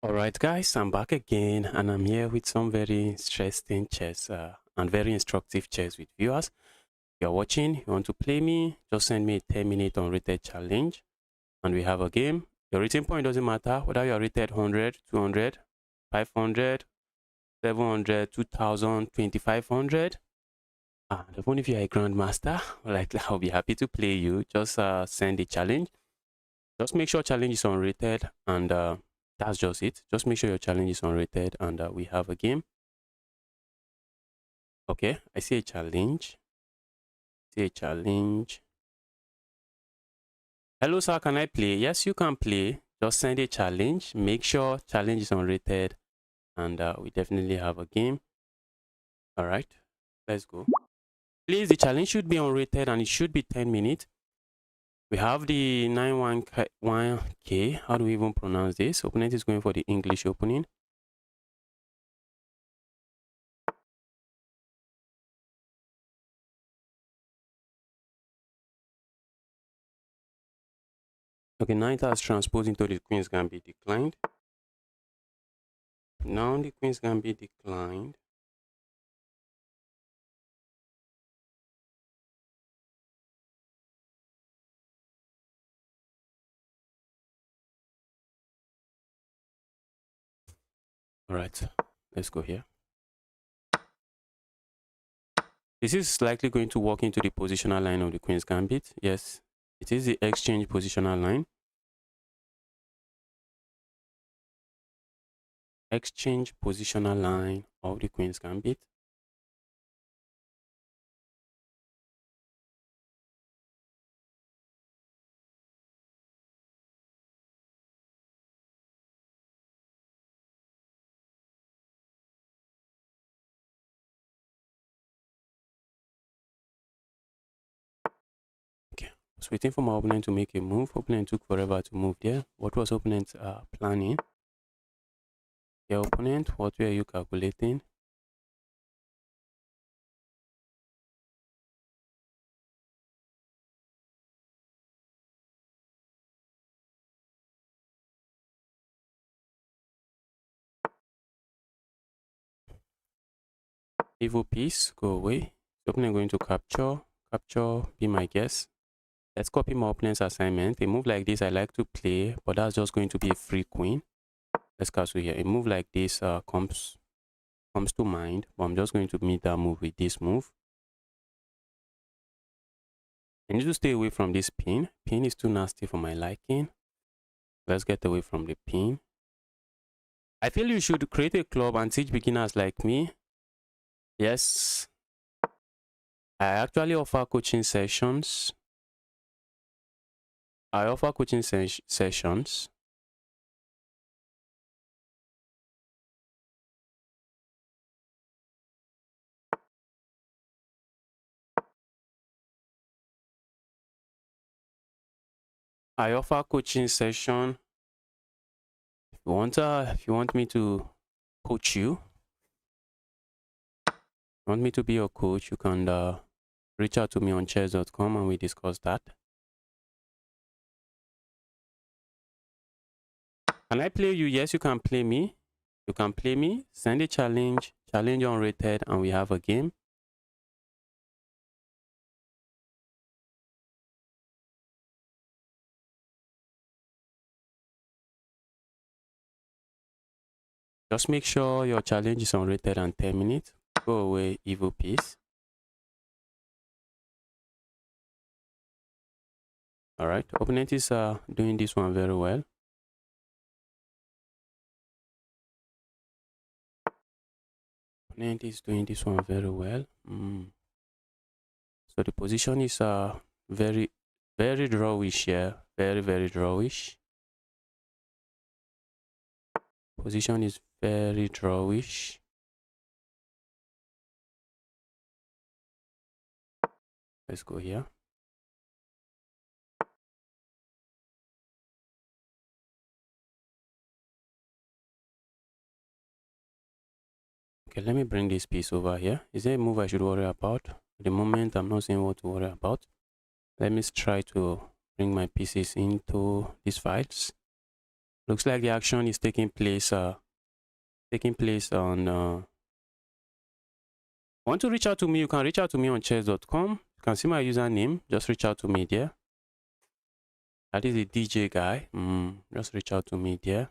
All right, guys, I'm back again, and I'm here with some very interesting chess and very instructive chess with viewers. If you're watching, you want to play me, just send me a 10-minute unrated challenge, and we have a game. Your rating point doesn't matter whether you're rated 100, 200, 500, 700, 2000, 2500. And even if you're a grandmaster, like I'll be happy to play you. Just send a challenge. Just make sure challenge is unrated, and that's just it. Just make sure your challenge is unrated, and we have a game. Okay, I see a challenge. See a challenge. Hello, sir. Can I play? Yes, you can play. Just send a challenge. Make sure challenge is unrated, and we definitely have a game. All right, let's go. Please, the challenge should be unrated, and it should be 10 minutes. We have the 91K. How do we even pronounce this? Opponent is going for the English opening. Okay, knight has transposed into the queen's gambit declined. Now the queen's gambit declined. All right, let's go here. This is likely going to walk into the positional line of the queen's gambit. Yes, it is the exchange positional line. Exchange positional line of the queen's gambit. Okay, I was waiting for my opponent to make a move. Opponent took forever to move there. What was opponent planning? Your opponent, what were you calculating? Evil piece, go away. The opponent going to capture, be my guess. Let's copy my opponent's assignment. A move like this I like to play, but that's just going to be a free queen. Let's cancel here. A move like this comes to mind, but I'm just going to meet that move with this move. I need to stay away from this pin. Pin is too nasty for my liking. Let's get away from the pin. I feel you should create a club and teach beginners like me. Yes, I actually offer coaching sessions. I offer coaching sessions. I offer coaching session. If you want me to coach you, want me to be your coach, you can reach out to me on chess.com and we discuss that. Can I play you? Yes, you can play me. You can play me. Send a challenge unrated, and we have a game. Just make sure your challenge is unrated and 10 minutes. Go away, evil piece. All right, opponent is doing this one very well. Opponent is doing this one very well. So the position is very drawish here. Very drawish. Position is very drawish. Let's go here. Okay, let me bring this piece over here. Is there a move I should worry about? At the moment, I'm not seeing what to worry about. Let me try to bring my pieces into these files. Looks like the action is taking place on want to reach out to me, you can reach out to me on chess.com. You can see my username. Just reach out to me there. That is a DJ guy. Just reach out to me there.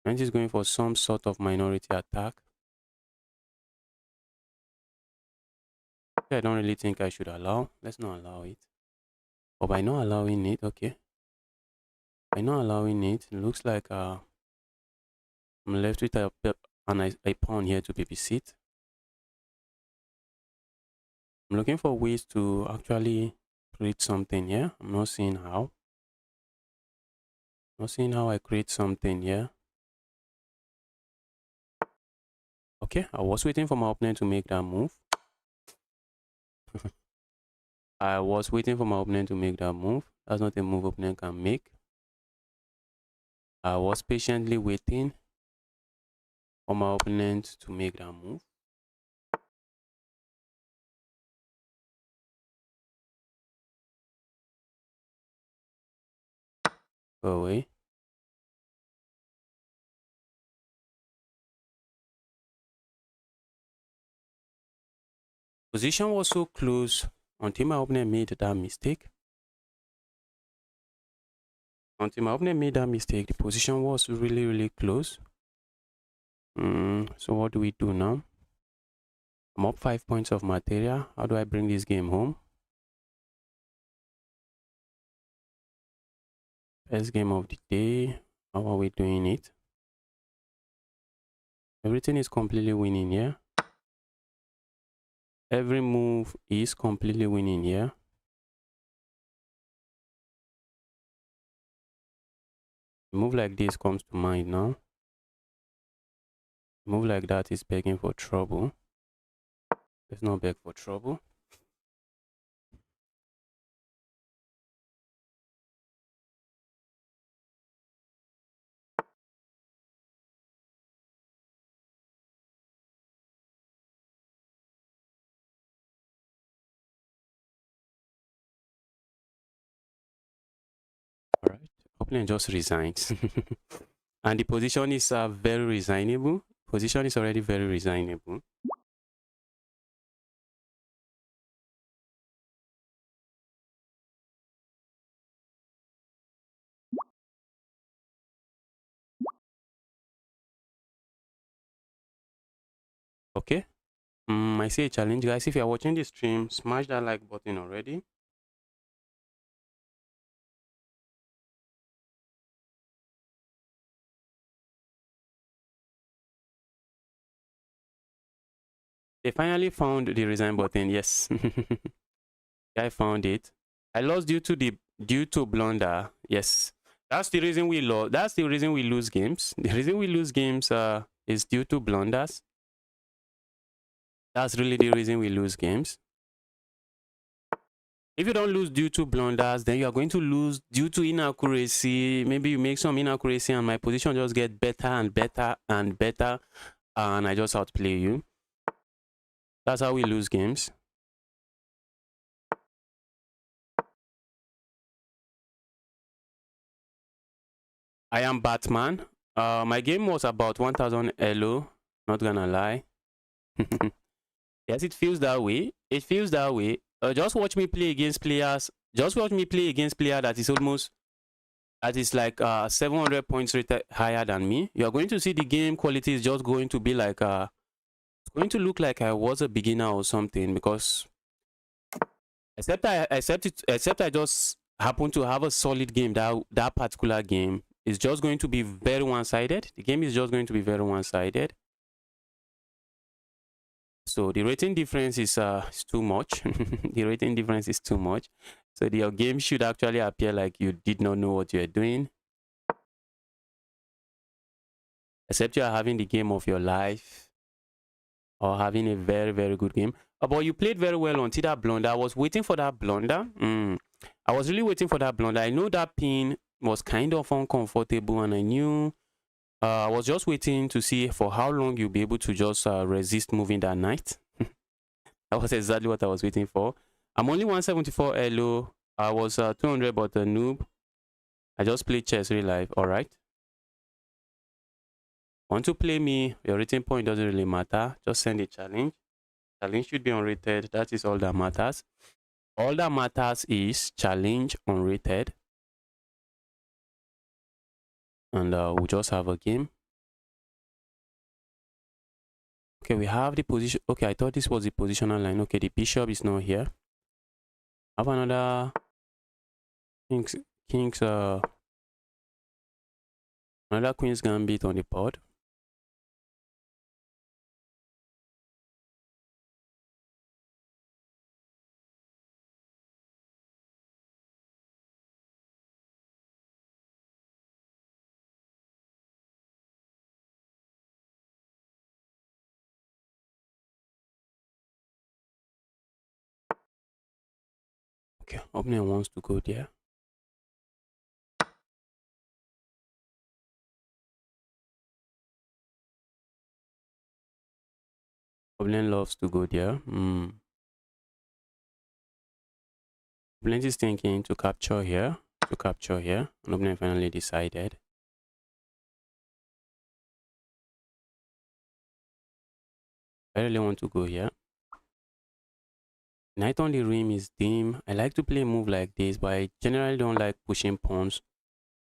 And he's going for some sort of minority attack. I don't really think I should allow. Let's not allow it. But by not allowing it, okay. By not allowing it, it looks like I'm left with a pawn here to babysit. I'm looking for ways to actually create something here. I'm not seeing how. Not seeing how I create something here. Okay, I was waiting for my opponent to make that move. I was waiting for my opponent to make that move. That's not a move opponent can make. I was patiently waiting for my opponent to make that move. Go away. Position was so close until my opponent made that mistake. Until my opponent made that mistake, the position was really, really close. So what do we do now? I'm up 5 points of material. How do I bring this game home? First game of the day. How are we doing it? Everything is completely winning here. Every move is completely winning here. A move like this comes to mind now. A move like that is begging for trouble. Let's not beg for trouble. All right, opponent just resigns. And the position is very resignable. Position is already very resignable. Okay. I see a challenge, guys. If you are watching this stream, smash that like button already. They finally found the resign button. Yes. I found it. I lost due to blunder. Yes. That's the reason we lost. That's the reason we lose games. The reason we lose games is due to blunders. That's really the reason we lose games. If you don't lose due to blunders, then you are going to lose due to inaccuracy. Maybe you make some inaccuracy and my position just get better and better and better, and I just outplay you. That's how we lose games. I am Batman. My game was about 1000 elo, not gonna lie. Yes, it feels that way. It feels that way. Just watch me play against players. Just watch me play against player that is almost, that is like 700 points rated higher than me. You are going to see the game quality is just going to be like it's going to look like I was a beginner or something, because except I just happen to have a solid game. That particular game is just going to be very one-sided. The game is just going to be very one-sided. So the rating difference is too much. The rating difference is too much. So your game should actually appear like you did not know what you're doing. Except you are having the game of your life, or having a very, very good game. But you played very well until that blunder. I was waiting for that blunder. I was really waiting for that blunder. I know that pin was kind of uncomfortable, and I knew I was just waiting to see for how long you'll be able to just resist moving that knight. That was exactly what I was waiting for. I'm only 174 elo. I was 200 but a noob. I just played chess real life. All right. Want to play me? Your rating point doesn't really matter. Just send a challenge. Challenge should be unrated. That is all that matters. All that matters is challenge unrated. And we'll just have a game. Okay, we have the position. Okay, I thought this was the positional line. Okay, the bishop is not here. I have another king's another queen's gambit on the board. Okay, opponent wants to go there. Opponent loves to go there. Opponent is thinking to capture here, and opponent finally decided. I really want to go here. Knight on the rim is dim. I like to play a move like this, but I generally don't like pushing pawns.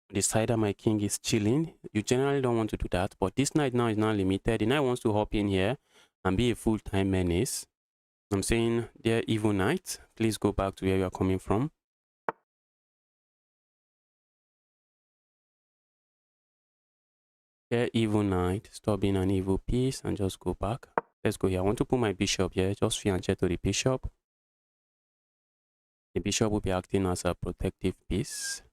The side that my king is chilling, you generally don't want to do that. But this knight now is now limited. The knight wants to hop in here and be a full-time menace. I'm saying, dear evil knight, please go back to where you are coming from. Dear evil knight, stop being an evil piece and just go back. Let's go here. I want to put my bishop here. Just fianchet to the bishop. The bishop will be acting as a protective piece.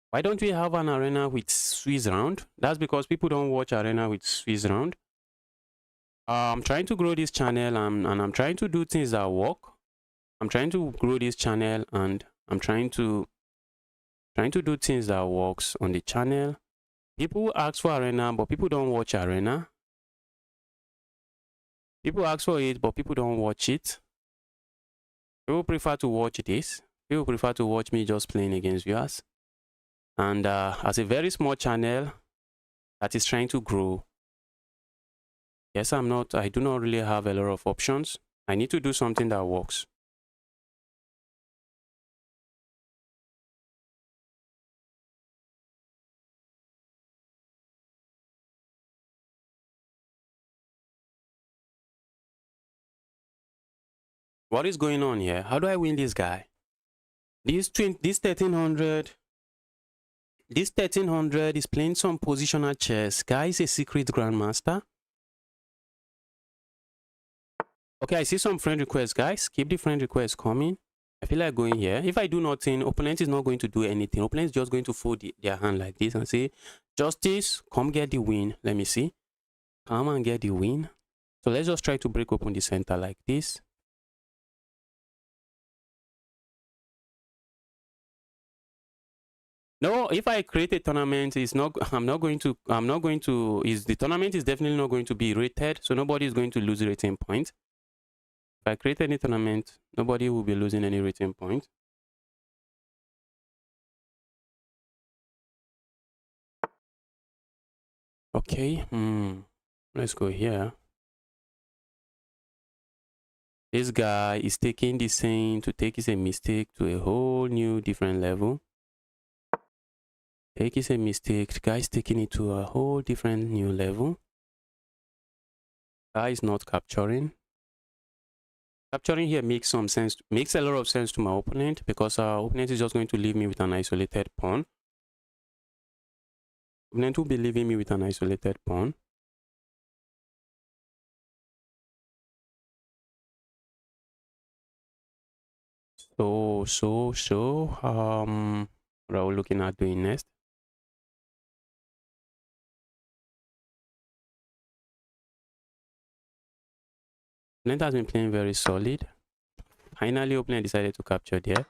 Why don't we have an arena with Swiss round? That's because people don't watch arena with Swiss round. I'm trying to grow this channel and I'm trying to do things that work. I'm trying to grow this channel and I'm trying to do things that works on the channel. People ask for arena, but people don't watch arena. People ask for it, but people don't watch it. People prefer to watch this. People prefer to watch me just playing against viewers. And as a very small channel that is trying to grow, yes, I do not really have a lot of options. I need to do something that works. What is going on here? How do I win this guy? This 1300 is playing some positional chess. Guy is a secret grandmaster. Okay, I see some friend requests, guys. Keep the friend requests coming. I feel like going here. If I do nothing, opponent is not going to do anything. Opponent is just going to fold their hand like this and say, Justice, come get the win. Let me see. Come and get the win. So let's just try to break open the center like this. No, if I create a tournament, the tournament is definitely not going to be rated, so nobody is going to lose rating points. If I create any tournament, nobody will be losing any rating point. Okay, let's go here. This guy is taking this thing to take is a mistake to a whole new different level. Take is a mistake. The guy is taking it to a whole different new level. Guy is not capturing. Capturing here makes a lot of sense to my opponent because our opponent is just going to leave me with an isolated pawn. Opponent will be leaving me with an isolated pawn. So, what are we looking at doing next? Opponent has been playing very solid. Finally, opponent decided to capture there.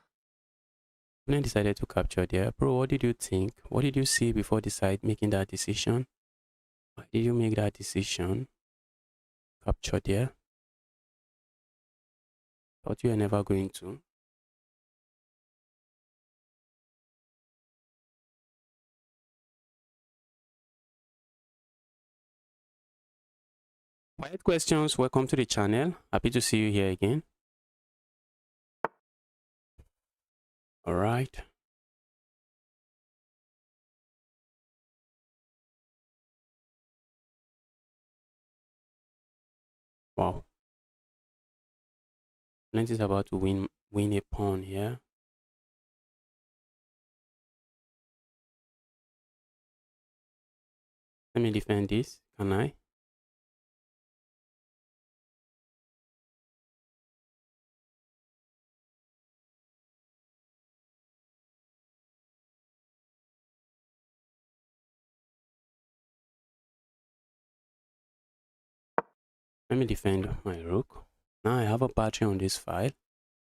Opponent decided to capture there. Bro, what did you think? What did you see before making that decision? Why did you make that decision? Capture there. Thought you were never going to. Quiet questions, welcome to the channel. Happy to see you here again. All right. Wow. Opponent is about to win a pawn here. Let me defend this. Can I? Let me defend my rook. Now I have a battery on this file.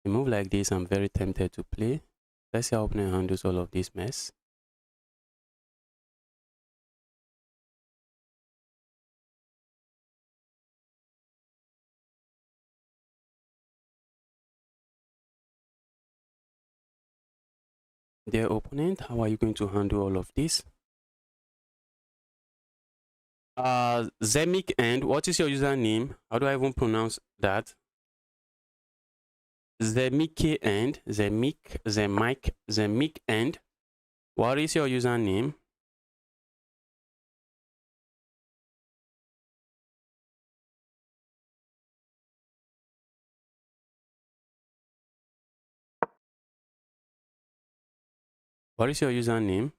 A move like this, I'm very tempted to play. Let's see how opponent handles all of this mess. Dear opponent, how are you going to handle all of this? Zemic End, what is your username? How do I even pronounce that? Zemic End, Zemic End. What is your username? What is your username?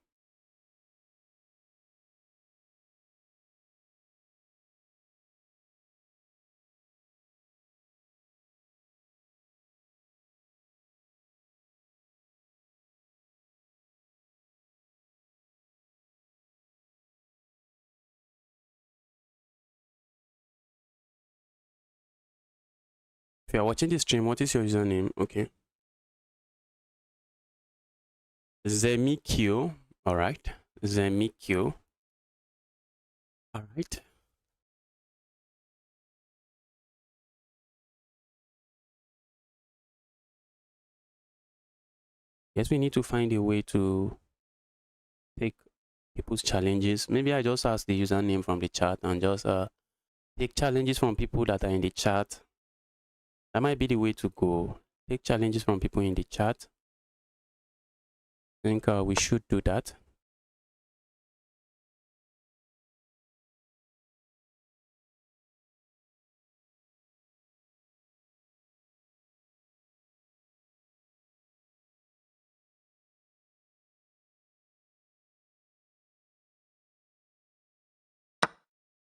If you are watching this stream, what is your username? Okay. Zemikyo. Alright. Zemikyo. Alright. Yes, we need to find a way to take people's challenges. Maybe I just ask the username from the chat and just take challenges from people that are in the chat. That might be the way to go. Take challenges from people in the chat. I think we should do that.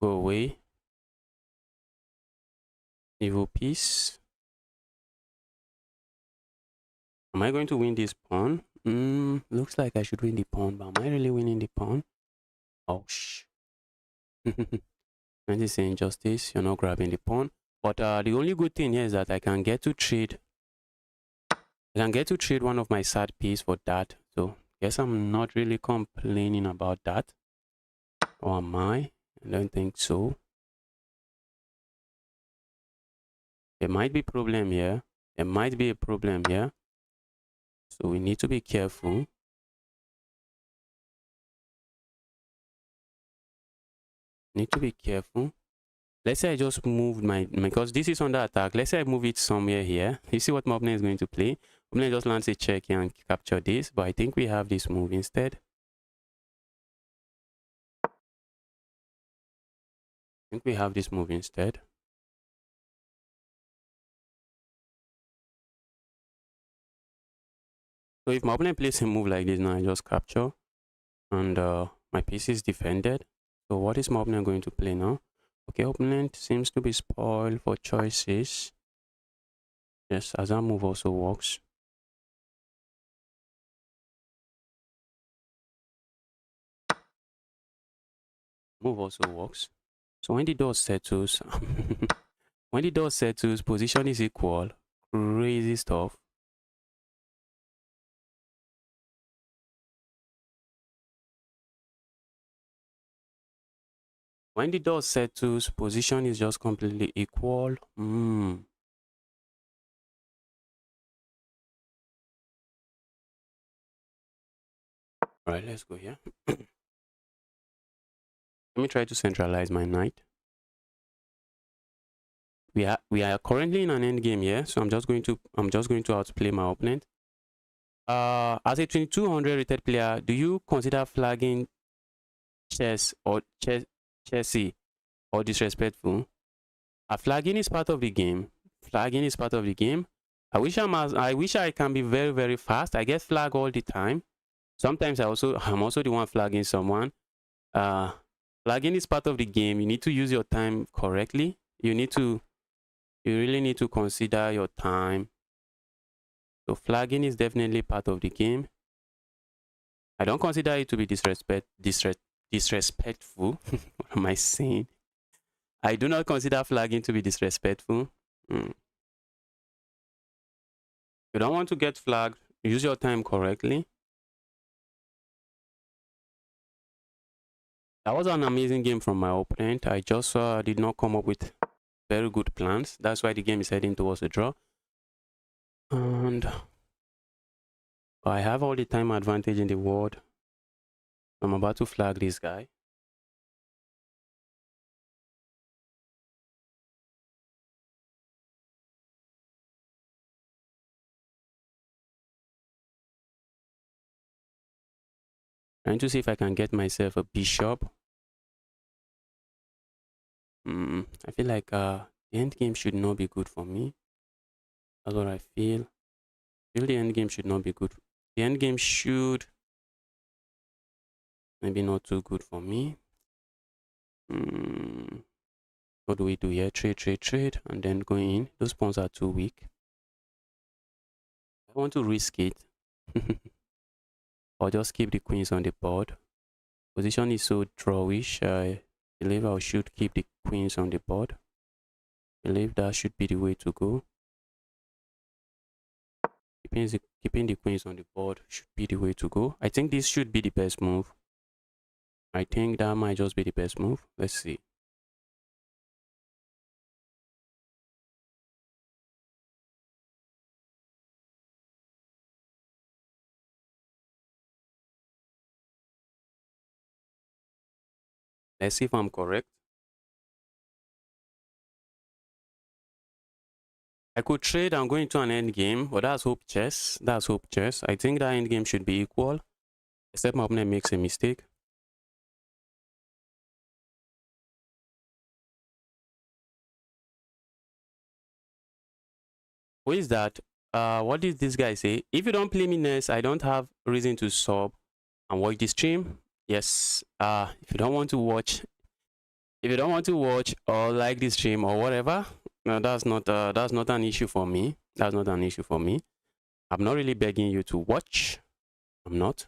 Go away. Evil piece. Am I going to win this pawn? Looks like I should win the pawn, but am I really winning the pawn? Oh, shh. And this is injustice. You're not grabbing the pawn. But the only good thing here is that I can get to trade. I can get to trade one of my sad piece for that. So, guess I'm not really complaining about that. Or am I? I don't think so. There might be a problem here. There might be a problem here. So we need to be careful. Need to be careful. Let's say I just moved because this is under attack. Let's say I move it somewhere here. You see what my opponent is going to play? Opponent just lands a check here and capture this. But I think we have this move instead. I think we have this move instead. So if my opponent plays a move like this now, I just capture. And my piece is defended. So what is my opponent going to play now? Okay, opponent seems to be spoiled for choices. Yes, as that move also works. Move also works. So when the dust settles, when the dust settles, position is equal. Crazy stuff. When the dust settles, position is just completely equal. All right, let's go here. Let me try to centralize my knight. We are currently in an end game here, so I'm just going to outplay my opponent. As a 2200 rated player, do you consider flagging chessy or disrespectful? Flagging is part of the game. Flagging is part of the game. I wish I can be very, very fast. I get flag all the time. Sometimes I'm also the one flagging someone. Flagging is part of the game. You need to use your time correctly. You really need to consider your time. So flagging is definitely part of the game. I don't consider it to be disrespectful. What am I saying? I do not consider flagging to be disrespectful. You don't want to get flagged. Use your time correctly. That was an amazing game from my opponent. I just did not come up with very good plans. That's why the game is heading towards a draw. And I have all the time advantage in the world. I'm about to flag this guy. Trying to see if I can get myself a bishop. I feel like the end game should not be good for me. That's what I feel. The end game should not be good. The end game should maybe not too good for me. What do we do here? Trade, and then go in. Those pawns are too weak. I want to risk it. Or just keep the queens on the board. Position is so drawish. I believe I should keep the queens on the board. I believe that should be the way to go. Keeping the queens on the board should be the way to go. I think this should be the best move. I think that might just be the best move. Let's see. Let's see if I'm correct. I could trade and go into an end game, but that's hope chess. That's hope chess. I think that end game should be equal, except my opponent makes a mistake. Who is that? What did this guy say? If you don't play me next, I don't have reason to sub and watch the stream. Yes. If you don't want to watch or like the stream or whatever, no, that's not an issue for me. That's not an issue for me. I'm not really begging you to watch. I'm not.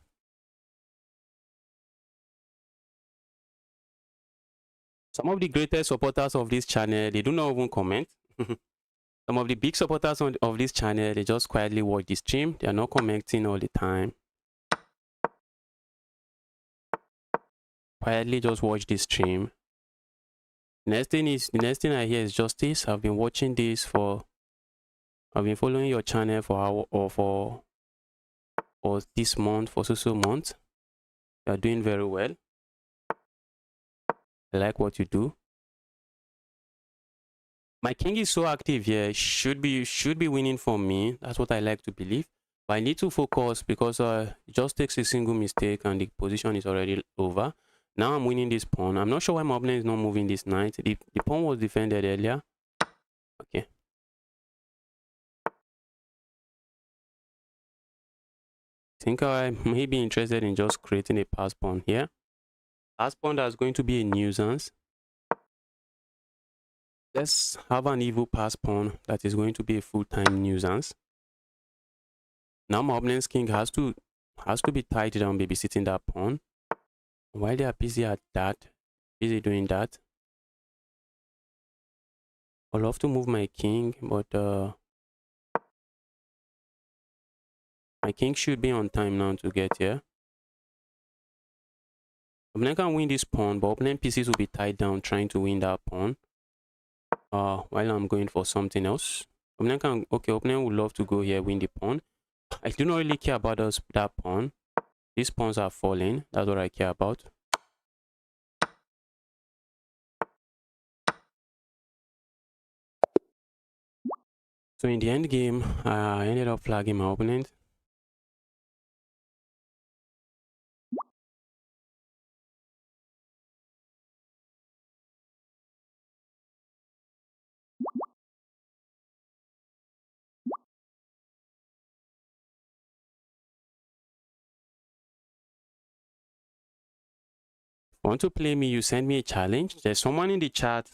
Some of the greatest supporters of this channel, they do not even comment. Some of the big supporters of this channel, they just quietly watch the stream. They are not commenting all the time. Quietly just watch the stream. The next thing I hear is justice. I've been watching this I've been following your channel for this month, for so months. You are doing very well. I like what you do. My king is so active here. Should be winning for me. That's what I like to believe. But I need to focus because it just takes a single mistake and the position is already over. Now I'm winning this pawn. I'm not sure why my opponent is not moving this knight. The pawn was defended earlier. Okay. I think I may be interested in just creating a pass pawn here. Pass pawn that's going to be a nuisance. Let's have an evil pass pawn that is going to be a full-time nuisance. Now my opponent's king has to be tied down, babysitting that pawn. While they are busy doing that, I'd love to move my king, but my king should be on time now to get here. Opponent can win this pawn, but opponent pieces will be tied down trying to win that pawn. While I'm going for something else. Opponent would love to go here, win the pawn. I do not really care about that pawn. These pawns are falling. That's what I care about. So in the end game, I ended up flagging my opponent. Want to play me, you send me a challenge. There's someone in the chat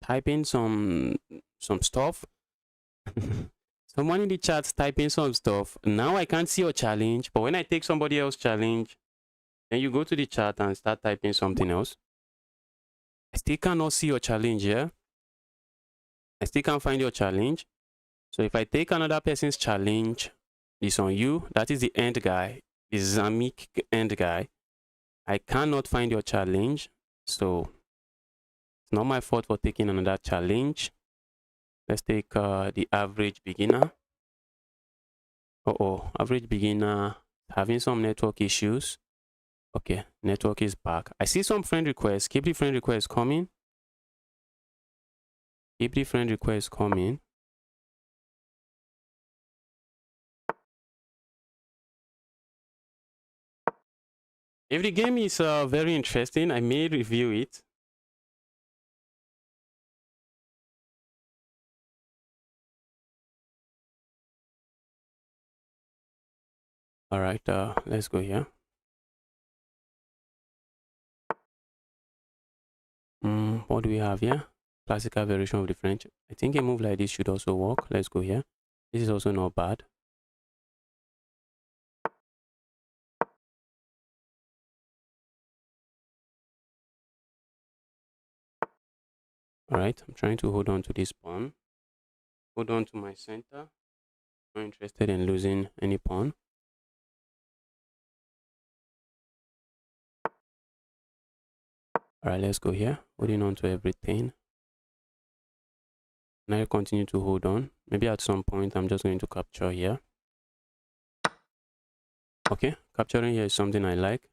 typing some stuff. Someone in the chat typing some stuff. Now I can't see your challenge, but when I take somebody else's challenge, then you go to the chat and start typing something else. I still cannot see your challenge here. I still can't find your challenge. So if I take another person's challenge, it's on you. That is the end guy, the Zamik end guy. I cannot find your challenge. So it's not my fault for taking another challenge. Let's take the average beginner. Average beginner having some network issues. Okay, network is back. I see some friend requests. Keep the friend requests coming. Keep the friend requests coming. If the game is very interesting, I may review it. All right, let's go here. What do we have here? Classical variation of the French. I think a move like this should also work. Let's go here. This is also not bad. All right, I'm trying to hold on to this pawn. Hold on to my center. Not interested in losing any pawn. All right, let's go here. Holding on to everything. And I continue to hold on. Maybe at some point, I'm just going to capture here. Okay, capturing here is something I like.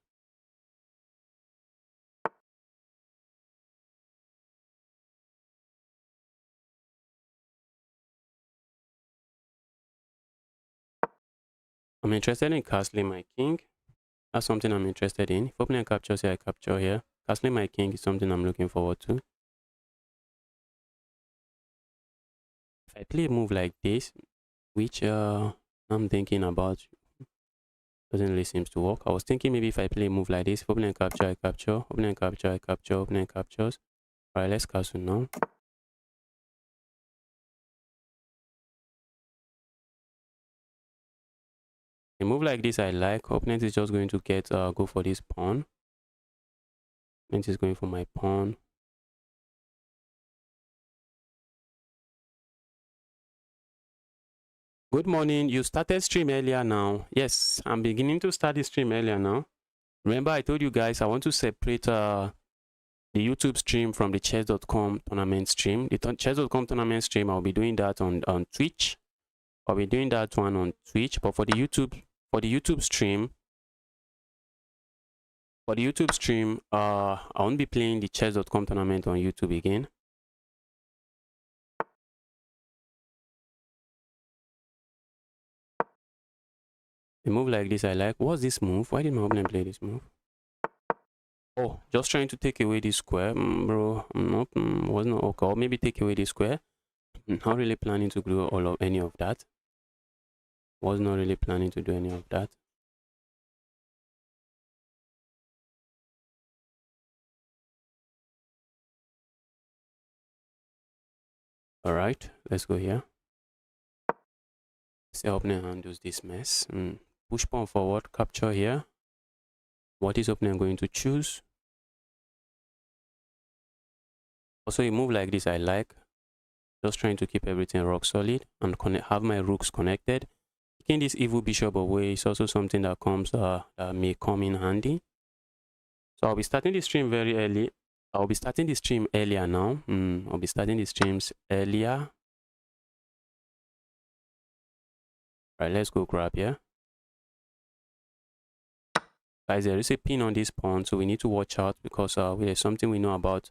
I'm interested in castling my king. That's something I'm interested in. If opponent captures here, I capture here. Castling my king is something I'm looking forward to. If I play a move like this, which I'm thinking about, doesn't really seem to work. I was thinking maybe if I play a move like this, if opponent capture, I capture. Opponent capture, I capture. Opponent captures. All right, let's castle now. A move like this I like. Opponent is just going to get go for this pawn. Opponent is going for my pawn. Good morning. You started stream earlier now. Yes, I'm beginning to start the stream earlier now. Remember, I told you guys I want to separate the YouTube stream from the chess.com tournament stream. The chess.com tournament stream, I'll be doing that on Twitch. I'll be doing that one on Twitch. But for the YouTube stream, I won't be playing the chess.com tournament on YouTube again. A move like this I like. What's this move? Why did my opponent play this move? Oh, just trying to take away this square, bro. Nope, was not okay. Or maybe take away this square. Not really planning to do any of that. Was not really planning to do any of that. All right, let's go here. See how opponent handles this mess. Push pawn forward, capture here. What is opponent going to choose? Also, a move like this I like. Just trying to keep everything rock solid and have my rooks connected. Taking this evil bishop away is also something that comes that may come in handy. So I'll be starting the stream very early. I'll be starting the stream earlier now. I'll be starting the streams earlier. Right, let's go grab here. Guys, there is a pin on this pawn, so we need to watch out because there's something we know about.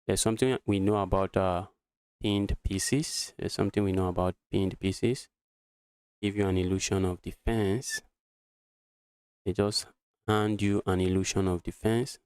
There's something we know about pinned pieces. There's something we know about pinned pieces. Give you an illusion of defense. They just hand you an illusion of defense.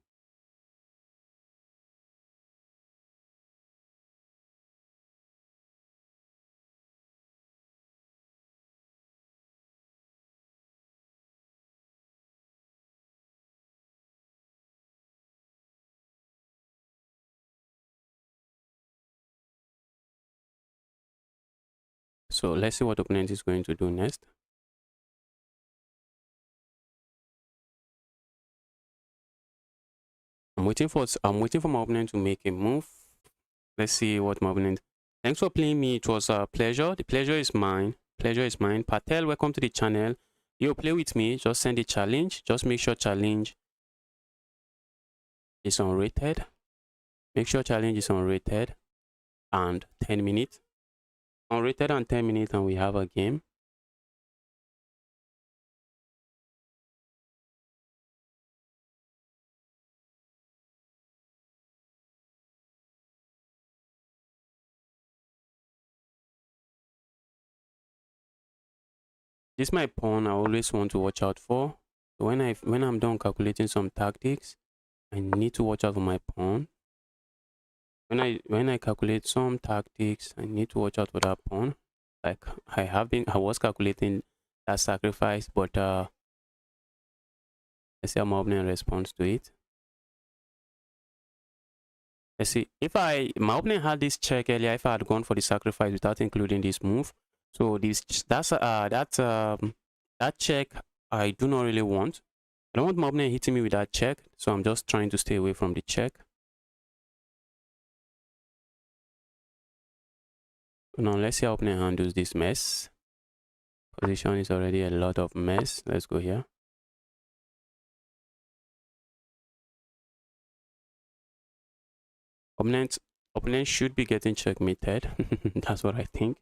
So let's see what opponent is going to do next. I'm waiting for my opponent to make a move. Let's see what my opponent. Thanks for playing me. It was a pleasure. The pleasure is mine. Pleasure is mine. Patel, welcome to the channel. You play with me. Just send a challenge. Just make sure challenge is unrated. Make sure challenge is unrated and 10 minutes. Unrated and 10 minutes, and we have a game. This is my pawn I always want to watch out for. So when I'm done calculating some tactics, I need to watch out for my pawn. When I calculate some tactics, I need to watch out for that pawn. Like I was calculating that sacrifice, but let's see how my opponent responds to it. Let's see if my opponent had this check earlier. If I had gone for the sacrifice without including this move, so that check I do not really want. I don't want my opponent hitting me with that check, so I'm just trying to stay away from the check. Now let's see how opponent handles this mess. Position is already a lot of mess. Let's go here. Opponent should be getting checkmated. That's what I think.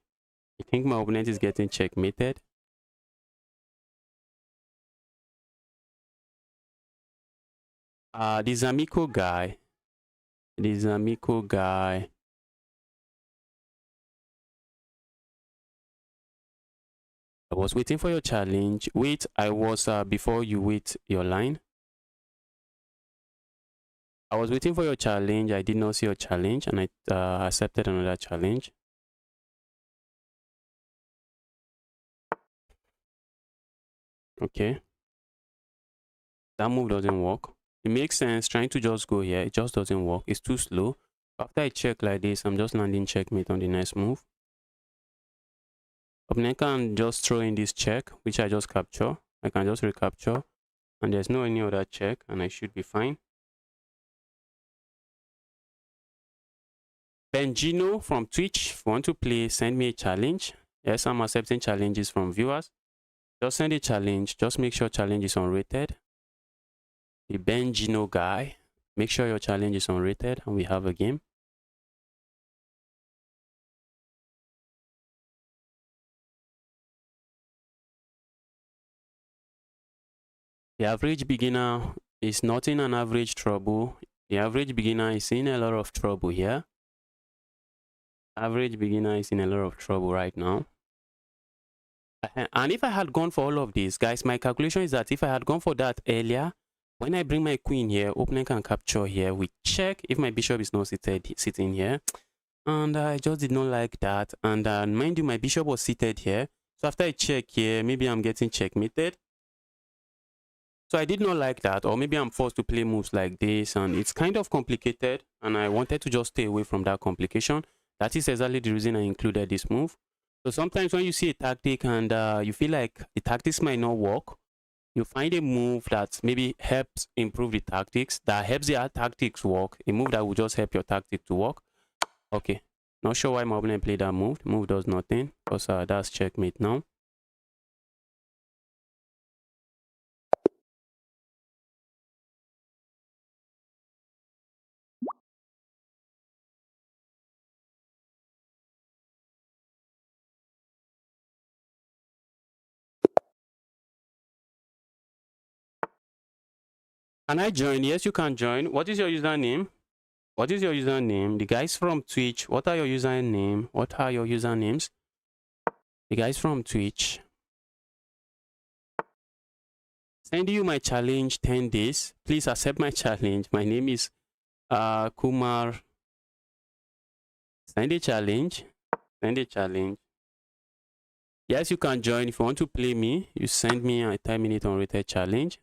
I think my opponent is getting checkmated. The Zamiko guy. I was waiting for your challenge. Wait, I was before you wait your line. I was waiting for your challenge. I did not see your challenge, and I accepted another challenge. Okay. That move doesn't work. It makes sense trying to just go here. It just doesn't work. It's too slow. After I check like this, I'm just landing checkmate on the next move. Opponent can just throw in this check, which I just capture. I can just recapture, and there's no any other check, and I should be fine. Benjino from Twitch, if you want to play, send me a challenge. Yes, I'm accepting challenges from viewers. Just send a challenge. Just make sure challenge is unrated. The Benjino guy, make sure your challenge is unrated, and we have a game. The average beginner is not in an average trouble. The average beginner is in a lot of trouble here. Average beginner is in a lot of trouble right now. And if I had gone for all of these, guys, my calculation is that if I had gone for that earlier, when I bring my queen here, opponent can capture here. We check if my bishop is not sitting here. And I just did not like that. And mind you, my bishop was seated here. So after I check here, maybe I'm getting checkmated. So I did not like that, or maybe I'm forced to play moves like this, and it's kind of complicated, and I wanted to just stay away from that complication. That is exactly the reason I included this move. So sometimes when you see a tactic and you feel like the tactics might not work, you find a move that maybe helps improve the tactics, that helps the tactics work, a move that will just help your tactic to work. Okay, not sure why my opponent played that move. The move does nothing, because that's checkmate now. Can I join? Yes, you can join. What is your username? What is your username? The guys from Twitch, what are your username? What are your usernames? The guys from Twitch. Sending you my challenge 10 days. Please accept my challenge. My name is Kumar. Send a challenge. Send a challenge. Yes, you can join. If you want to play me, you send me a 10-minute unrated challenge.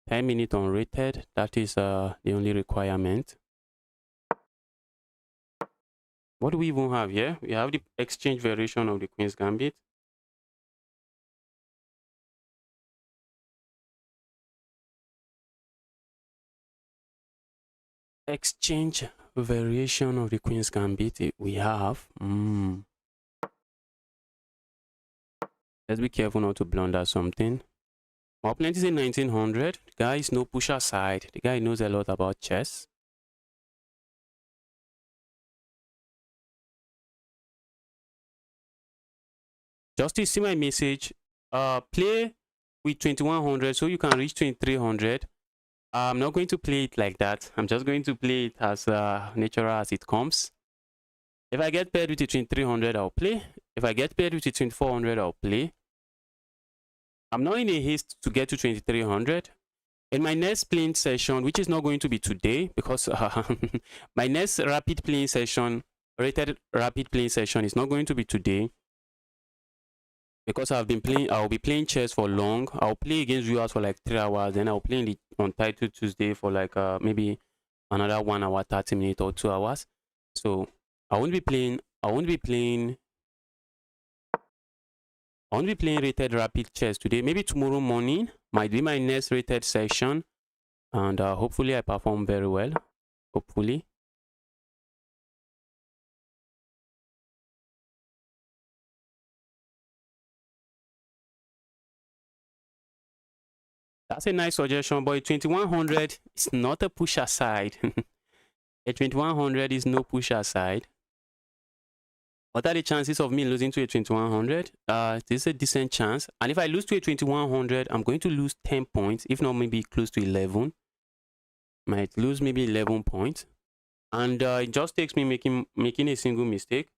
$10-minute unrated. That is the only requirement. What do we even have here? We have the exchange variation of the Queen's Gambit. Exchange variation of the Queen's Gambit we have. Let's be careful not to blunder something. Our opponent is in 1900. The guy is no pusher side. The guy knows a lot about chess. Justice, see my message. Play with 2100 so you can reach 2300. I'm not going to play it like that. I'm just going to play it as natural as it comes. If I get paired with the 2300, I'll play. If I get paired with the 2400, I'll play. I'm not in a haste to get to 2300. In my next playing session, which is not going to be today, because my next rapid playing session, rated rapid playing session, is not going to be today. Because I'll be playing chess for long. I'll play against viewers for like 3 hours, then I'll play on Title Tuesday for like maybe another 1 hour, 30 minutes or 2 hours. So I won't be playing rated rapid chess today. Maybe tomorrow morning might be my next rated session, and hopefully I perform very well. Hopefully. That's a nice suggestion, but 2100 is not a push aside. A 2100 is no push aside. What are the chances of me losing to a 2100? This is a decent chance. And if I lose to a 2100, I'm going to lose 10 points, if not maybe close to 11. Might lose maybe 11 points. And it just takes me making a single mistake.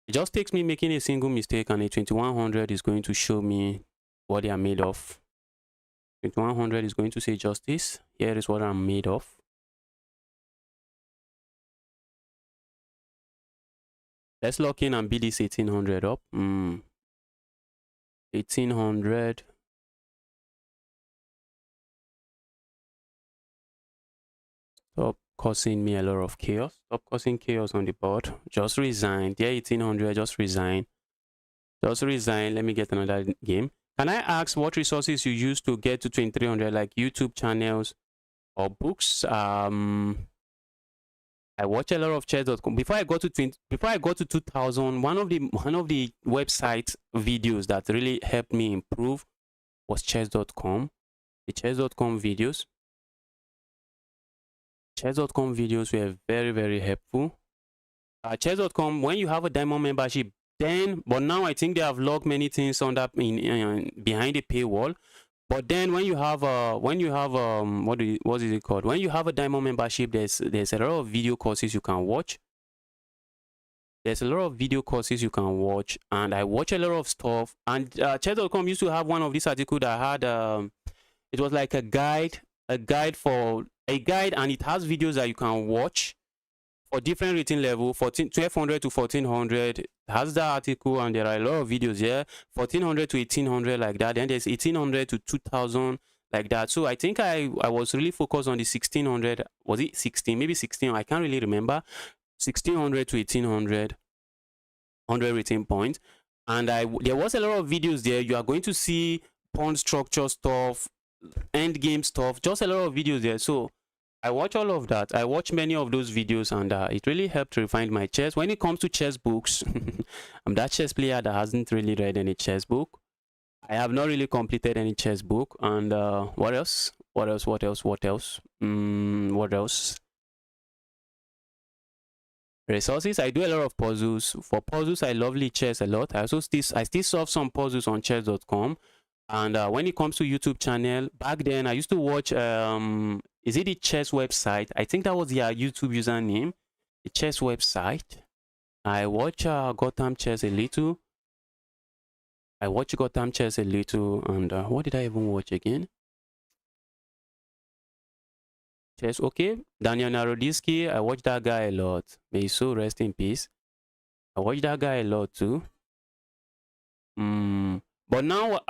It just takes me making a single mistake, and a 2100 is going to show me what they are made of. 2100 is going to say justice. Here is what I'm made of. Let's lock in and beat this 1800 up. 1800. Stop causing me a lot of chaos. Stop causing chaos on the board. Just resign. Dear 1800, just resign. Just resign. Let me get another game. Can I ask what resources you use to get to 2300, like YouTube channels or books? I watch a lot of chess.com. Before I got to 2000, one of the website videos that really helped me improve was chess.com. The chess.com videos. Chess.com videos were very, very helpful. Chess.com, when you have a diamond membership, but now I think they have locked many things on that behind the paywall. But then when you have what is it called? When you have a diamond membership, there's a lot of video courses you can watch. There's a lot of video courses you can watch, and I watch a lot of stuff. And chess.com used to have one of these articles that had it was like a guide, and it has videos that you can watch for different rating level, 1200 to 1400. It has that article, and there are a lot of videos here, 1400 to 1800 like that. Then there's 1800 to 2000 like that. So I think I was really focused on the 1600. Was it 16? Maybe 16. I can't really remember. 1600 to 1800 rating points. And there was a lot of videos there. You are going to see pawn structure stuff, end game stuff, just a lot of videos there. So I watch all of that. I watch many of those videos, and it really helped refine my chess. When it comes to chess books, I'm that chess player that hasn't really read any chess book. I have not really completed any chess book. And what else? What else? Resources, I do a lot of puzzles. For puzzles, I lovely chess a lot. I still solve some puzzles on chess.com. And when it comes to YouTube channel, back then I used to watch is it the chess website? I think that was their YouTube username, the chess website. I watch Gotham Chess a little. I watch Gotham Chess a little, and what did I even watch again? Chess, okay. Daniel Naroditsky, I watch that guy a lot. May his soul rest in peace. I watch that guy a lot too. But now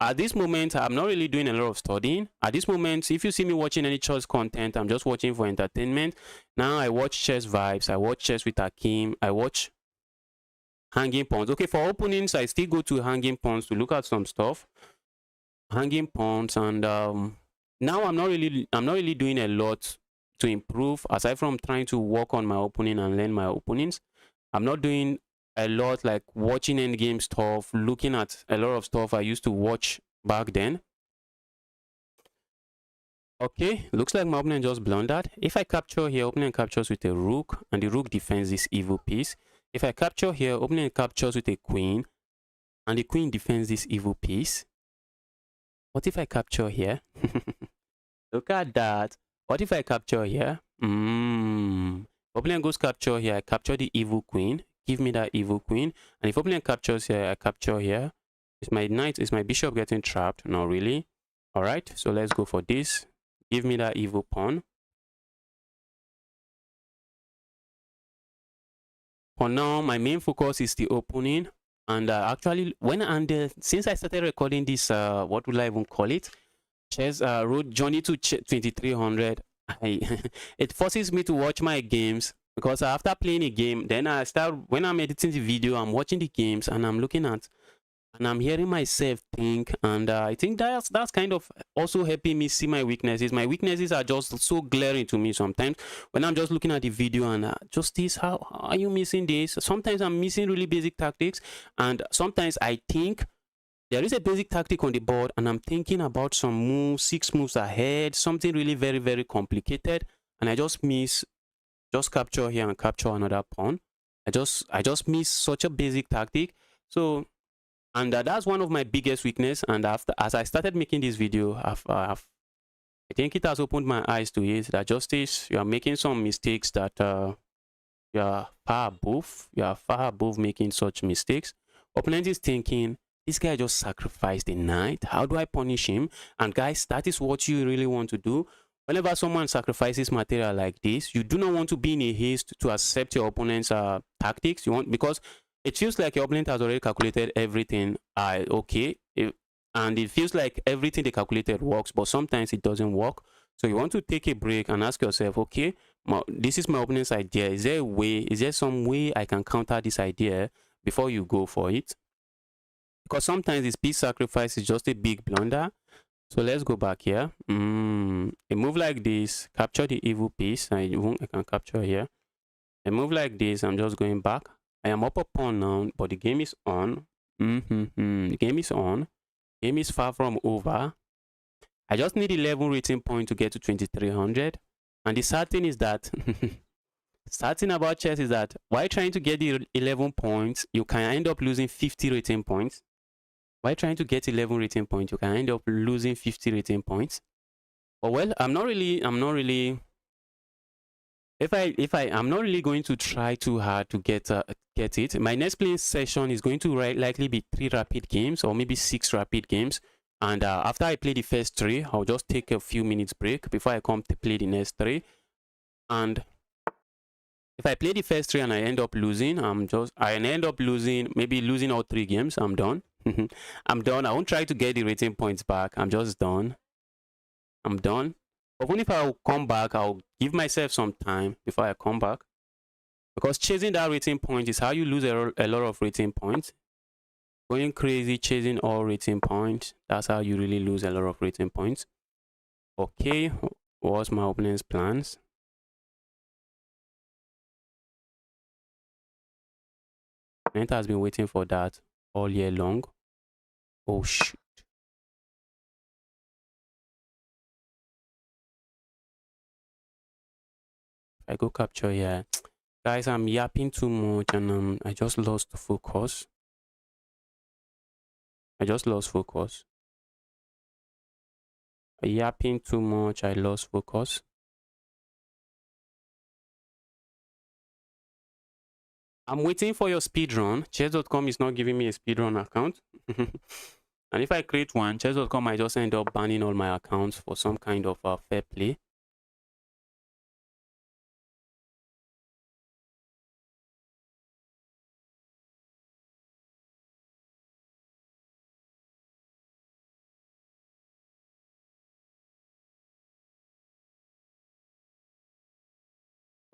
at this moment I'm not really doing a lot of studying. At this moment, if you see me watching any chess content, I'm just watching for entertainment. Now I watch chess vibes, I watch chess with Akim, I watch hanging pawns. Okay, for openings, I still go to hanging pawns to look at some stuff. Hanging pawns, and now I'm not really doing a lot to improve aside from trying to work on my opening and learn my openings. I'm not doing a lot like watching endgame stuff, looking at a lot of stuff I used to watch back then. Okay, looks like my opponent just blundered. If I capture here, opponent captures with a rook, and the rook defends this evil piece. If I capture here, opponent captures with a queen, and the queen defends this evil piece. What if I capture here? Look at that. What if I capture here? Opponent goes capture here, I capture the evil queen. Give me that evil queen. And if opponent captures here, I capture here. Is my knight, is my bishop getting trapped? Not really. All right, so let's go for this. Give me that evil pawn. For now, my main focus is the opening. And actually, since I started recording this, what would I even call it? Chess road journey to 2300. It forces me to watch my games, because after playing a game, then when I'm editing the video, I'm watching the games and I'm looking at and I'm hearing myself think, and I think that's kind of also helping me see my weaknesses. My weaknesses are just so glaring to me sometimes when I'm just looking at the video, and just this, how are you missing this? Sometimes I'm missing really basic tactics, and sometimes I think there is a basic tactic on the board and I'm thinking about some moves, 6 moves ahead, something really very, very complicated, and I just miss, just capture here and capture another pawn. I just miss such a basic tactic. So, and that's one of my biggest weakness. And as I started making this video, I think it has opened my eyes to it, that justice, you are making some mistakes that you are far above making such mistakes. Opponent is thinking, this guy just sacrificed a knight. How do I punish him? And guys, that is what you really want to do. Whenever someone sacrifices material like this, you do not want to be in a haste to accept your opponent's tactics. You want, because it feels like your opponent has already calculated everything. Okay, and it feels like everything they calculated works, but sometimes it doesn't work. So you want to take a break and ask yourself, okay, this is my opponent's idea. Is there some way I can counter this idea before you go for it? Because sometimes this piece sacrifice is just a big blunder. So let's go back here. A move like this, capture the evil piece. I can capture here. A move like this, I'm just going back. I am up a pawn now, but the game is on. The game is on. Game is far from over. I just need 11 rating point to get to 2300. And the sad thing is that sad thing about chess is that while trying to get the 11 points, you can end up losing 50 rating points. While trying to get 11 rating points, you can end up losing 50 rating points. But well, I'm not really going to try too hard to get it. My next playing session is going to likely be 3 rapid games, or maybe 6 rapid games. And after I play the first 3, I'll just take a few minutes break before I come to play the next 3. And if I play the first 3 and I end up losing, maybe losing all 3 games, I'm done. I'm done. I won't try to get the rating points back. I'm just done. I'm done. But even if I'll come back, I'll give myself some time before I come back. Because chasing that rating point is how you lose a lot of rating points. Going crazy, chasing all rating points, that's how you really lose a lot of rating points. Okay, what's my opponent's plans? Opponent has been waiting for that all year long. Oh shoot. I go capture here. Guys, I'm yapping too much and I just lost focus. I just lost focus. Yapping too much, I lost focus. I'm waiting for your speedrun. Chess.com is not giving me a speedrun account. And if I create one, chess.com might just end up banning all my accounts for some kind of fair play.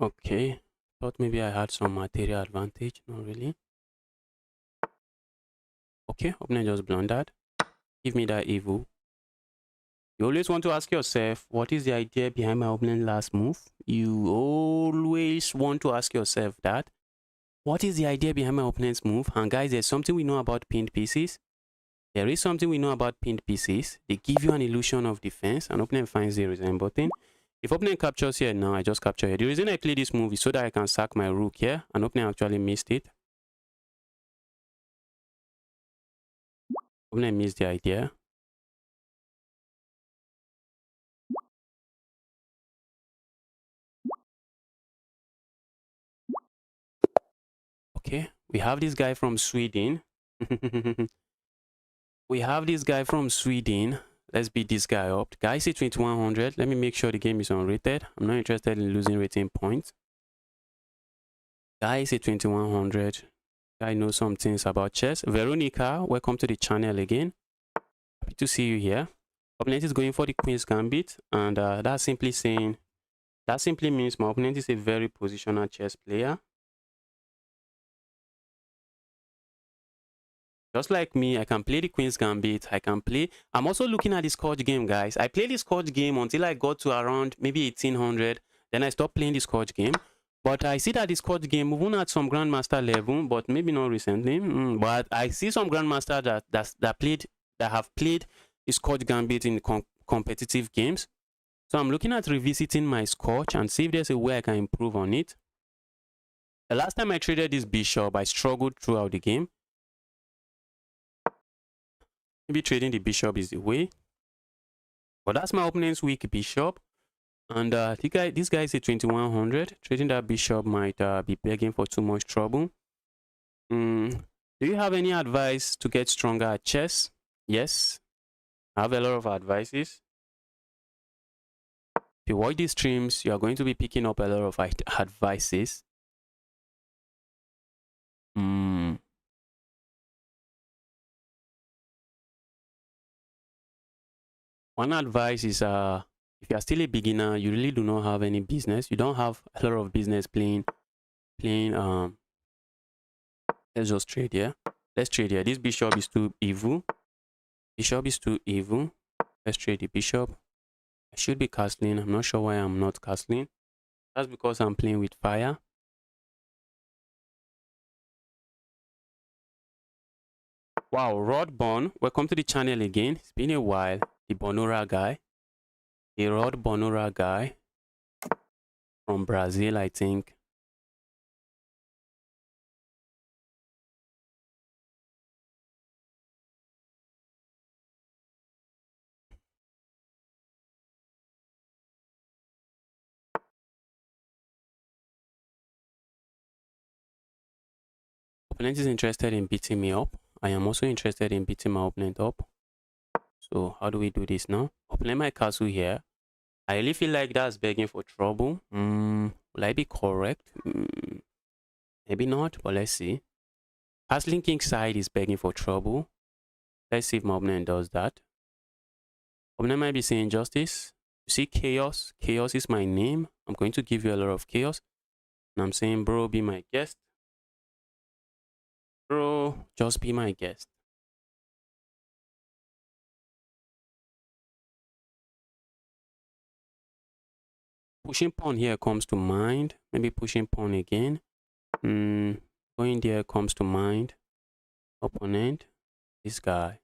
Okay. Thought maybe I had some material advantage. Not really. Okay, opponent just blundered. Give me that evil. You always want to ask yourself, what is the idea behind my opening last move? You always want to ask yourself that. What is the idea behind my opponent's move? And guys, there's something we know about pinned pieces. There is something we know about pinned pieces. They give you an illusion of defense, and opponent finds the reason button. If opponent captures here now, I just capture here. The reason I play this move is so that I can sack my rook here, and opponent actually missed it. Opponent missed the idea. Okay, we have this guy from Sweden. We have this guy from Sweden. Let's beat this guy up. Guy C 2100. Let me make sure the game is unrated. I'm not interested in losing rating points. Guy C 2100. Guy knows some things about chess. Veronica, welcome to the channel again. Happy to see you here. Opponent is going for the Queen's Gambit, and that simply means my opponent is a very positional chess player. Just like me, I can play the Queen's Gambit. I'm also looking at the Scotch game, guys. I played the Scotch game until I got to around maybe 1800. Then I stopped playing the Scotch game. But I see that the Scotch game, even at some Grandmaster level, but maybe not recently. But I see some Grandmaster that have played the Scotch Gambit in competitive games. So I'm looking at revisiting my Scotch and see if there's a way I can improve on it. The last time I traded this bishop, I struggled throughout the game. Maybe trading the bishop is the way. But that's my opponent's weak bishop. And this guy is a 2100. Trading that bishop might be begging for too much trouble. Do you have any advice to get stronger at chess? Yes, I have a lot of advices. If you watch these streams, you are going to be picking up a lot of advices. One advice is if you are still a beginner, you really do not have any business. You don't have a lot of business playing let's just trade here. Let's trade here. This bishop is too evil. Bishop is too evil. Let's trade the bishop. I should be castling. I'm not sure why I'm not castling. That's because I'm playing with fire. Wow, Rod Bon, welcome to the channel again. It's been a while. The Bonora guy. The Rod Bonora guy from Brazil, I think. Opponent is interested in beating me up. I am also interested in beating my opponent up. So how do we do this now? Opponent my castle here. I really feel like that's begging for trouble. Will I be correct? Maybe not, but let's see. Castling king side is begging for trouble. Let's see if my opponent does that. Opponent might be saying justice. You see chaos. Chaos is my name. I'm going to give you a lot of chaos. And I'm saying, bro, be my guest. Bro, just be my guest. Pushing pawn here comes to mind. Maybe pushing pawn again. Going there comes to mind. Opponent, this guy.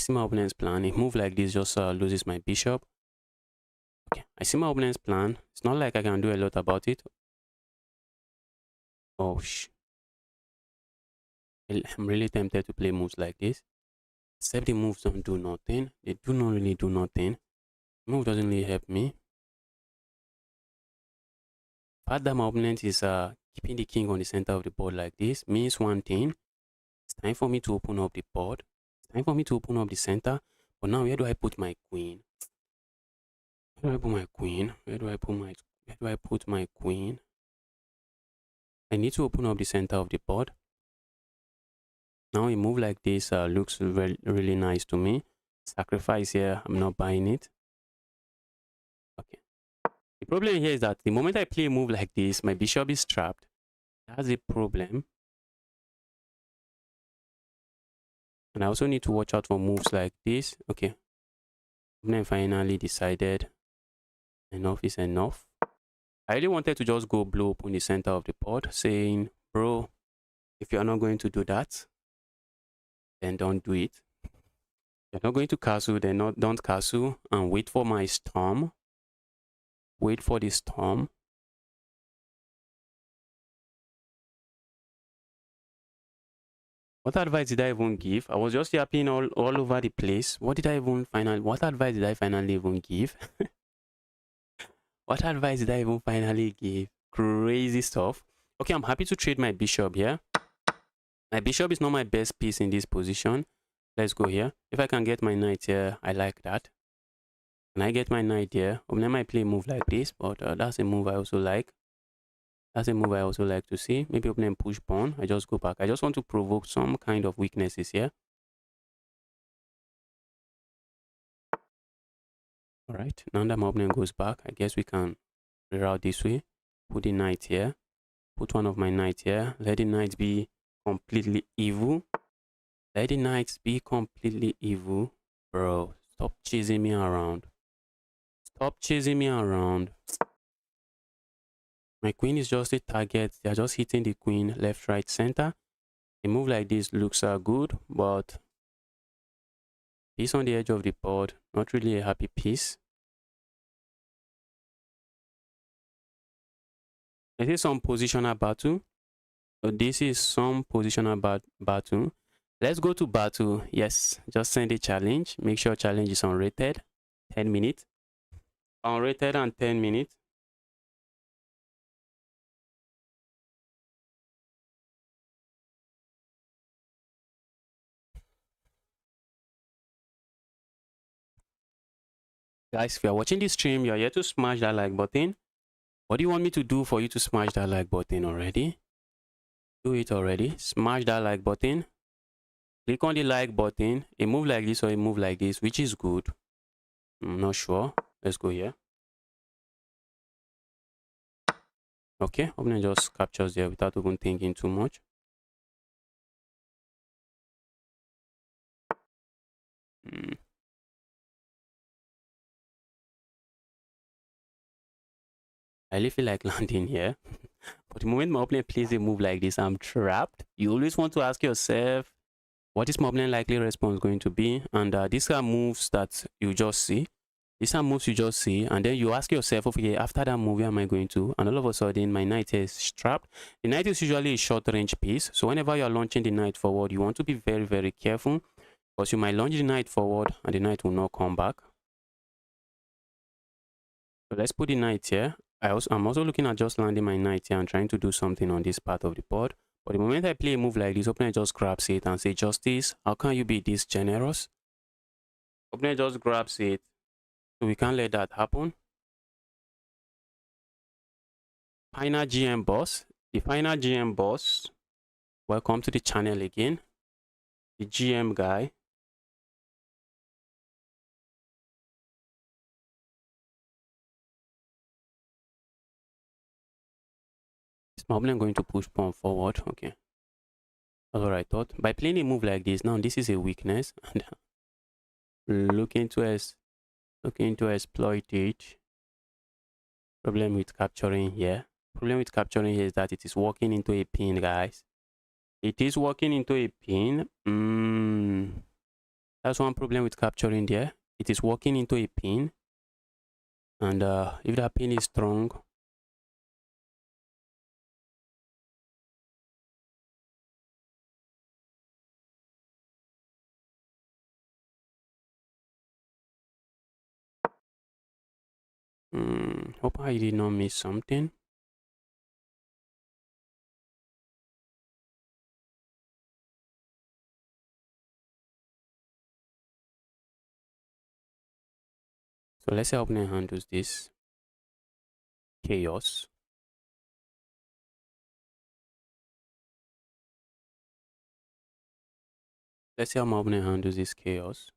see my opponent's plan. A move like this just loses my bishop. Okay, I see my opponent's plan. It's not like I can do a lot about it. Oh, I'm really tempted to play moves like this. Except the moves don't do nothing. They do not really do nothing. The move doesn't really help me. The fact that my opponent is keeping the king on the center of the board like this means one thing. It's time for me to open up the board. It's time for me to open up the center. But now, where do I put my queen? Where do I put my queen? Where do I put my queen? I need to open up the center of the board. Now a move like this looks really nice to me. Sacrifice here, I'm not buying it. Okay. The problem here is that the moment I play a move like this, my bishop is trapped. That's a problem. And I also need to watch out for moves like this. Okay. Then finally decided enough is enough. I really wanted to just go blow up on the center of the board, saying, bro, if you're not going to do that, then don't do it. You're not going to castle, then don't castle, and wait for my storm. Wait for the storm. What advice did I even give? I was just yapping all over the place. What advice did I finally even give? What advice did I even finally give? Crazy stuff. Okay, I'm happy to trade my bishop here. My bishop is not my best piece in this position. Let's go here. If I can get my knight here, I like that. Can I get my knight here? I might play a move like this, but that's a move I also like. That's a move I also like to see. Maybe opponent push pawn. I just go back. I just want to provoke some kind of weaknesses here. All right. Now that my opponent goes back, I guess we can reroute this way. Put the knight here. Put one of my knights here. Let the knight be completely evil. Let the knights be completely evil. Bro, stop chasing me around. Stop chasing me around. My queen is just a target. They are just hitting the queen left, right, center. A move like this looks good, but piece on the edge of the board, not really a happy piece. This is some positional battle. So this is some positional battle. Let's go to battle. Yes, just send a challenge. Make sure challenge is unrated. 10 minutes. Unrated and 10 minutes. Guys, if you're watching this stream, you're here to smash that like button. What do you want me to do for you to smash that like button already? Do it already. Smash that like button. Click on the like button. A move like this or a move like this, which is good. I'm not sure. Let's go here. Okay, opponent just captures there without even thinking too much. I really feel like landing here. But the moment my opponent plays a move like this, I'm trapped. You always want to ask yourself, what is my opponent's likely response going to be? And these are moves that you just see. These are moves you just see. And then you ask yourself, okay, after that move, where am I going to? And all of a sudden, my knight is trapped. The knight is usually a short range piece. So whenever you're launching the knight forward, you want to be very, very careful. Because you might launch the knight forward and the knight will not come back. So let's put the knight here. I'm also looking at just landing my knight here and trying to do something on this part of the board. But the moment I play a move like this, opponent just grabs it and say, Justice, how can you be this generous? Opponent just grabs it. So we can't let that happen. Final GM boss. The final GM boss. Welcome to the channel again. The GM guy. Is my opponent going to push pawn forward? Okay. That's what I thought. By playing a move like this, now this is a weakness. And looking to exploit it. Problem with capturing here. Problem with capturing here is that it is walking into a pin, guys. It is walking into a pin. That's one problem with capturing there. It is walking into a pin, and if that pin is strong, hope I did not miss something. So let's see how opponent handles this chaos. Let's see how my opponent handles this chaos.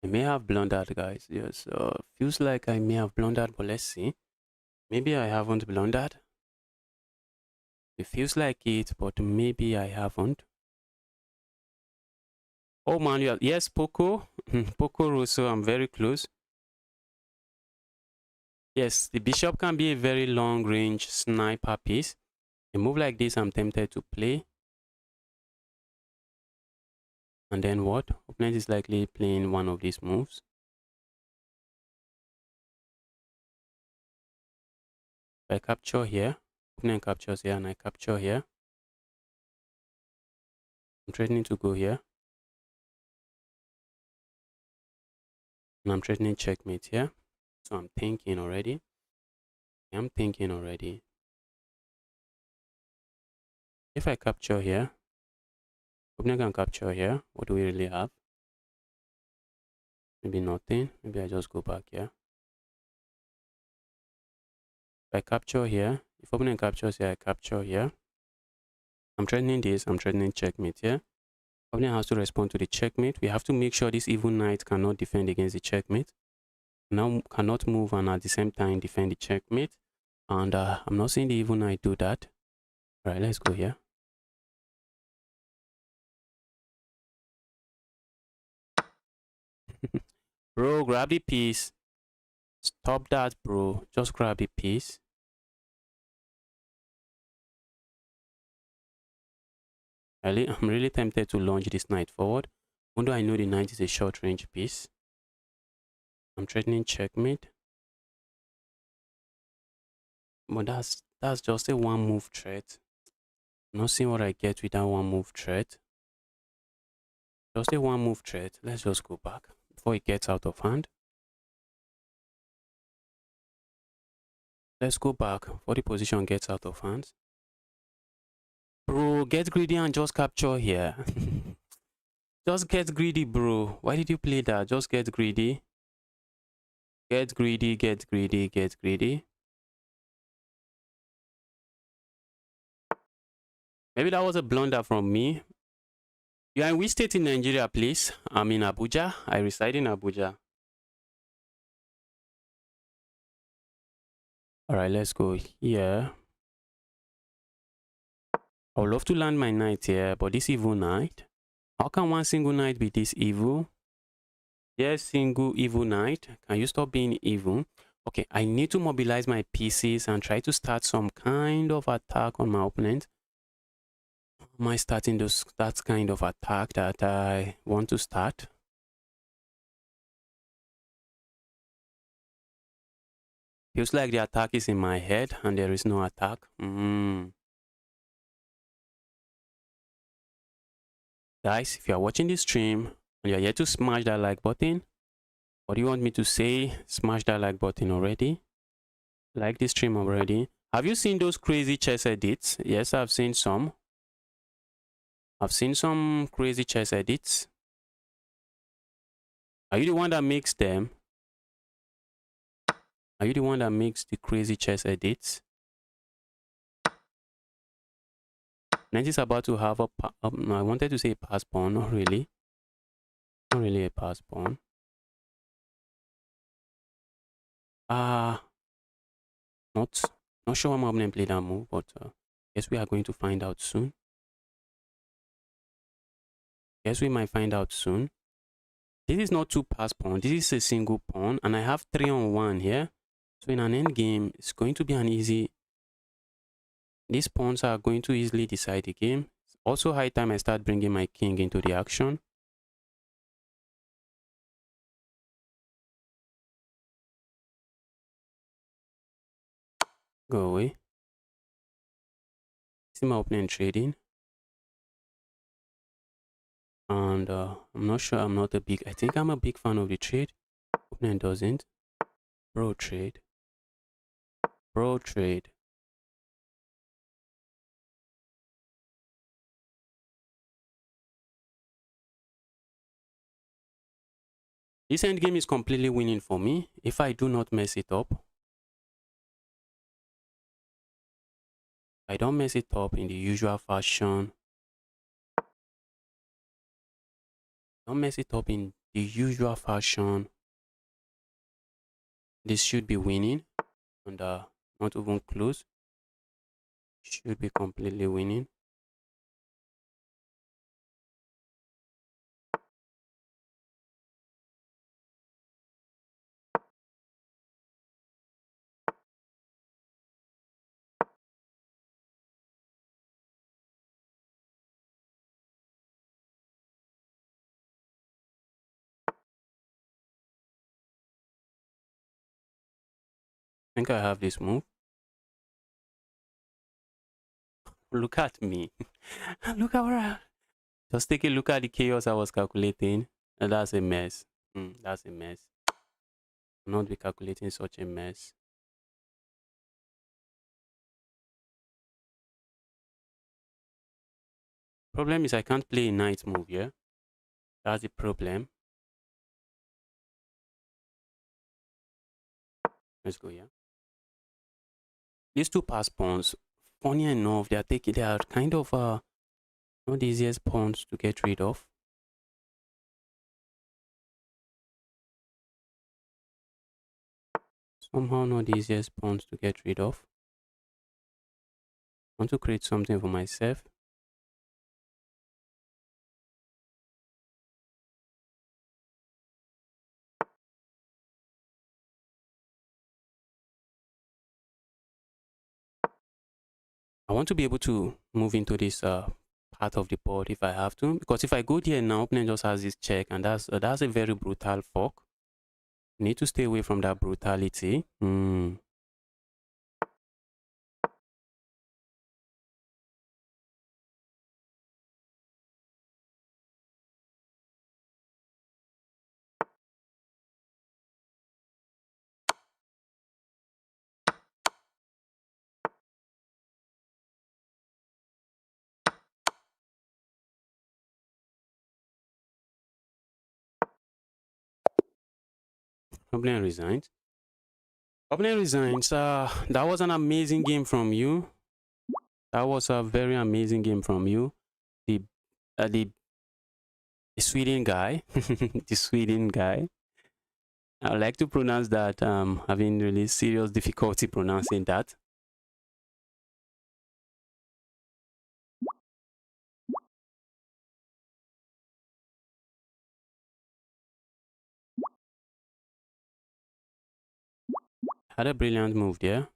I may have blundered, guys. Yes, feels like I may have blundered, but let's see. Maybe I haven't blundered. It feels like it, but maybe I haven't. Oh, Manuel. Yes, Poco. Poco Rosso, I'm very close. Yes, the bishop can be a very long-range sniper piece. A move like this, I'm tempted to play. And then what? Opponent is likely playing one of these moves. If I capture here, opponent captures here, and I capture here. I'm threatening to go here. And I'm threatening checkmate here. So I'm thinking already. If I capture here, opponent can capture here. What do we really have? Maybe nothing. Maybe I just go back here. If I capture here, if opponent captures here, I capture here. I'm threatening this. I'm threatening checkmate here. Opponent has to respond to the checkmate. We have to make sure this evil knight cannot defend against the checkmate. Now cannot move and at the same time defend the checkmate. And I'm not seeing the evil knight do that. All right, let's go here. Bro, grab the piece. Stop that, bro. Just grab the piece. I'm really tempted to launch this knight forward. Although I know the knight is a short range piece. I'm threatening checkmate. But that's just a one move threat. I'm not seeing what I get with that one move threat. Just a one move threat. Let's just go back before it gets out of hand. Let's go back before the position gets out of hand. Bro, get greedy and just capture here. Just get greedy, bro. Why did you play that? Just get greedy. Get greedy, get greedy, get greedy. Maybe that was a blunder from me. You are in which state in Nigeria, please? I'm in Abuja. I reside in Abuja. Alright, let's go here. I would love to land my knight here, but this evil knight. How can one single knight be this evil? Yes, single evil knight. Can you stop being evil? Okay, I need to mobilize my pieces and try to start some kind of attack on my opponent. Am I starting that kind of attack that I want to start? Feels like the attack is in my head and there is no attack. Guys, if you are watching this stream and you are yet to smash that like button, what do you want me to say? Smash that like button already. Like this stream already. Have you seen those crazy chess edits? Yes, I've seen some. I've seen some crazy chess edits. Are you the one that makes them? Are you the one that makes the crazy chess edits? Knight is about to have a no, I wanted to say a pass pawn, not really. Not really a pass pawn. Not sure I'm going to play that move, but guess we are going to find out soon. Guess we might find out soon. This is not two pass pawn. This is a single pawn, and I have 3-on-1 here. So in an end game, it's going to be an easy. These pawns are going to easily decide the game. It's also high time I start bringing my king into the action. Go away. See my opponent trading. And I'm not sure, I think I'm a big fan of the trade. Opponent doesn't. Bro trade. Bro trade. This endgame is completely winning for me if I do not mess it up. I don't mess it up in the usual fashion. Don't mess it up in the usual fashion. This should be winning, and not even close. Should be completely winning. I think I have this move. Look at me. Look at where just take a look at the chaos I was calculating. And that's a mess. That's a mess. Not be calculating such a mess. Problem is I can't play a knight move, yeah? That's the problem. Let's go, yeah? These two pass pawns, funny enough, they are kind of not the easiest pawns to get rid of. Somehow not the easiest pawns to get rid of. I want to create something for myself. I want to be able to move into this part of the board if I have to, because if I go there now, opponent just has this check, and that's a very brutal fork. Need to stay away from that brutality. Opponent resigns. Opponent resigns. That was an amazing game from you. That was a very amazing game from you. The the Sweden guy, the Sweden guy. I would like to pronounce that. Having really serious difficulty pronouncing that. Had a brilliant move there.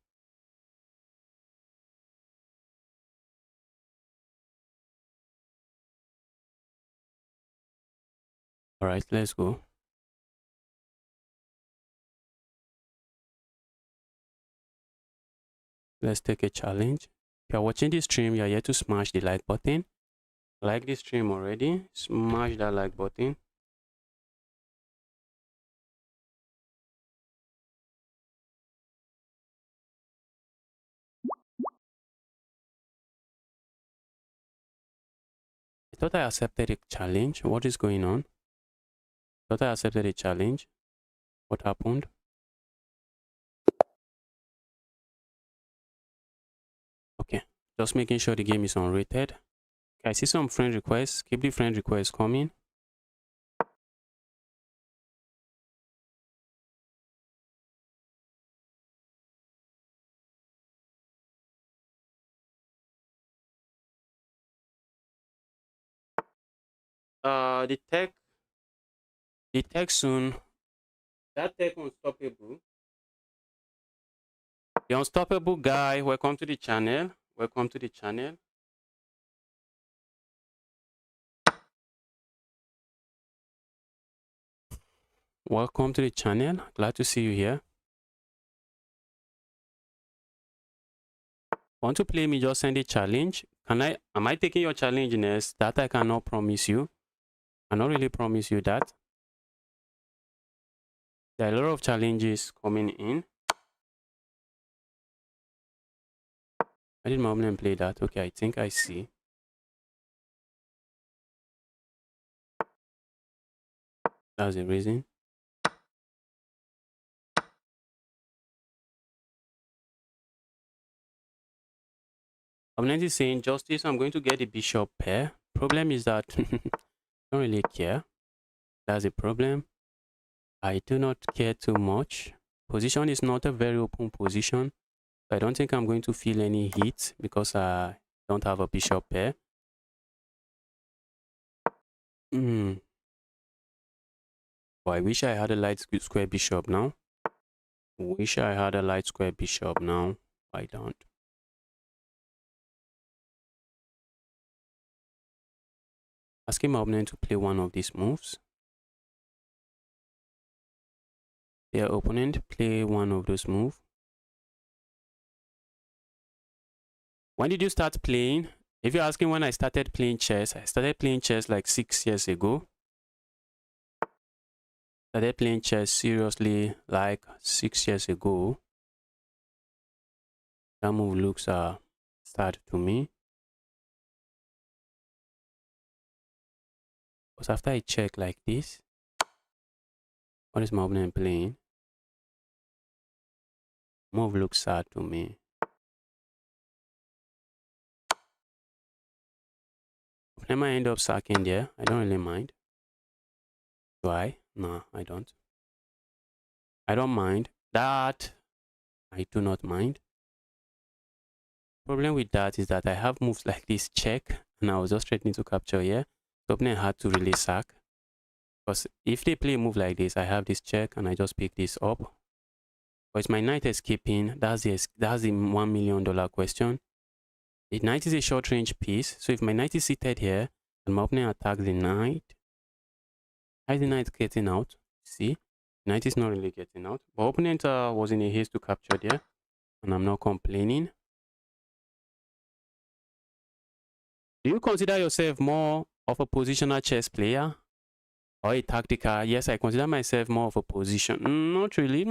All right, let's go. Let's take a challenge. If you're watching this stream, you're here to smash the like button. Like this stream already. Smash that like button. I thought I accepted a challenge. What is going on? I thought I accepted a challenge. What happened? Okay, just making sure the game is unrated. Okay, I see some friend requests. Keep the friend requests coming. The tech The tech soon. That tech unstoppable. The unstoppable guy. Welcome to the channel. Welcome to the channel. Welcome to the channel. Glad to see you here. Want to play me? Just send a challenge. Am I taking your challenge next? That I cannot promise you. I cannot really promise you that. There are a lot of challenges coming in. I did my opponent play that? Okay, I think I see. That's the reason. Opponent is saying, Justice, I'm going to get the bishop pair. Problem is that I don't really care. That's the problem. I do not care too much. Position is not a very open position. I don't think I'm going to feel any heat because I don't have a bishop pair. Oh, I wish I had a light square bishop now. Wish I had a light square bishop now. I don't. Asking my opponent to play one of these moves. Their opponent play one of those moves. When did you start playing? If you're asking when I started playing chess, I started playing chess like 6 years ago. Started playing chess seriously like 6 years ago. That move looks sad to me. Because after I check like this, what is my opponent playing? Move looks sad to me. I might end up sacking there. I don't really mind. Do I? No, I don't. I don't mind. That, I do not mind. Problem with that is that I have moves like this check, and I was just threatening to capture here. The opponent had to really sack. Because if they play a move like this, I have this check, and I just pick this up. But it's my knight escaping. That's the $1 million question. The knight is a short range piece. So if my knight is seated here, and my opponent attacks the knight, how is the knight getting out? See? Knight is not really getting out. But opponent was in a haste to capture there. And I'm not complaining. Do you consider yourself more of a positional chess player or a tactical? Yes, I consider myself more of a position. Not really.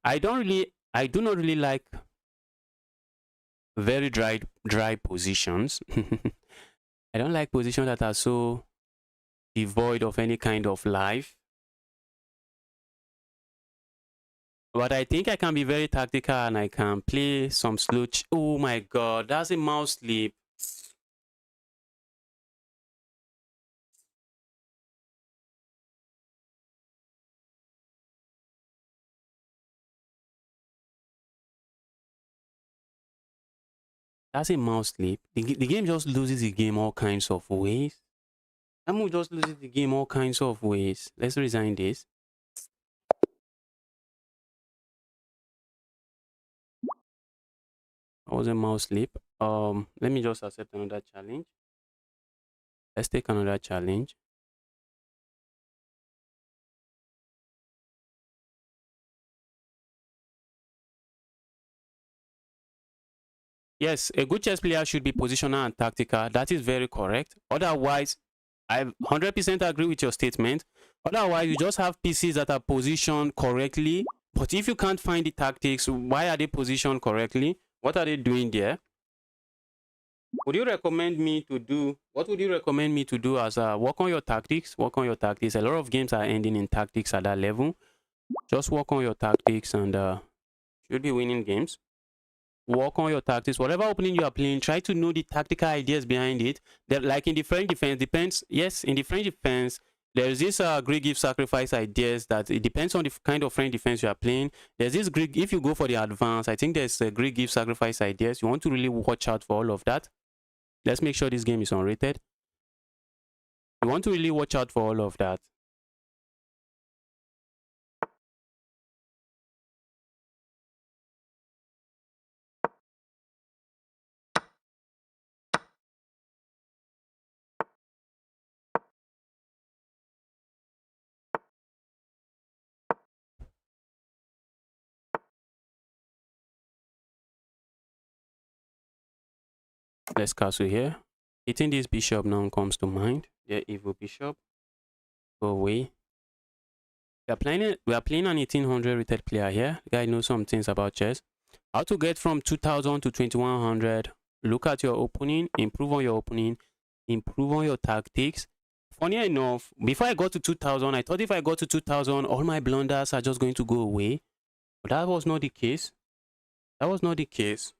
I do not really like very dry positions. I don't like positions that are so devoid of any kind of life. But I think I can be very tactical and I can play some slow. Oh my god, that's a mouse sleep. That's a mouse sleep. The game just loses the game all kinds of ways. That move just loses the game all kinds of ways. Let's resign this. I was a mouse sleep. Let me just accept another challenge. Let's take another challenge. Yes, a good chess player should be positional and tactical. That is very correct. Otherwise, I 100% agree with your statement. Otherwise, you just have pieces that are positioned correctly. But if you can't find the tactics, why are they positioned correctly? What are they doing there? Would you recommend me to do? What would you recommend me to do as work on your tactics? Work on your tactics. A lot of games are ending in tactics at that level. Just work on your tactics and should be winning games. Work on your tactics. Whatever opening you are playing, try to know the tactical ideas behind it. That, like in the French defense, depends. Yes, in the French defense, there's this Greek give sacrifice ideas that it depends on the kind of French defense you are playing. There's this Greek, if you go for the advance, I think there's a Greek give sacrifice ideas. You want to really watch out for all of that. Let's make sure this game is unrated. You want to really watch out for all of that. Let's castle here. Hitting this bishop now comes to mind. The evil bishop. Go away. We are playing an 1800 rated player here. The guy knows some things about chess. How to get from 2000 to 2100. Look at your opening, improve on your opening, improve on your tactics. Funny enough, before I got to 2000, I thought if I got to 2000, all my blunders are just going to go away. But that was not the case. That was not the case.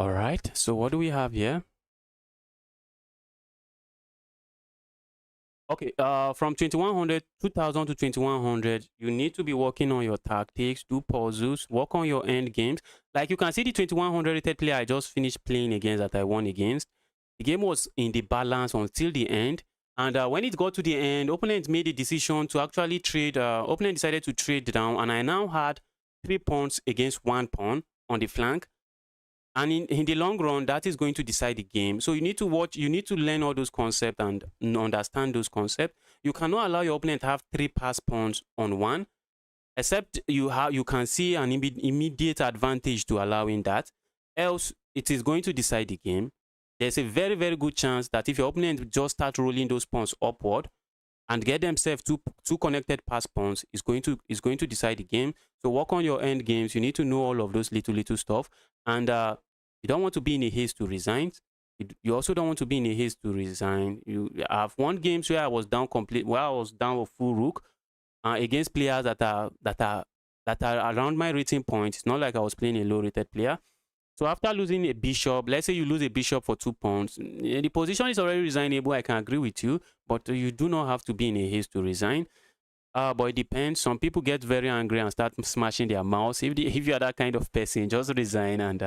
All right. So what do we have here? Okay, from 2100, 2000 to 2100, you need to be working on your tactics, do puzzles, work on your end games. Like you can see the 2100 rated player I just finished playing against that I won against. The game was in the balance until the end. And when it got to the end, opponent made a decision to actually trade. Opponent decided to trade down, and I now had 3 pawns against 1 pawn on the flank. And in the long run, that is going to decide the game. So you need to watch, you need to learn all those concepts and understand those concepts. You cannot allow your opponent to have 3 pass pawns on one, except you can see an immediate advantage to allowing that. Else, it is going to decide the game. There's a very, very good chance that if your opponent just start rolling those pawns upward and get themselves two connected pass pawns, is going to decide the game. So work on your end games. You need to know all of those little stuff, and you don't want to be in a haste to resign. You also don't want to be in a haste to resign. I've won games where I was down with full rook against players that are around my rating point. It's not like I was playing a low rated player. So after losing a bishop, let's say you lose a bishop for 2 pawns, the position is already resignable. I can agree with you, but you do not have to be in a haste to resign. But it depends. Some people get very angry and start smashing their mouse. If you are that kind of person, just resign and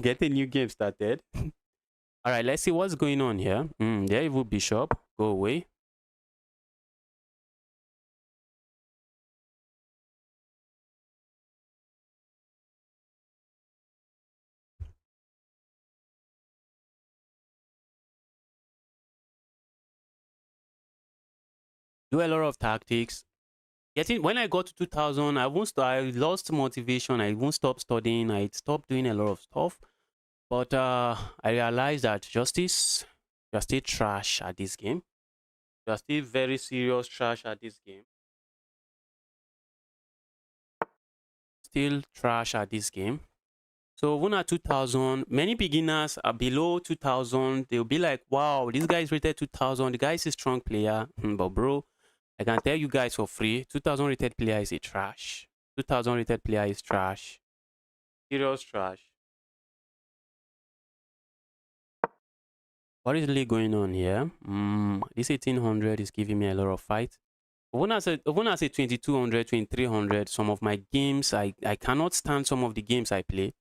get a new game started. All right, let's see what's going on here. There, evil bishop, go away. Do a lot of tactics. When I got to 2000, I lost motivation. I won't stop studying. I stopped doing a lot of stuff. But I realized that justice, you're still trash at this game. You're still very serious trash at this game. Still trash at this game. So even at 2000, many beginners are below 2000. They'll be like, wow, this guy is rated 2000. The guy is a strong player. But bro, I can tell you guys for free, 2000 rated player is a trash. 2000 rated player is trash. Serious trash. What is really going on here? This 1800 is giving me a lot of fight. Even as a 2200, 2300, some of my games, I cannot stand some of the games I play.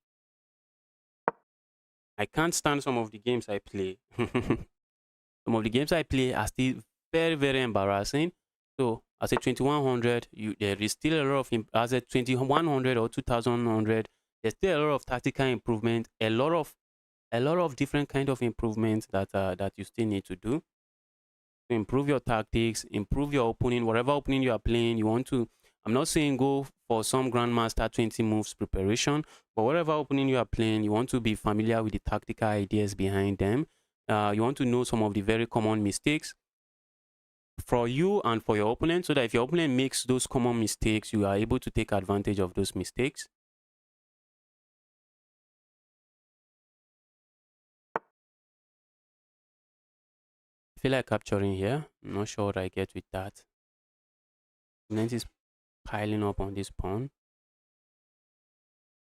I can't stand some of the games I play. Some of the games I play are still very, very embarrassing. So as a 2100, there is still a lot of, as a 2100 or 2100, there's still a lot of tactical improvement, a lot of different kind of improvements that you still need to do to improve your tactics, improve your opening, whatever opening you are playing. You want to I'm not saying go for some grandmaster 20 moves preparation, but whatever opening you are playing, you want to be familiar with the tactical ideas behind them. You want to know some of the very common mistakes for you and for your opponent, so that if your opponent makes those common mistakes, you are able to take advantage of those mistakes. I feel like capturing here. I'm not sure what I get with that. Opponent is piling up on this pawn.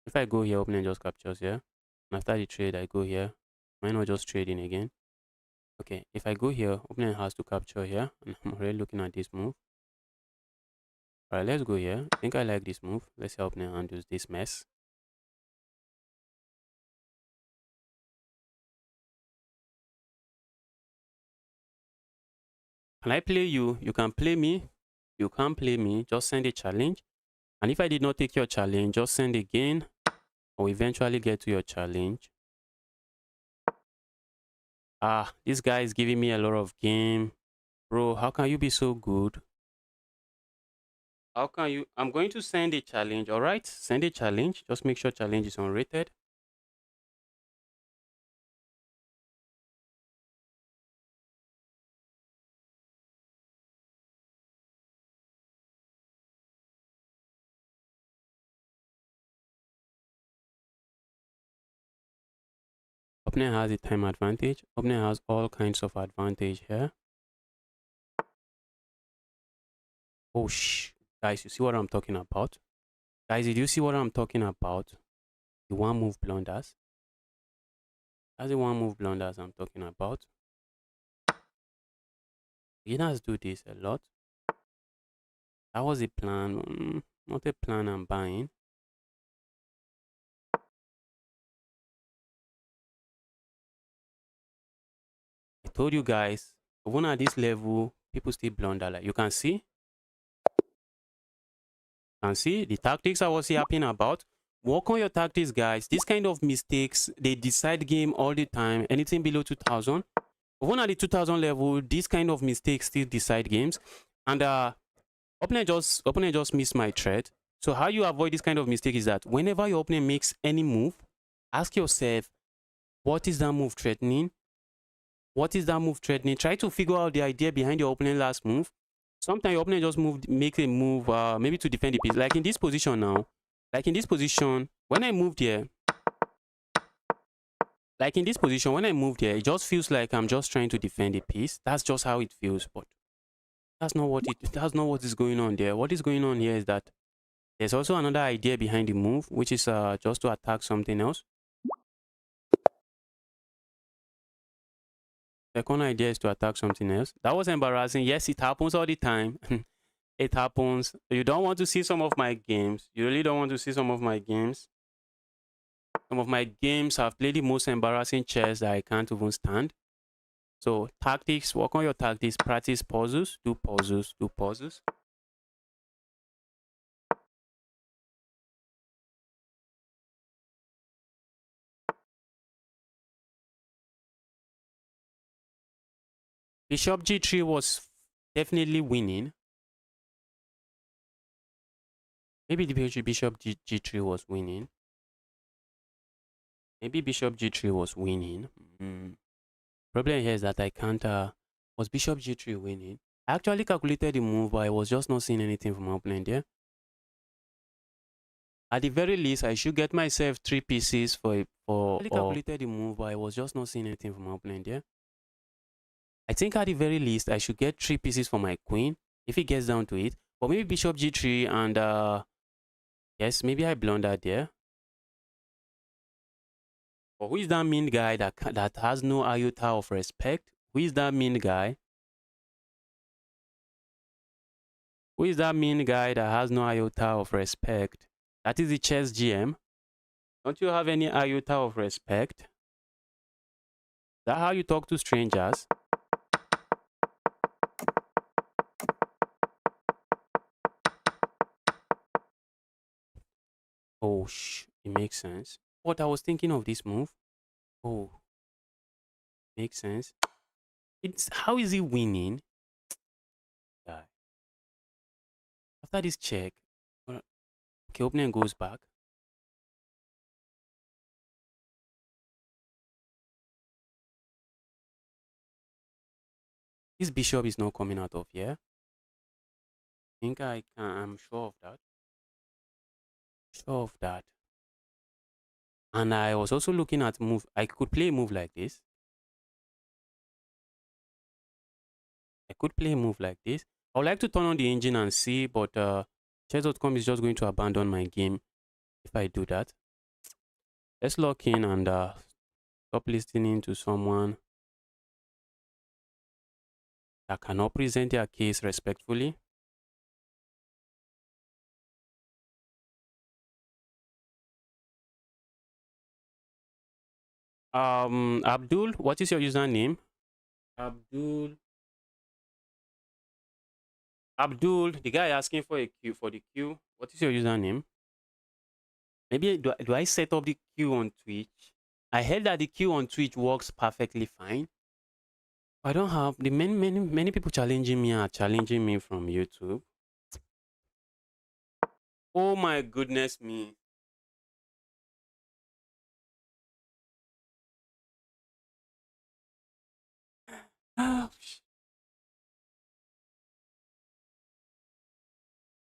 If I go here, opponent just captures here. And after the trade, I go here. Why not just trading again? Okay, if I go here, opponent has to capture here. And I'm already looking at this move. Alright, let's go here. I think I like this move. Let's see how opponent handles this mess. Can I play you? You can play me. You can't play me. Just send a challenge. And if I did not take your challenge, just send again. Or eventually get to your challenge. Ah, this guy is giving me a lot of game. Bro, how can you be so good? How can you? I'm going to send a challenge, all right? Send a challenge. Just make sure challenge is unrated. Opponent has a time advantage. Opponent has all kinds of advantage here. Oh, guys, you see what I'm talking about? Guys, did you see what I'm talking about? The one move blunders. That's the one move blunders I'm talking about. Beginners do this a lot. That was a plan. Not a plan I'm buying. I told you guys, even at this level, people still blunder. Like you can see. And see the tactics I was yapping about. Work on your tactics, guys. These kind of mistakes, they decide game all the time. Anything below 2000, even at the 2000 level, these kind of mistakes still decide games. And opponent just missed my thread. So how you avoid this kind of mistake is that whenever your opponent makes any move, ask yourself, what is that move threatening? What is that move threatening? Try to figure out the idea behind your opponent's last move. Sometimes your opponent just make a move, maybe to defend the piece. Like in this position now, like in this position, when I moved here, like in this position, when I moved here, it just feels like I'm just trying to defend a piece. That's just how it feels, but that's not what is going on there. What is going on here is that there's also another idea behind the move, which is just to attack something else. Second idea is to attack something else. That was embarrassing. Yes, it happens all the time. It happens. You don't want to see some of my games. You really don't want to see some of my games. Some of my games have played the most embarrassing chess that I can't even stand. So tactics, work on your tactics, practice puzzles, do puzzles, do puzzles. Bishop g3 was definitely winning. Maybe the bishop g3 was winning. Maybe bishop g3 was winning. Problem here is that I can't. Was bishop g3 winning? I actually calculated the move, but I was just not seeing anything from my opponent there. At the very least, I should get myself 3 pieces for. I calculated the move, but I was just not seeing anything from my opponent there. I think at the very least, I should get 3 pieces for my queen if it gets down to it. But maybe bishop g3 and yes, maybe I blundered there. But who is that mean guy that has no iota of respect? Who is that mean guy? Who is that mean guy that has no iota of respect? That is the chess GM. Don't you have any iota of respect? Is that how you talk to strangers? Oh, it makes sense. But I was thinking of this move. Oh, makes sense. It's how is he winning? Guy. After this check, Okay, opponent goes back. This bishop is not coming out of here. I think I can. I'm sure of that. Sure of that. And I was also looking at move. I could play a move like this. I could play a move like this. I would like to turn on the engine and see, but chess.com is just going to abandon my game if I do that. Let's lock in and stop listening to someone that cannot present their case respectfully. Abdul, what is your username? Abdul. Abdul, the guy asking for a queue for the queue. What is your username? Maybe do I set up the queue on Twitch? I heard that the queue on Twitch works perfectly fine. I don't have the many people challenging me are challenging me from YouTube. Oh my goodness me.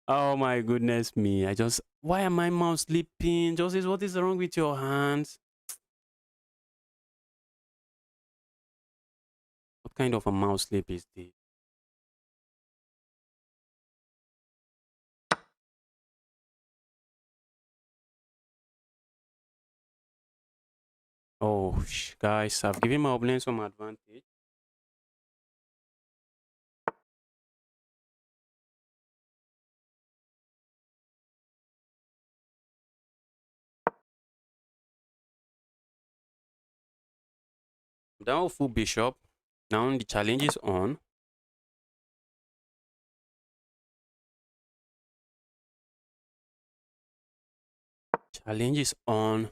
Oh my goodness me. Why am my mouse sleeping? Justice, what is wrong with your hands? What kind of a mouse sleep is this? Oh, guys, I've given my opponent some advantage. Down full bishop. Now the challenge is on. Challenge is on.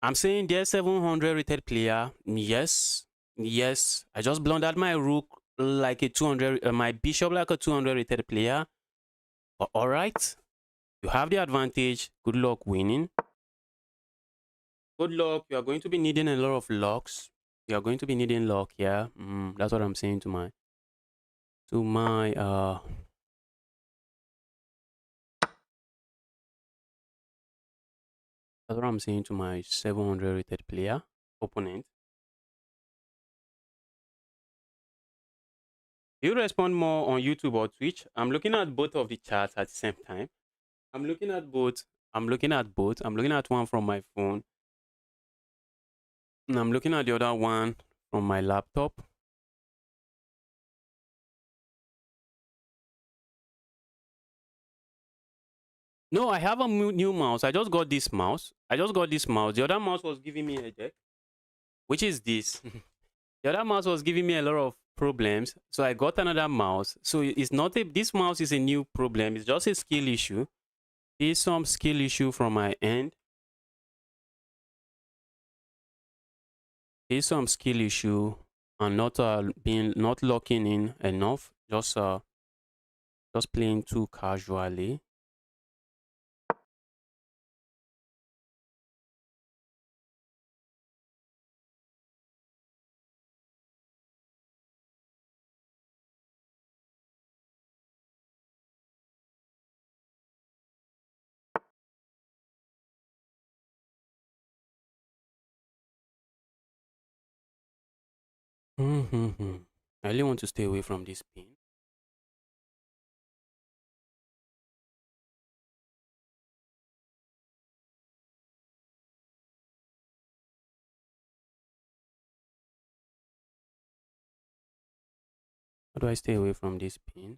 I'm saying there's 700 rated player. Yes. Yes. I just blundered my rook like a 200, my bishop like a 200 rated player. But all right. You have the advantage. Good luck winning. Good luck. You are going to be needing a lot of locks. You are going to be needing luck, yeah. That's what I'm saying to my that's what I'm saying to my 700 rated player opponent. You respond more on YouTube or Twitch? I'm looking at both of the charts at the same time. I'm looking at both. I'm looking at both. I'm looking at one from my phone. And I'm looking at the other one from my laptop. No, I have a new mouse. I just got this mouse. I just got this mouse. The other mouse was giving me a headache, which is this. The other mouse was giving me a lot of problems. So I got another mouse. So it's not this mouse is a new problem. It's just a skill issue. There's some skill issue from my end. There's some skill issue and not locking in enough. Just playing too casually. I really want to stay away from this pin. How do I stay away from this pin?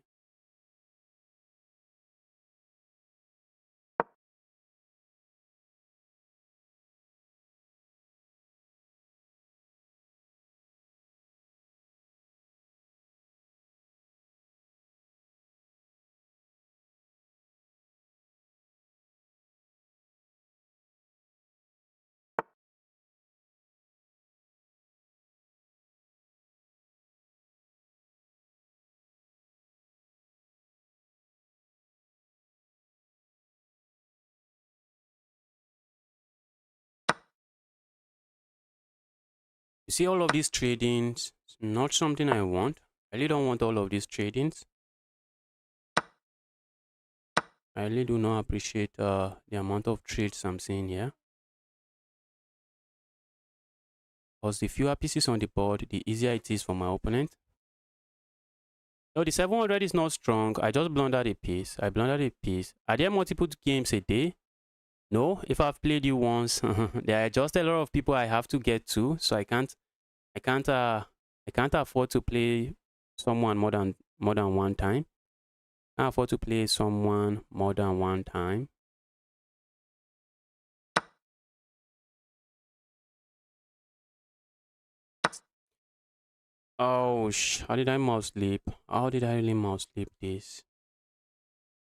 See all of these tradings, it's not something I want. I really don't want all of these tradings. I really do not appreciate the amount of trades I'm seeing here. Because the fewer pieces on the board, the easier it is for my opponent. No, the 700 is not strong. I just blundered a piece. I blundered a piece. Are there multiple games a day? No. If I've played you once, there are just a lot of people I have to get to, so I can't afford to play someone more than one time. I can't afford to play someone more than one time. Oh, how did I mouse sleep? How did I really mouse sleep this?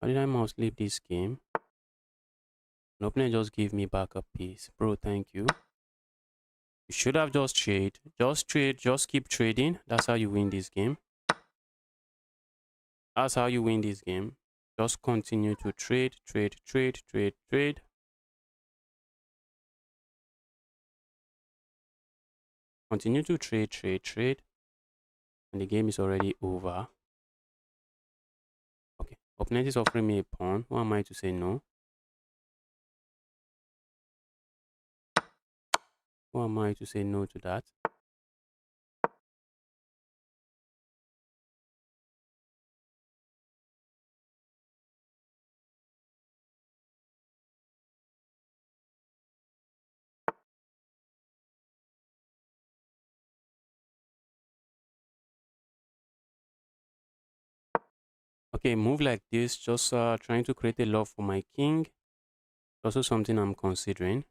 How did I mouse sleep this game? An opponent just gave me back a piece. Bro, thank you. You should have just trade. Just trade. Just keep trading. That's how you win this game. That's how you win this game. Just continue to trade, trade, trade, trade, trade. Continue to trade, trade, trade. And the game is already over. Okay. Opponent is offering me a pawn. Who am I to say no? Who am I to say no to that? Okay, move like this. Just trying to create a love for my king. Also something I'm considering.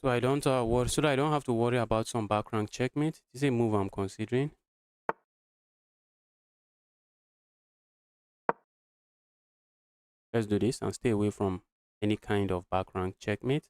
So I don't so that I don't have to worry about some background checkmate. This is a move I'm considering. Let's do this and stay away from any kind of background checkmate.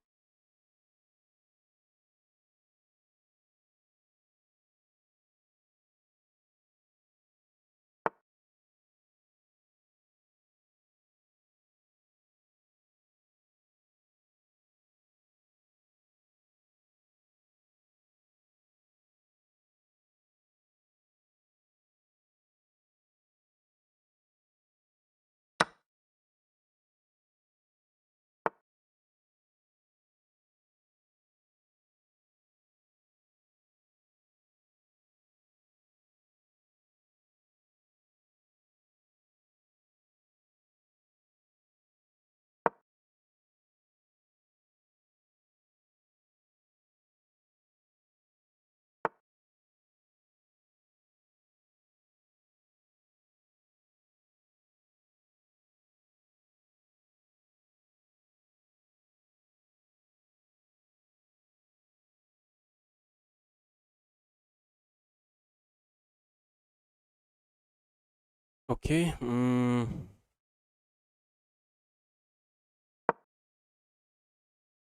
Okay.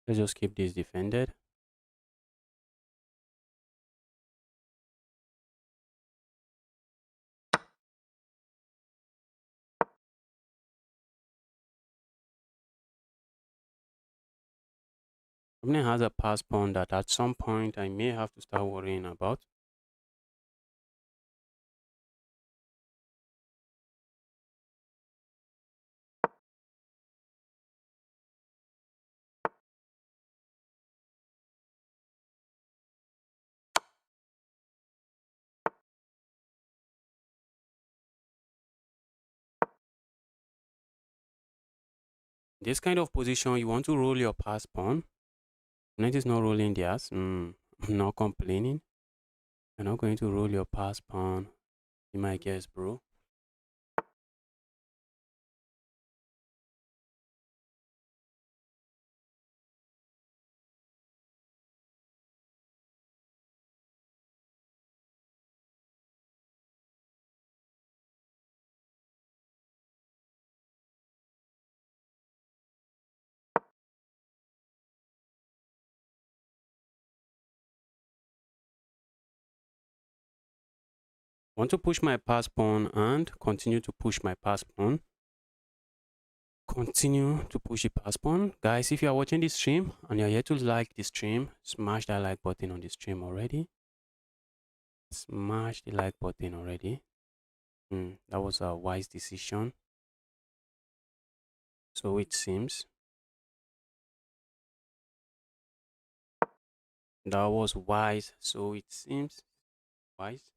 Let's just keep this defended. Opponent has a pass pawn that at some point I may have to start worrying about. This kind of position, you want to roll your pass pawn. Opponent is not rolling theirs. I'm not complaining. You're not going to roll your pass pawn. Be my guess, bro. Want to push my pass pawn and continue to push my pass pawn. continue to push the pass pawn. Guys, if you are watching this stream and you're here to like the stream, smash that like button on the stream already. Smash the like button already. That was a wise decision. So it seems. That was wise. So it seems wise.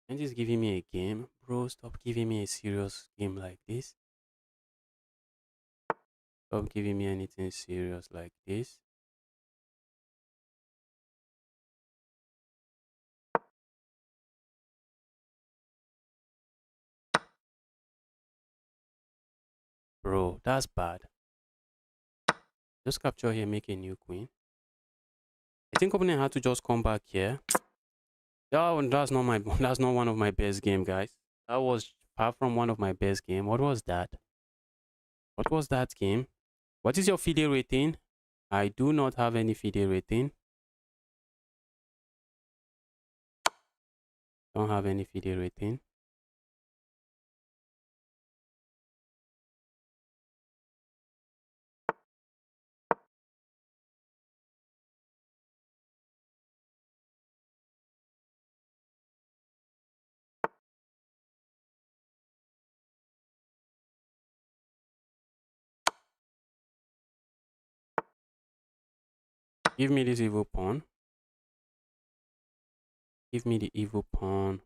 And just giving me a game. Bro, stop giving me a serious game like this. Stop giving me anything serious like this. Bro, that's bad. Just capture here, make a new queen. I think opponent had to just come back here. That's not my that's not one of my best game, guys. That was far from one of my best game. What was that? What was that game? What is your FIDE rating? I do not have any FIDE rating. Don't have any FIDE rating. Give me this evil pawn. Give me the evil pawn.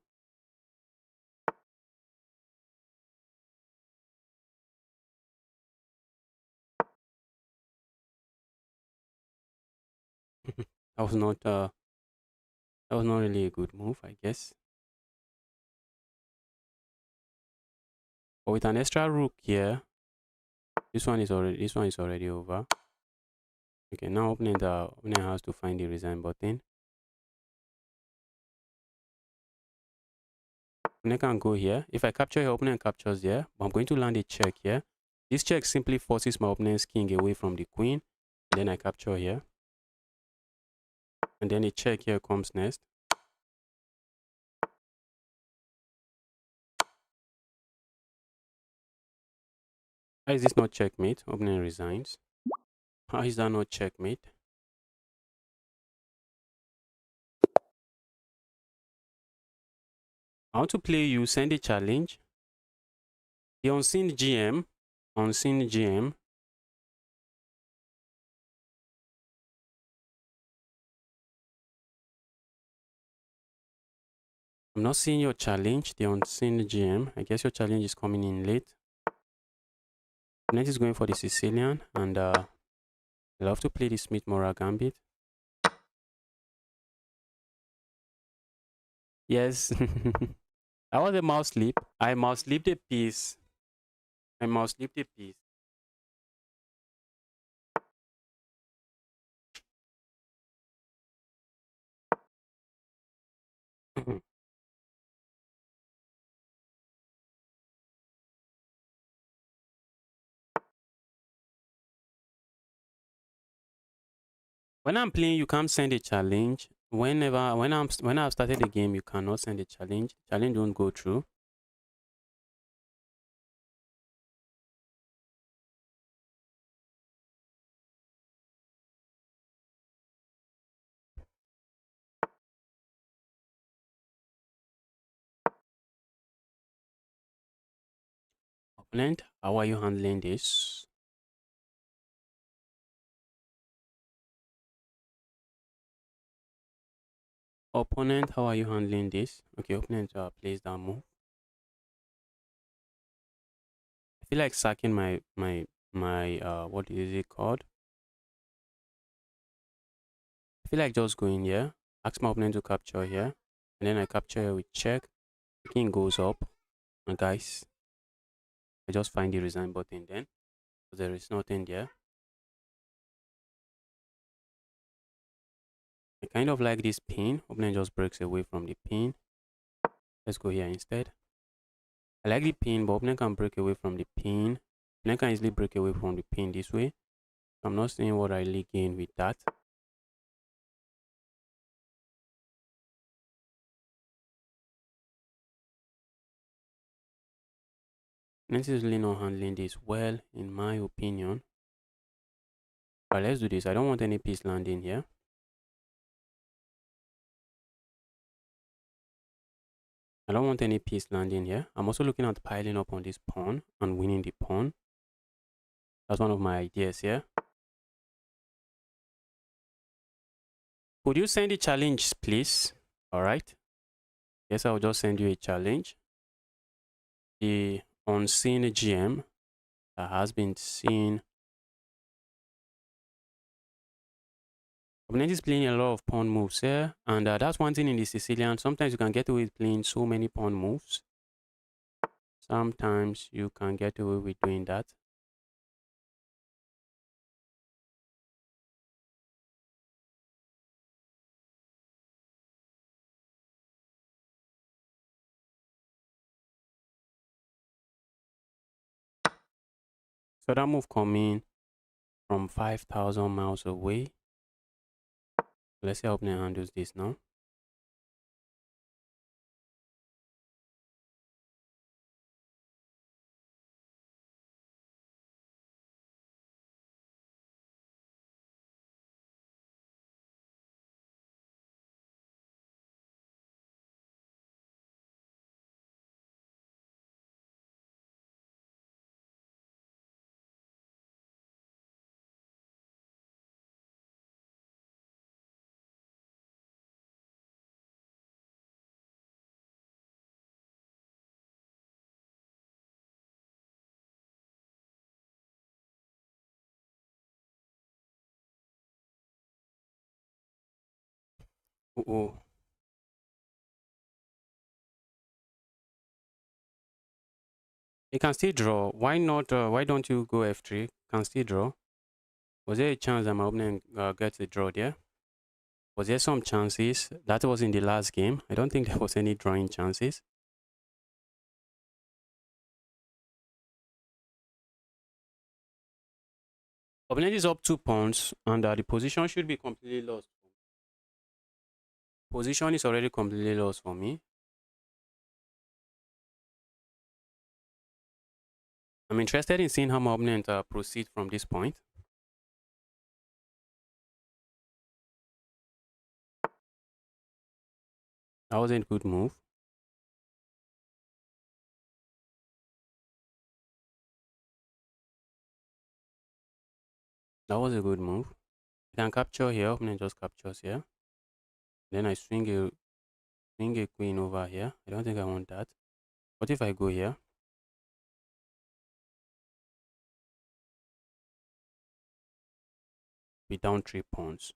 That was not really a good move, I guess. But with an extra rook here, this one is already over. Okay, now opponent has to find the resign button. Opponent can go here. If I capture here, opponent captures here. But I'm going to land a check here. This check simply forces my opponent's king away from the queen. And then I capture here. And then a check here comes next. How is this not checkmate? Opponent resigns. How is that not checkmate? I want to play you, send a challenge. The unseen GM. Unseen GM. I'm not seeing your challenge, the unseen GM. I guess your challenge is coming in late. Next is going for the Sicilian, and I love to play the Smith-Morra Gambit. Yes, that was a mouse sleep. I mouse sleep the piece. I mouse sleep the piece. When I'm playing, you can't send a challenge. When I've started the game, you cannot send a challenge. Challenge won't go through. Opponent, how are you handling this? Opponent, how are you handling this? Okay, opponent plays that move. I feel like sacking my what is it called? I feel like just going here, ask my opponent to capture here, and then I capture here with check. The king goes up, and guys, I just find the resign button then, because there is nothing there. I kind of like this pin. Opponent just breaks away from the pin. Let's go here instead. I like the pin, but opponent can break away from the pin. Opponent can easily break away from the pin this way. I'm not seeing what I really gain with that. Opponent is really not handling this well, in my opinion. But let's do this. I don't want any piece landing here. I don't want any piece landing here. I'm also looking at piling up on this pawn and winning the pawn. That's one of my ideas here. Could you send a challenge, please? All right. Yes, I'll just send you a challenge. The unseen GM that has been seen. Opponent is playing a lot of pawn moves here, and that's one thing in the Sicilian. Sometimes you can get away with playing so many pawn moves. Sometimes you can get away with doing that. So that move coming from 5,000 miles away. Let's see how opponent handles this now. Oh, you can still draw. Why not? Why don't you go f3? Can still draw. Was there a chance that my opponent gets a draw there? Was there some chances? That was in the last game. I don't think there was any drawing chances. Opponent is up 2 pawns, and the position should be completely lost. Position is already completely lost for me. I'm interested in seeing how my opponent proceed from this point. That was a good move. That was a good move. I can capture here. Opponent just captures here. Then I swing a queen over here. I don't think I want that. What if I go here? Be down 3 pawns.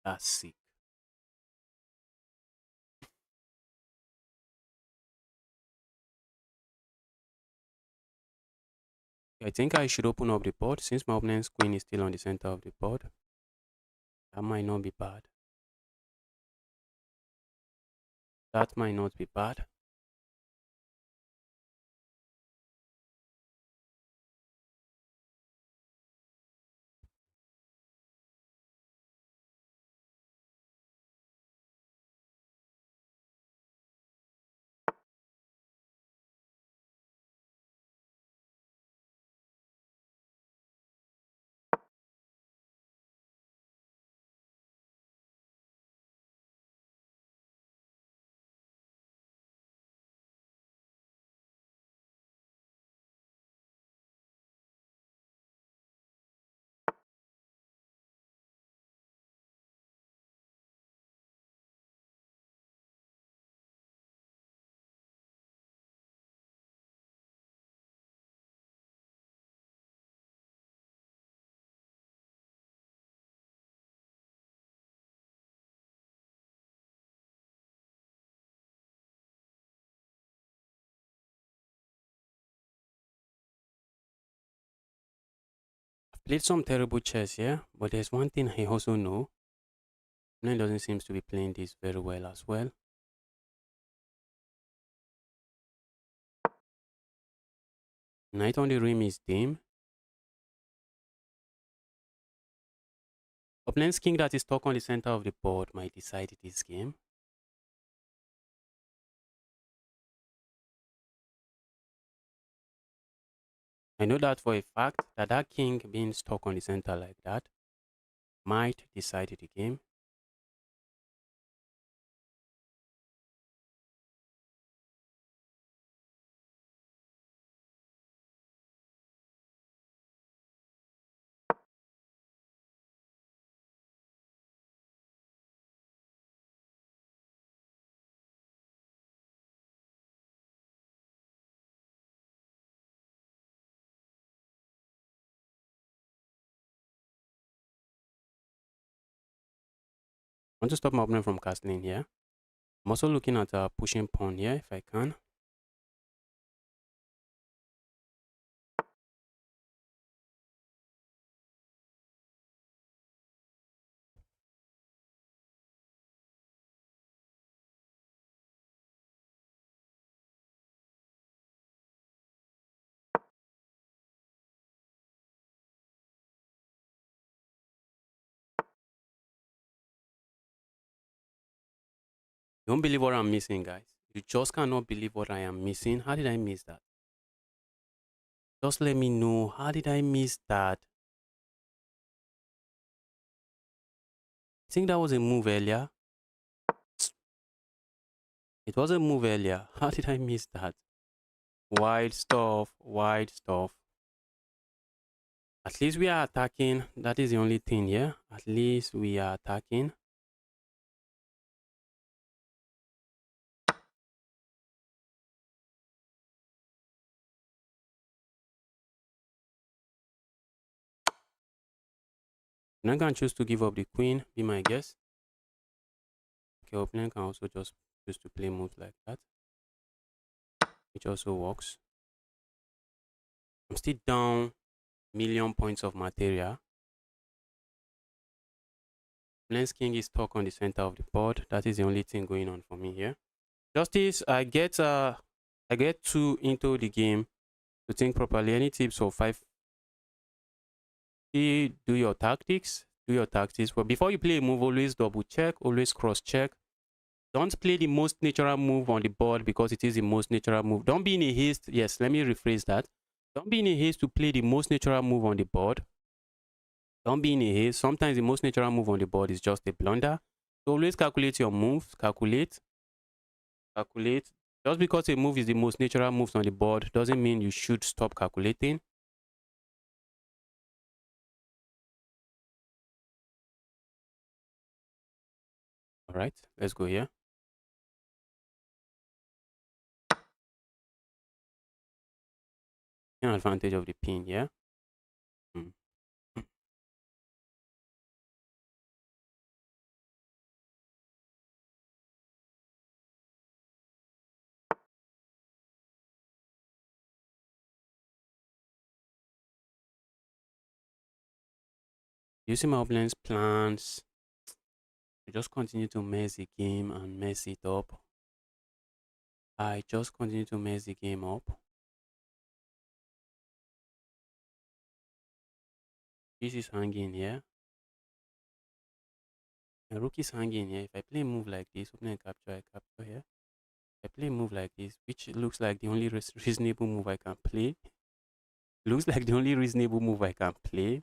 That's sick. I think I should open up the board since my opponent's queen is still on the center of the board. That might not be bad. That might not be bad. I've played some terrible chess here, but there's one thing I also know. Opponent doesn't seem to be playing this very well as well. Knight on the rim is dim. Opponent's king that is stuck on the center of the board might decide this game. I know that for a fact that that king being stuck on the center like that might decide the game. I want to stop my opponent from castling here. I'm also looking at pushing pawn here if I can. You don't believe what I'm missing, guys. You just cannot believe what I am missing. How did I miss that? Just let me know. How did I miss that? I think that was a move earlier. It was a move earlier. How did I miss that? Wide stuff. Wide stuff. At least we are attacking. That is the only thing here. At least we are attacking. I'm not going to choose to give up the queen. Be my guess. Okay, opponent can also just choose to play moves like that, which also works. I'm still down million points of material. Opponent's king is stuck on the center of the board. That is the only thing going on for me here. Justice, I get two into the game to think properly. Any tips for 5? Do your tactics. Do your tactics. But before you play a move, always double check, always cross check. Don't play the most natural move on the board because it is the most natural move. Don't be in a haste. Yes, let me rephrase that. Don't be in a haste to play the most natural move on the board. Don't be in a haste. Sometimes the most natural move on the board is just a blunder. So always calculate your moves. Calculate. Calculate. Just because a move is the most natural moves on the board doesn't mean you should stop calculating. All right, let's go here. An advantage of the pin, yeah. Mm. Using my opponent's plans to just continue to mess the game and mess it up. I just continue to mess the game up. This is hanging here. My rook is hanging here. If I play a move like this, opponent capture, I capture here. If I play a move like this, which looks like the only reasonable move I can play. Looks like the only reasonable move I can play.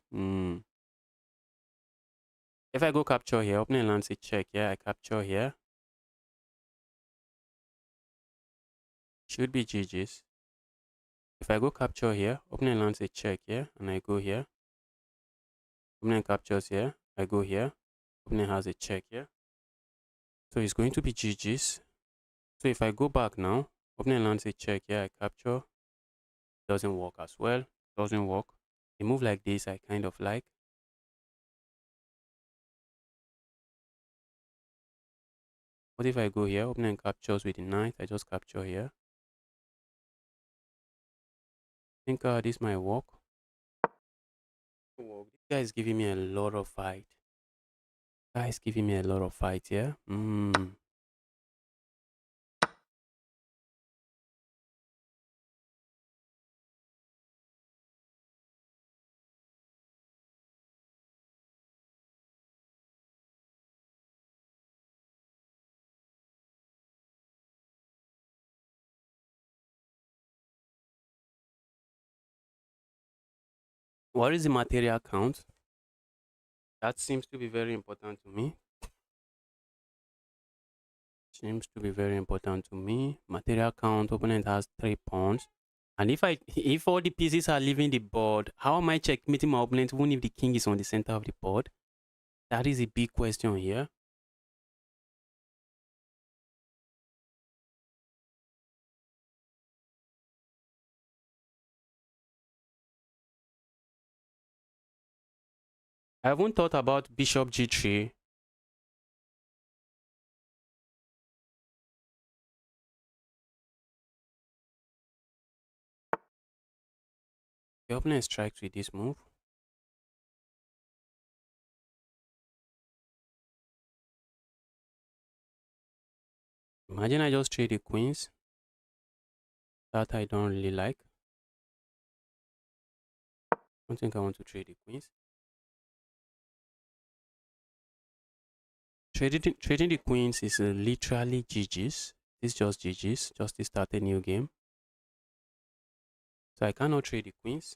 If I go capture here, opponent lands a check here, I capture here. Should be GG's. If I go capture here, opponent lands a check here, and I go here. Opponent captures here, I go here. Opponent has a check here. So it's going to be GG's. So if I go back now, opponent lands a check here, I capture. Doesn't work as well. Doesn't work. A move like this I kind of like. What if I go here? Opponent captures with the knight. I just capture here. I think this might work. This guy is giving me a lot of fight. Guy is giving me a lot of fight here. What is the material count? That seems to be very important to me. Seems to be very important to me. Material count, opponent has 3 pawns. And if all the pieces are leaving the board, how am I checkmating my opponent even if the king is on the center of the board? That is a big question here. I haven't thought about bishop g3. The opponent strikes with this move. Imagine I just trade the queens. That I don't really like. I don't think I want to trade the queens. Trading the queens is literally GG's. It's just GG's, just to start a new game. So I cannot trade the queens.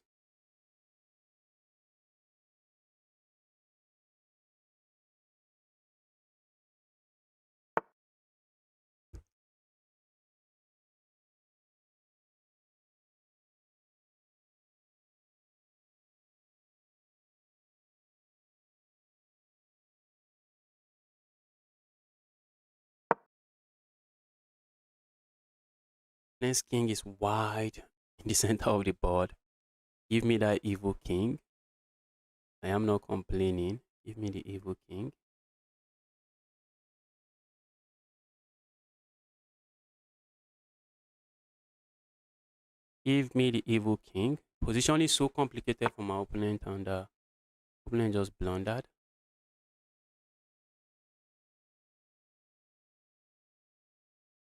Next king is wide in the center of the board. Give me that evil king. I am not complaining. Give me the evil king. Give me the evil king. Position is so complicated for my opponent, and opponent just blundered.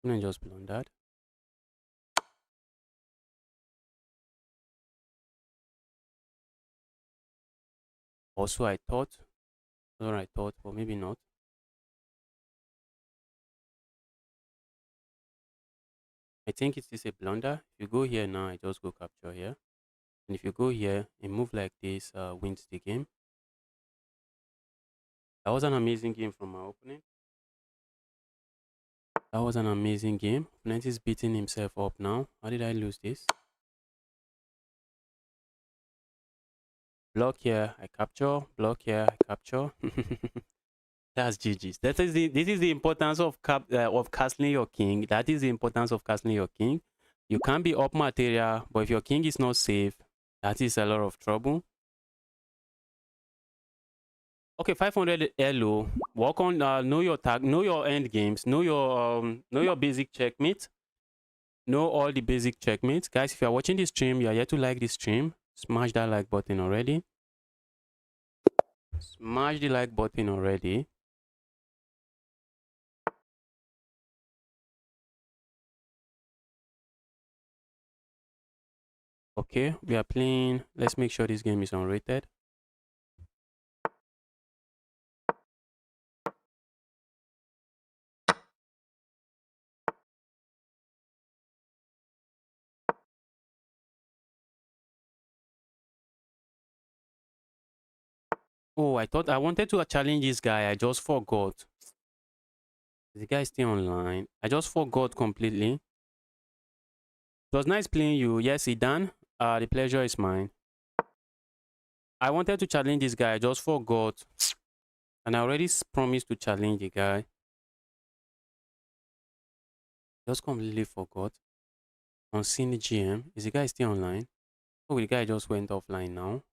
Opponent just blundered. Also, I thought, but maybe not. I think it is a blunder. If you go here now, I just go capture here. And if you go here, a move like this wins the game. That was an amazing game from my opponent. That was an amazing game. Opponent is beating himself up now. How did I lose this? Block here, I capture. Block here, I capture. That's GG's. This is the importance of castling your king. That is the importance of castling your king. You can be up material, but if your king is not safe, that is a lot of trouble. Okay, 500 elo. Work on know your tag, know your end games, know your basic checkmate, know all the basic checkmates. Guys, if you are watching this stream, you are yet to like this stream, smash that like button already. Smash the like button already. Okay, we are playing. Let's make sure this game is unrated. Oh, I thought I wanted to challenge this guy. I just forgot. The guy is still online. I just forgot completely. It was nice playing you. Yes, Idan. The pleasure is mine. I wanted to challenge this guy. I just forgot. And I already promised to challenge the guy. Just completely forgot. On Cine GM. Is the guy still online? Oh, the guy just went offline now.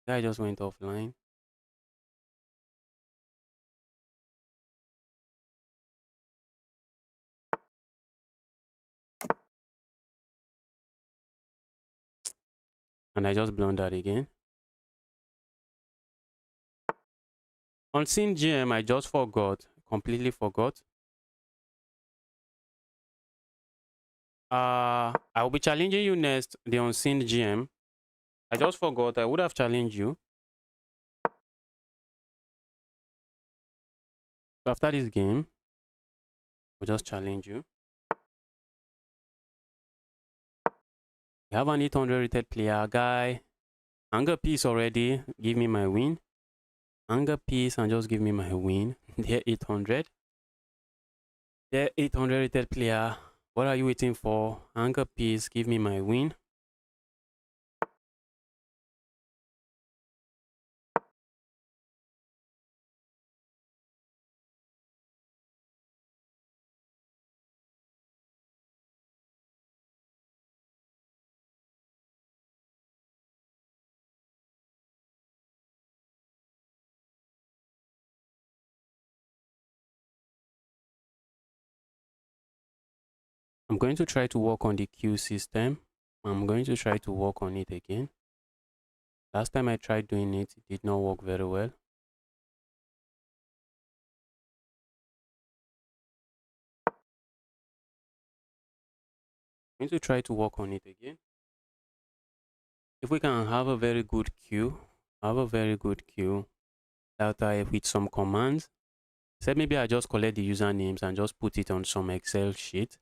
The guy just went offline. And I just blundered again. On Cine GM, I just forgot. Completely forgot. I will be challenging you next, the unseen GM. I just forgot. I would have challenged you. So after this game, we'll just challenge you. You have an 800 rated player, guy. Anger piece already. Give me my win. Anger piece and just give me my win. They're 800. They're 800 rated player. What are you waiting for? Anger piece. Give me my win. I'm going to try to work on the queue system. I'm going to try to work on it again. Last time I tried doing it, it did not work very well. I'm going to try to work on it again. If we can have a very good queue, that with some commands, say maybe I just collect the usernames and just put it on some Excel sheet.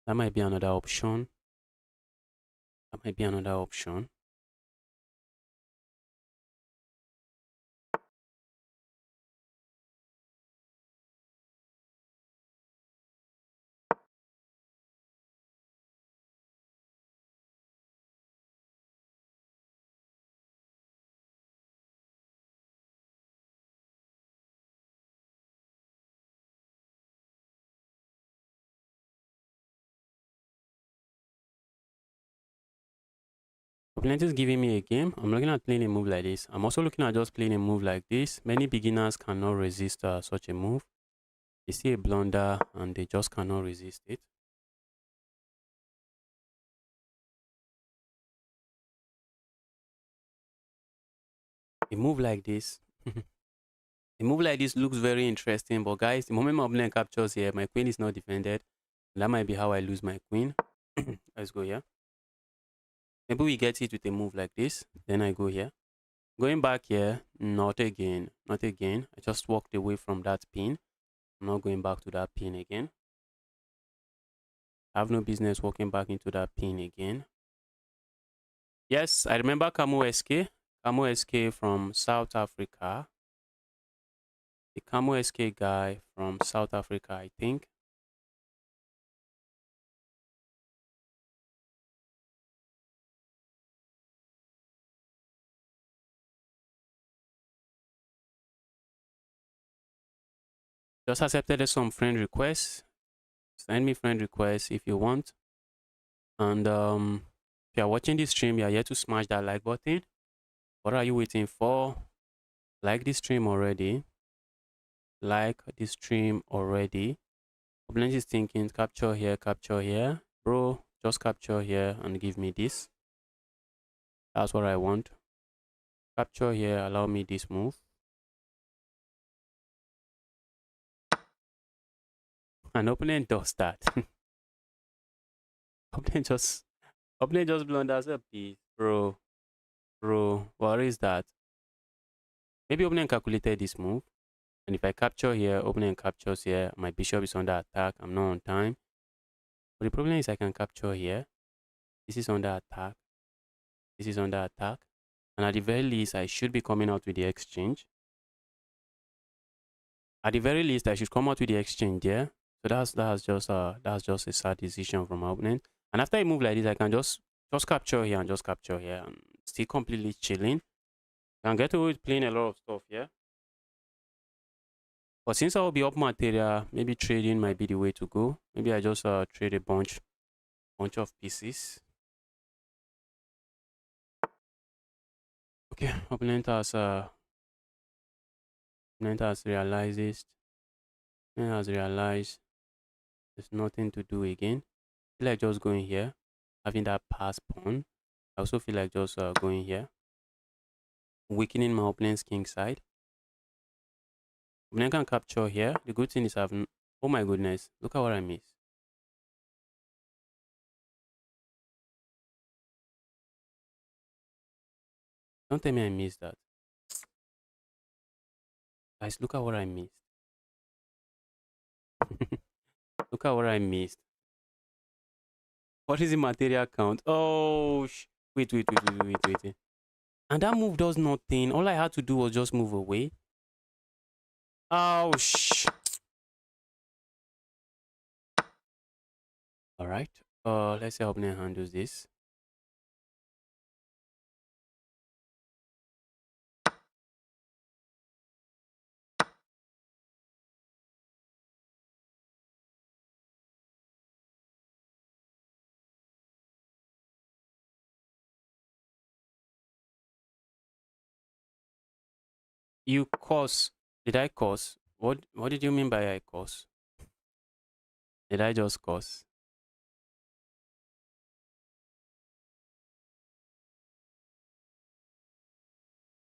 That might be another option. Plenty is giving me a game. I'm looking at playing a move like this. I'm also looking at just playing a move like this. Many beginners cannot resist such a move. They see a blunder and they just cannot resist it. A move like this. A move like this looks very interesting, but guys, the moment my opponent captures here, my queen is not defended. That might be how I lose my queen. Let's go here. Maybe we get it with a move like this. Then I go here. Going back here, not again. Not again. I just walked away from that pin. I'm not going back to that pin again. I have no business walking back into that pin again. Yes, I remember Camo SK. Camo SK from South Africa. The Camo SK guy from South Africa, I think. Just accepted some friend requests. Send me friend requests if you want. And if you're watching this stream, you're here to smash that like button. What are you waiting for? Like this stream already. Like this stream already. Opponent is thinking capture here, capture here. Bro, just capture here and give me this. That's what I want. Capture here, allow me this move. An opponent does that. opponent just blunders a piece. Bro, what is that? Maybe opponent calculated this move. And if I capture here, opponent captures here, my bishop is under attack. I'm not on time. But the problem is I can capture here. This is under attack. This is under attack. And at the very least, I should be coming out with the exchange. At the very least, I should come out with the exchange there. So that's just a sad decision from my opponent. And after I move like this, I can just capture here and just capture here and still completely chilling. I can get away with playing a lot of stuff here. But since I will be up material, maybe trading might be the way to go. Maybe I just trade a bunch of pieces. Okay, opponent has realized this. Opponent has realized there's nothing to do again. I feel like just going here, having that pass pawn. I also feel like just going here, weakening my opponent's king side. Opponent can capture here. The good thing is having. Oh my goodness! Look at what I missed. Don't tell me I missed that. Guys, look at what I missed. Look at what I missed. What is the material count? Oh, Wait. And that move does nothing. All I had to do was just move away. Oh, shh. All right. Let's see how opponent handles this. You curse. Did I curse? What did you mean by I curse? Did I just curse?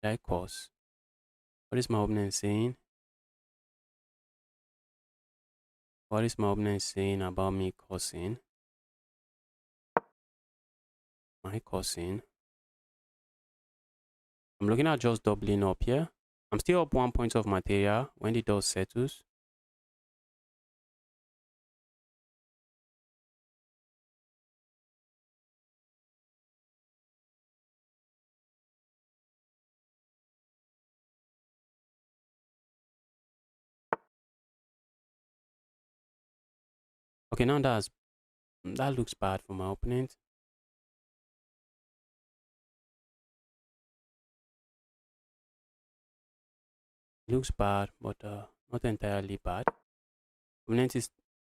Did I curse? What is my opponent saying? What is my opponent saying about me cursing? My cursing? I'm looking at just doubling up here. I'm still up 1 point of material when the dust settles. Okay, now that looks bad for my opponent. Looks bad, but not entirely bad. Opponent is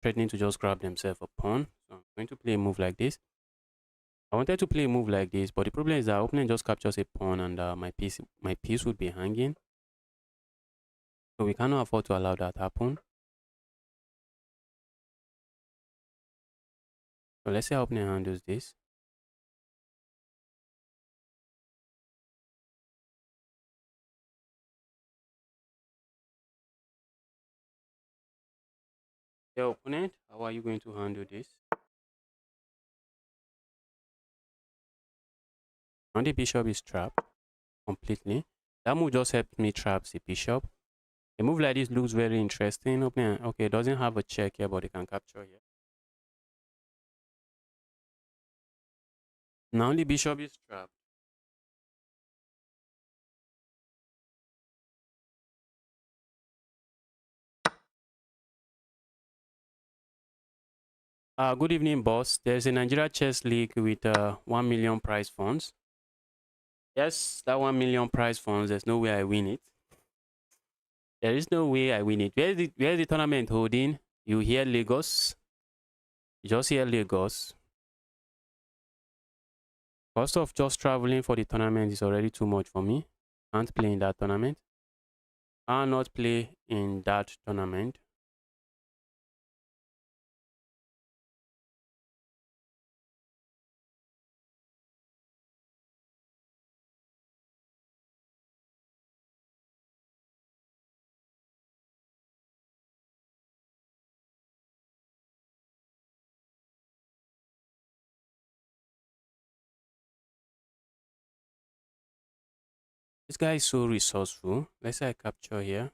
threatening to just grab themselves a pawn. So I'm going to play a move like this. I wanted to play a move like this, but the problem is that opponent just captures a pawn and my piece would be hanging. So we cannot afford to allow that happen. So let's see how opponent handles this. The opponent, how are you going to handle this? Now the bishop is trapped completely. That move just helped me trap the bishop. A move like this looks very interesting. Okay, it doesn't have a check here, but it can capture here. Now the bishop is trapped. Good evening, boss. There's a Nigeria chess league with 1 million prize funds. Yes, that 1 million prize funds, there's no way I win it. There is no way I win it. Where's the tournament holding? You hear Lagos? You just hear Lagos. Cost of just traveling for the tournament is already too much for me. Can't play in that tournament. I'll not play in that tournament. This guy is so resourceful. Let's say I capture here.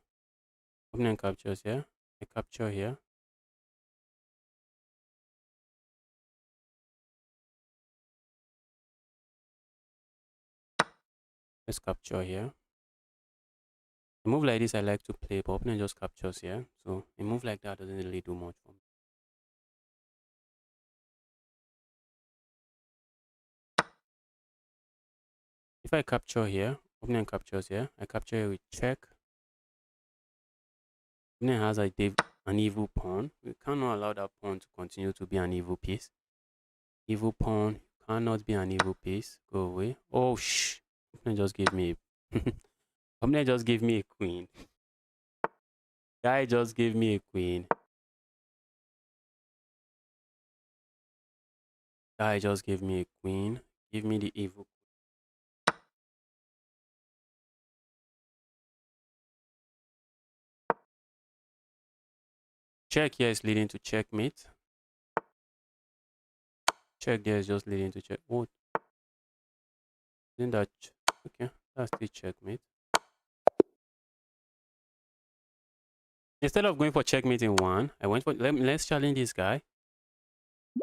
Opponent captures here. I capture here. Let's capture here. A move like this I like to play, but opponent just captures here. So a move like that doesn't really do much for me. If I capture here, opponent captures here. I capture here with check. Opponent has an evil pawn. We cannot allow that pawn to continue to be an evil piece. Evil pawn cannot be an evil piece. Go away. Oh shh. Opponent just gave me opponent just gave me a queen. Guy just gave me a queen. Guy just gave me a queen. Give me the evil. Check here is leading to checkmate. Check there is just leading to check. What? Isn't that okay? That's the checkmate. Instead of going for checkmate in one, I went for let's challenge this guy.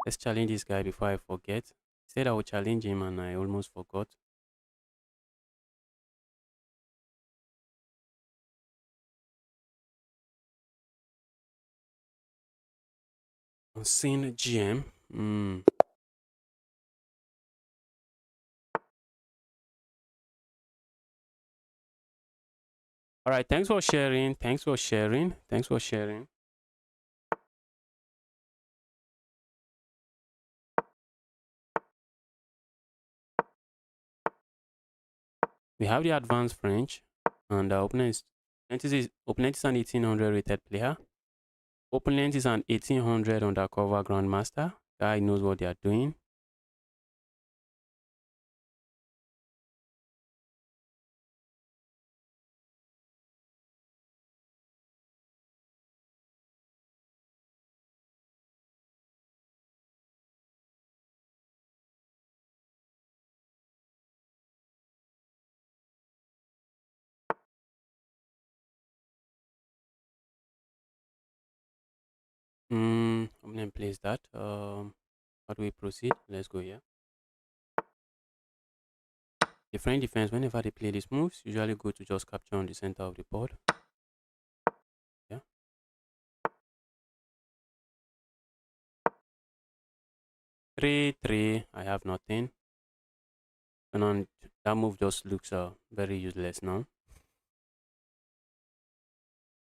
Let's challenge this guy before I forget. Said I would challenge him and I almost forgot. Unseen GM. All right, thanks for sharing. Thanks for sharing. Thanks for sharing. We have the advanced French, and the opponent is an 1800 rated player. Opponent is an 1800 undercover grandmaster. Guy knows what they are doing. Opponent plays that. How do we proceed? Let's go here. The French defense, whenever they play these moves, usually go to just capture on the center of the board. Yeah. 3-3. I have nothing. And on that move just looks very useless now.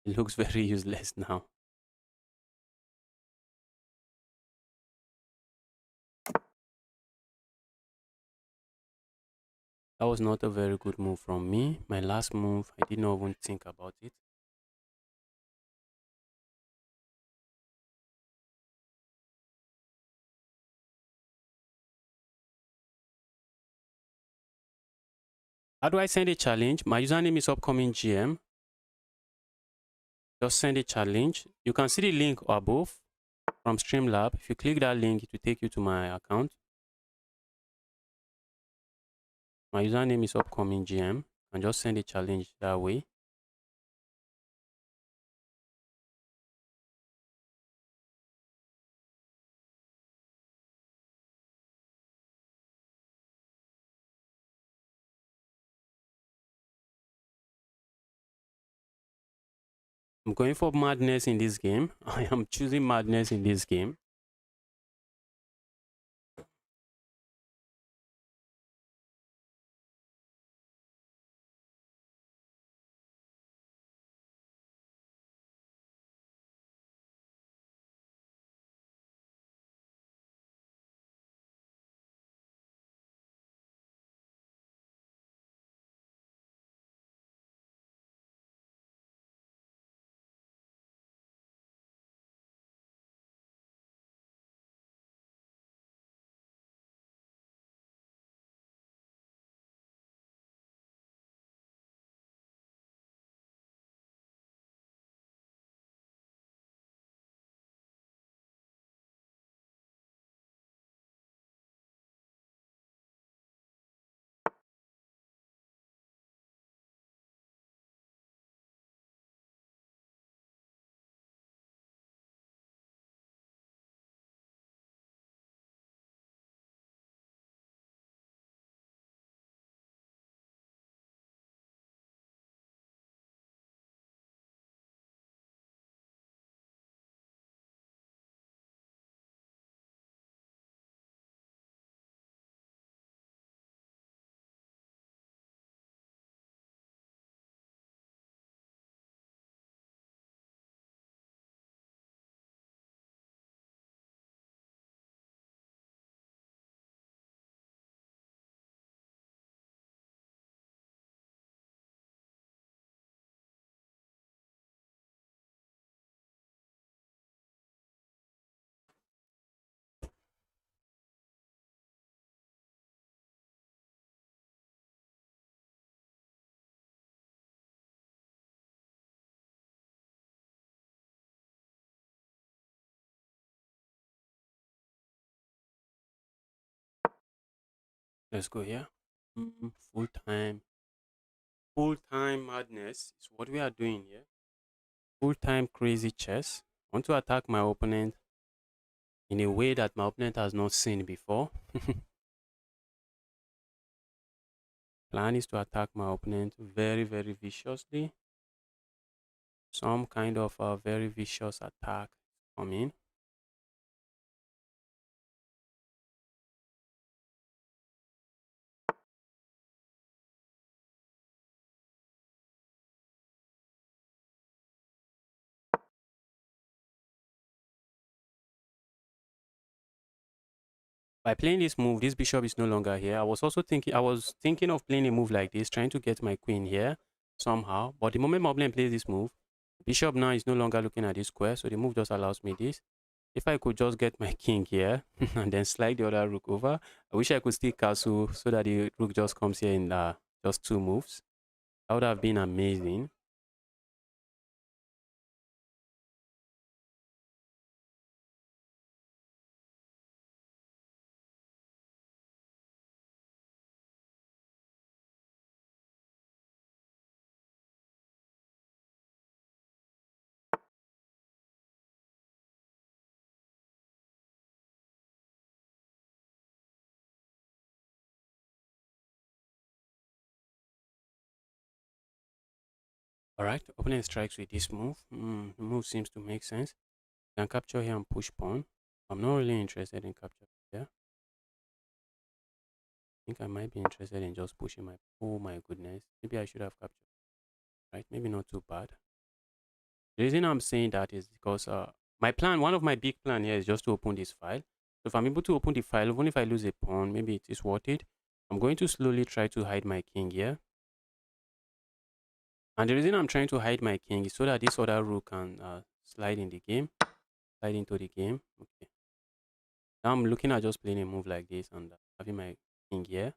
It looks very useless now. That was not a very good move from me. My last move, I did not even think about it. How do I send a challenge? My username is upcoming GM. Just send a challenge. You can see the link above from Streamlab. If you click that link, it will take you to my account. My username is upcoming GM. And just send a challenge that way. I'm going for madness in this game. I am choosing madness in this game. Let's go here. Full time. Full time madness is what we are doing here. Full time crazy chess. I want to attack my opponent in a way that my opponent has not seen before. Plan is to attack my opponent very, very viciously. Some kind of a very vicious attack coming. By playing this move, this bishop is no longer here. I was thinking of playing a move like this, trying to get my queen here somehow. But the moment my opponent plays this move, bishop now is no longer looking at this square, so the move just allows me this. If I could just get my king here and then slide the other rook over, I wish I could still castle so that the rook just comes here in just two moves. That would have been amazing. All right, opponent strikes with this move. The move seems to make sense. Can capture here and push pawn. I'm not really interested in capture here. I think I might be interested in just pushing my. Oh my goodness, maybe I should have captured. Right, maybe not too bad. The reason I'm saying that is because my plan, one of my big plan here is just to open this file. So if I'm able to open the file, even if I lose a pawn, maybe it is worth it. I'm going to slowly try to hide my king here. And the reason I'm trying to hide my king is so that this other rook can slide in the game, slide into the game. Okay. Now I'm looking at just playing a move like this and having my king here.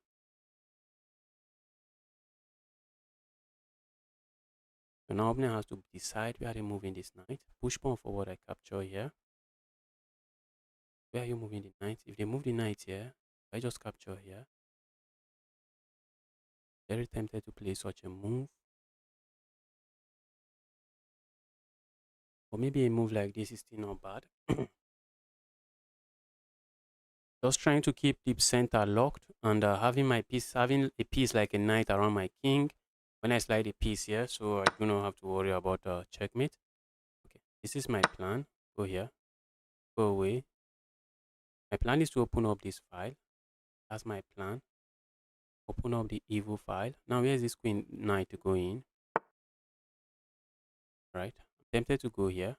So now opponent has to decide where they moving this knight. Push pawn forward, I capture here. Where are you moving the knight? If they move the knight here, I just capture here. Very tempted to play such a move. Or maybe a move like this is still not bad. Just trying to keep the center locked and having a piece like a knight around my king. When I slide a piece here, so I do not have to worry about checkmate. Okay, this is my plan. Go here, go away. My plan is to open up this file. That's my plan. Open up the evil file. Now, where is this queen knight to go in? Right. I'm tempted to go here.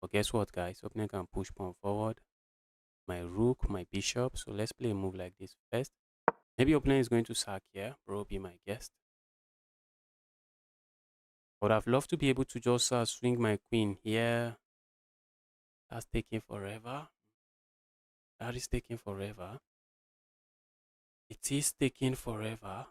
But guess what, guys? Opponent can push pawn forward. My rook, my bishop. So let's play a move like this first. Maybe opponent is going to sack here. Bro, be my guest. But I'd love to be able to just swing my queen here. That's taking forever. That is taking forever. It is taking forever.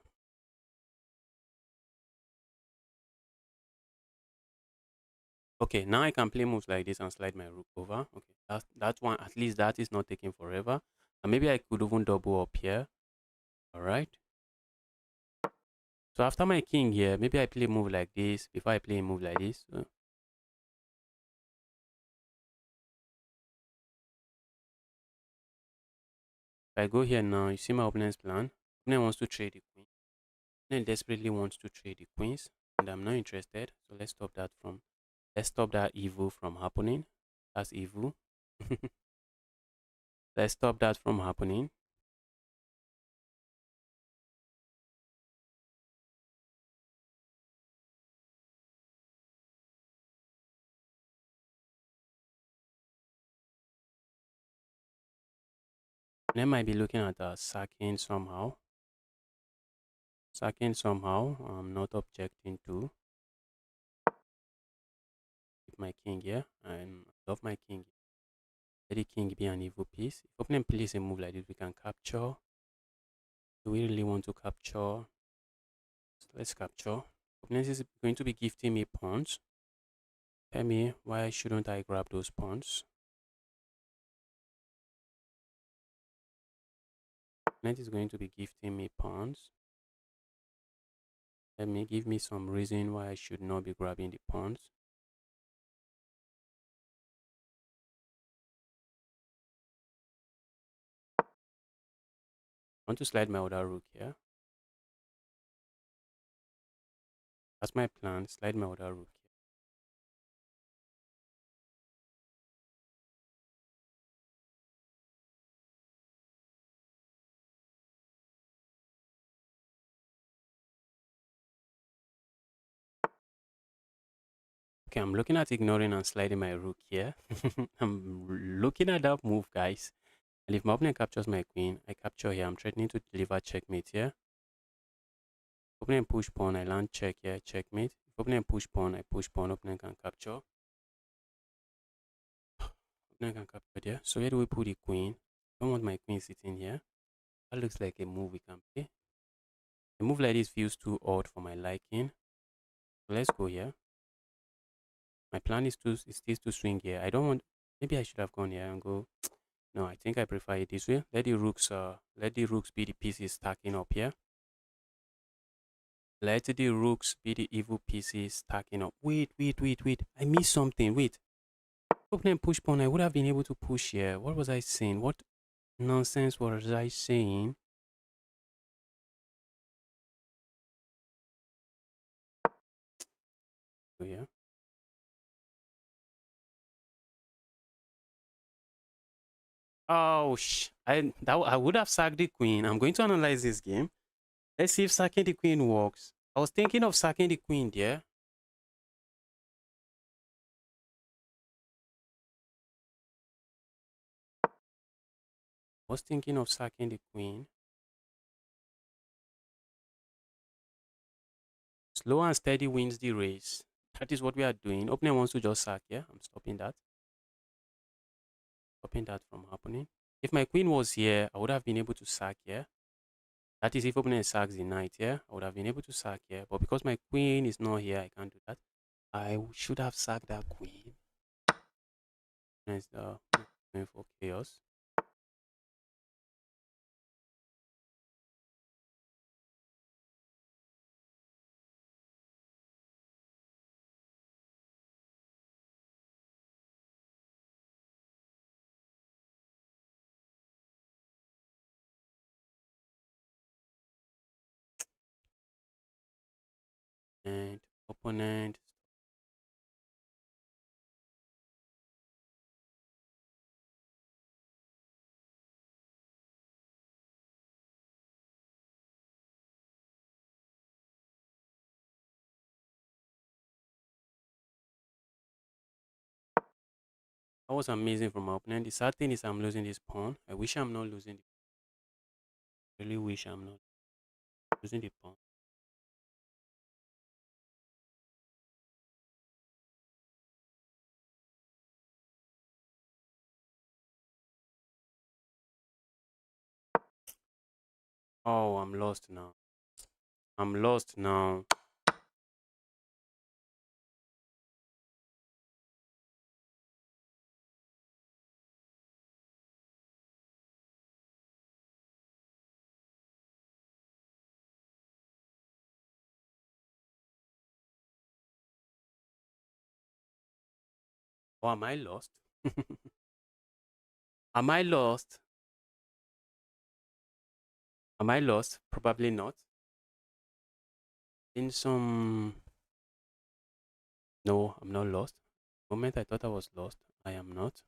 Okay, now I can play moves like this and slide my rook over. Okay, that one, at least that is not taking forever. And maybe I could even double up here. All right. So after my king here, maybe I play a move like this before I play a move like this. So if I go here now, you see my opponent's plan. Opponent wants to trade the queen. Opponent desperately wants to trade the queens, and I'm not interested. So let's stop that evil from happening. That's evil. Let's stop that from happening. They might be looking at sacking somehow. Sacking somehow. I'm not objecting to. Keep my king here. I love my king. Let the king be an evil piece. If opponent plays a move like this, we can capture. Do we really want to capture? So let's capture. Opponent is going to be gifting me pawns. Tell me, why shouldn't I grab those pawns? Opponent is going to be gifting me pawns. Let me give me some reason why I should not be grabbing the pawns. I want to slide my other rook here. That's my plan. Slide my other rook here. Okay, I'm looking at ignoring and sliding my rook here. I'm looking at that move, guys. And if my opponent captures my queen, I capture here. I'm threatening to deliver checkmate here. Opponent push pawn, I land check here, checkmate. If opponent push pawn, I push pawn, opponent can capture. Opponent can capture there. So where do we put the queen? I don't want my queen sitting here. That looks like a move we can play. A move like this feels too odd for my liking. So let's go here. My plan is still to swing here. I don't want, maybe I should have gone here and go. No, I think I prefer it this way. Let the rooks be the pieces stacking up here. Let the rooks be the evil pieces stacking up. Wait. I missed something. Wait. Opponent push pawn. I would have been able to push here. What was I saying? What nonsense was I saying? Oh, yeah. Oh, I would have sacked the queen. I'm going to analyze this game. Let's see if sacking the queen works. I was thinking of sacking the queen there. I was thinking of sacking the queen. Slow and steady wins the race. That is what we are doing. Opponent wants to just sack here. I'm stopping that. Stopping that from happening. If my queen was here, I would have been able to sack here. That is if opponent sacks the knight here. I would have been able to sack here. But because my queen is not here, I can't do that. I should have sacked that queen. Nice, going for chaos. And opponent. That was amazing from my opponent. The sad thing is I'm losing this pawn. I wish I'm not losing. Really wish I'm not losing the pawn. Oh, I'm lost now. I'm lost now. Oh, am I lost? Am I lost? Am I lost? Probably not. In some... No, I'm not lost. The moment I thought I was lost, I am not.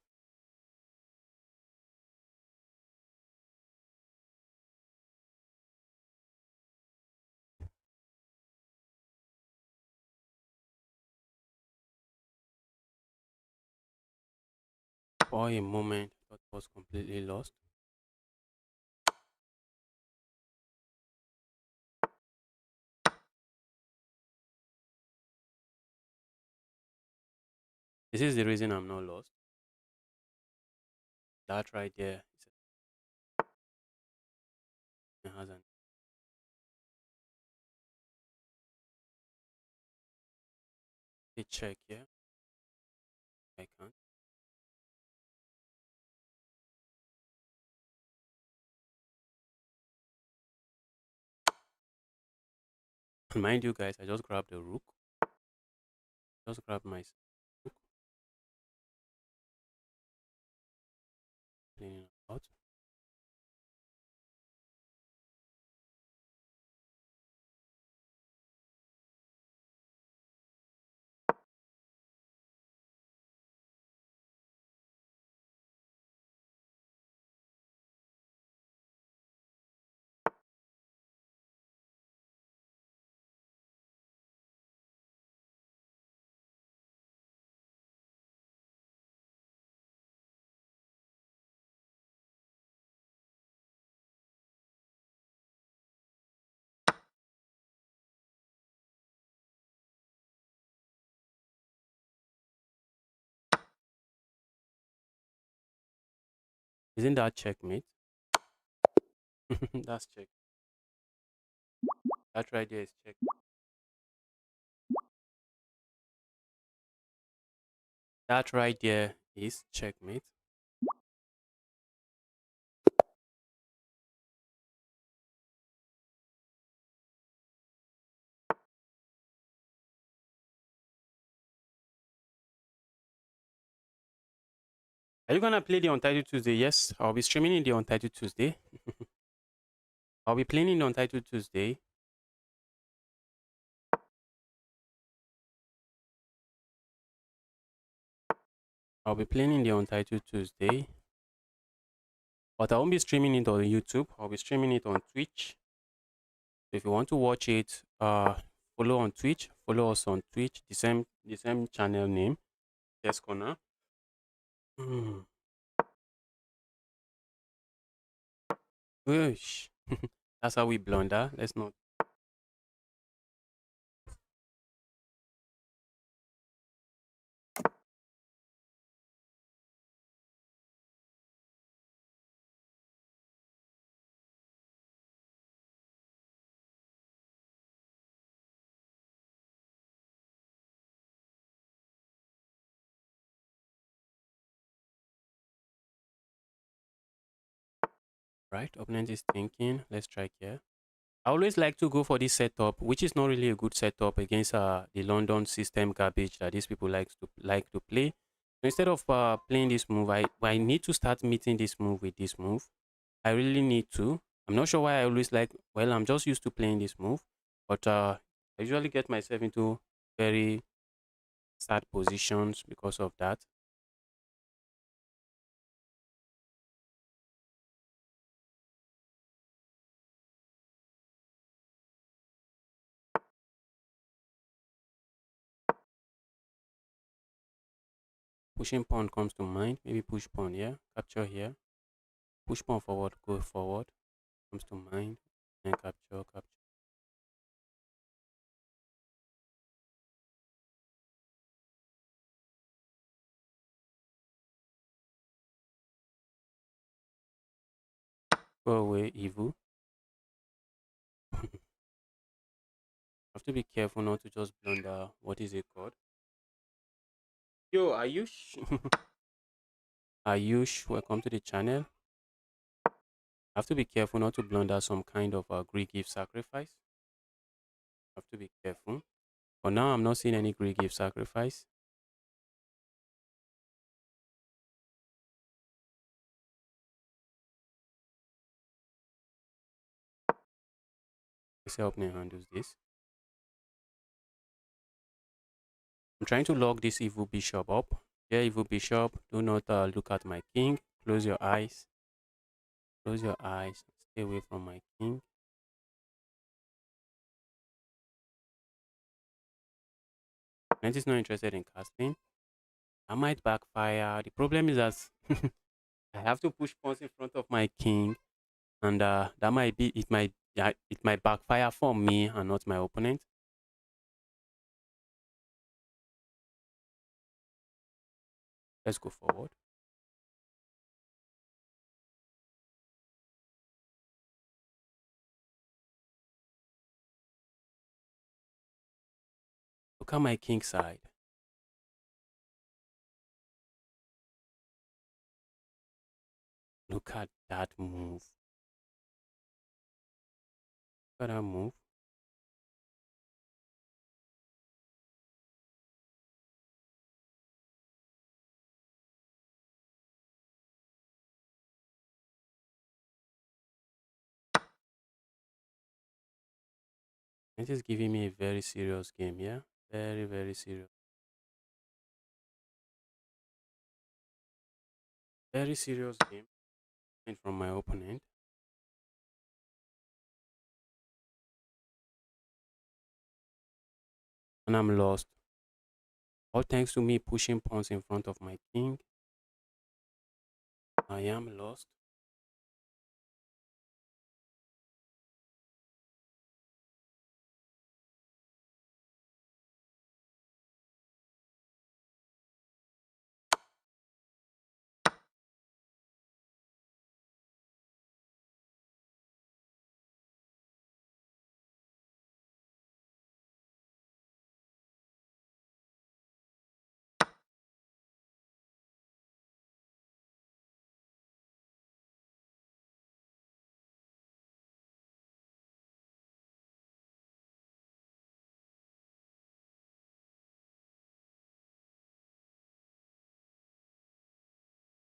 For a moment, I thought I was completely lost. This is the reason I'm not lost. That right there has an a check here. I can't. Mind you guys, I just grabbed the rook. Just grabbed my rook. Playing it out. Isn't that checkmate? That's check. That right there is check. That right there is checkmate. Are you gonna play the Untitled Tuesday? Yes, I'll be streaming in the Untitled Tuesday. I'll be playing in the Untitled Tuesday. I'll be playing in the Untitled Tuesday. But I won't be streaming it on YouTube. I'll be streaming it on Twitch. So if you want to watch it, follow on Twitch. Follow us on Twitch. The same channel name. Yes, Corner. Mm. Whoosh. That's how we blunder. Let's not. Right. Opponent is thinking. Let's try here. I always like to go for this setup, which is not really a good setup against the London system garbage that these people like to play. So instead of playing this move, I need to start meeting this move with this move. I really need to. I'm not sure why I always like. Well, I'm just used to playing this move, but I usually get myself into very sad positions because of that. Pushing pawn comes to mind. Maybe push pawn here, capture here, push pawn forward, go forward comes to mind, and capture, capture. Go away, evil. Have to be careful not to just blunder. What is it called? Yo, Ayush. Ayush, welcome to the channel. Have to be careful not to blunder some kind of Greek gift sacrifice. Have to be careful. For now, I'm not seeing any Greek gift sacrifice. Let's see how Opne handles this. I'm trying to lock this evil bishop up. Yeah, evil bishop, do not look at my king. Close your eyes. Close your eyes. Stay away from my king. Knight is not interested in casting. I might backfire. The problem is that I have to push pawns in front of my king, and that might be it. Might yeah, it might backfire for me and not my opponent. Let's go forward. Look at my king side. Look at that move. Look at that move. It is giving me a very serious game, yeah? Very, very serious. Very serious game from my opponent. And I'm lost. All thanks to me pushing pawns in front of my king. I am lost.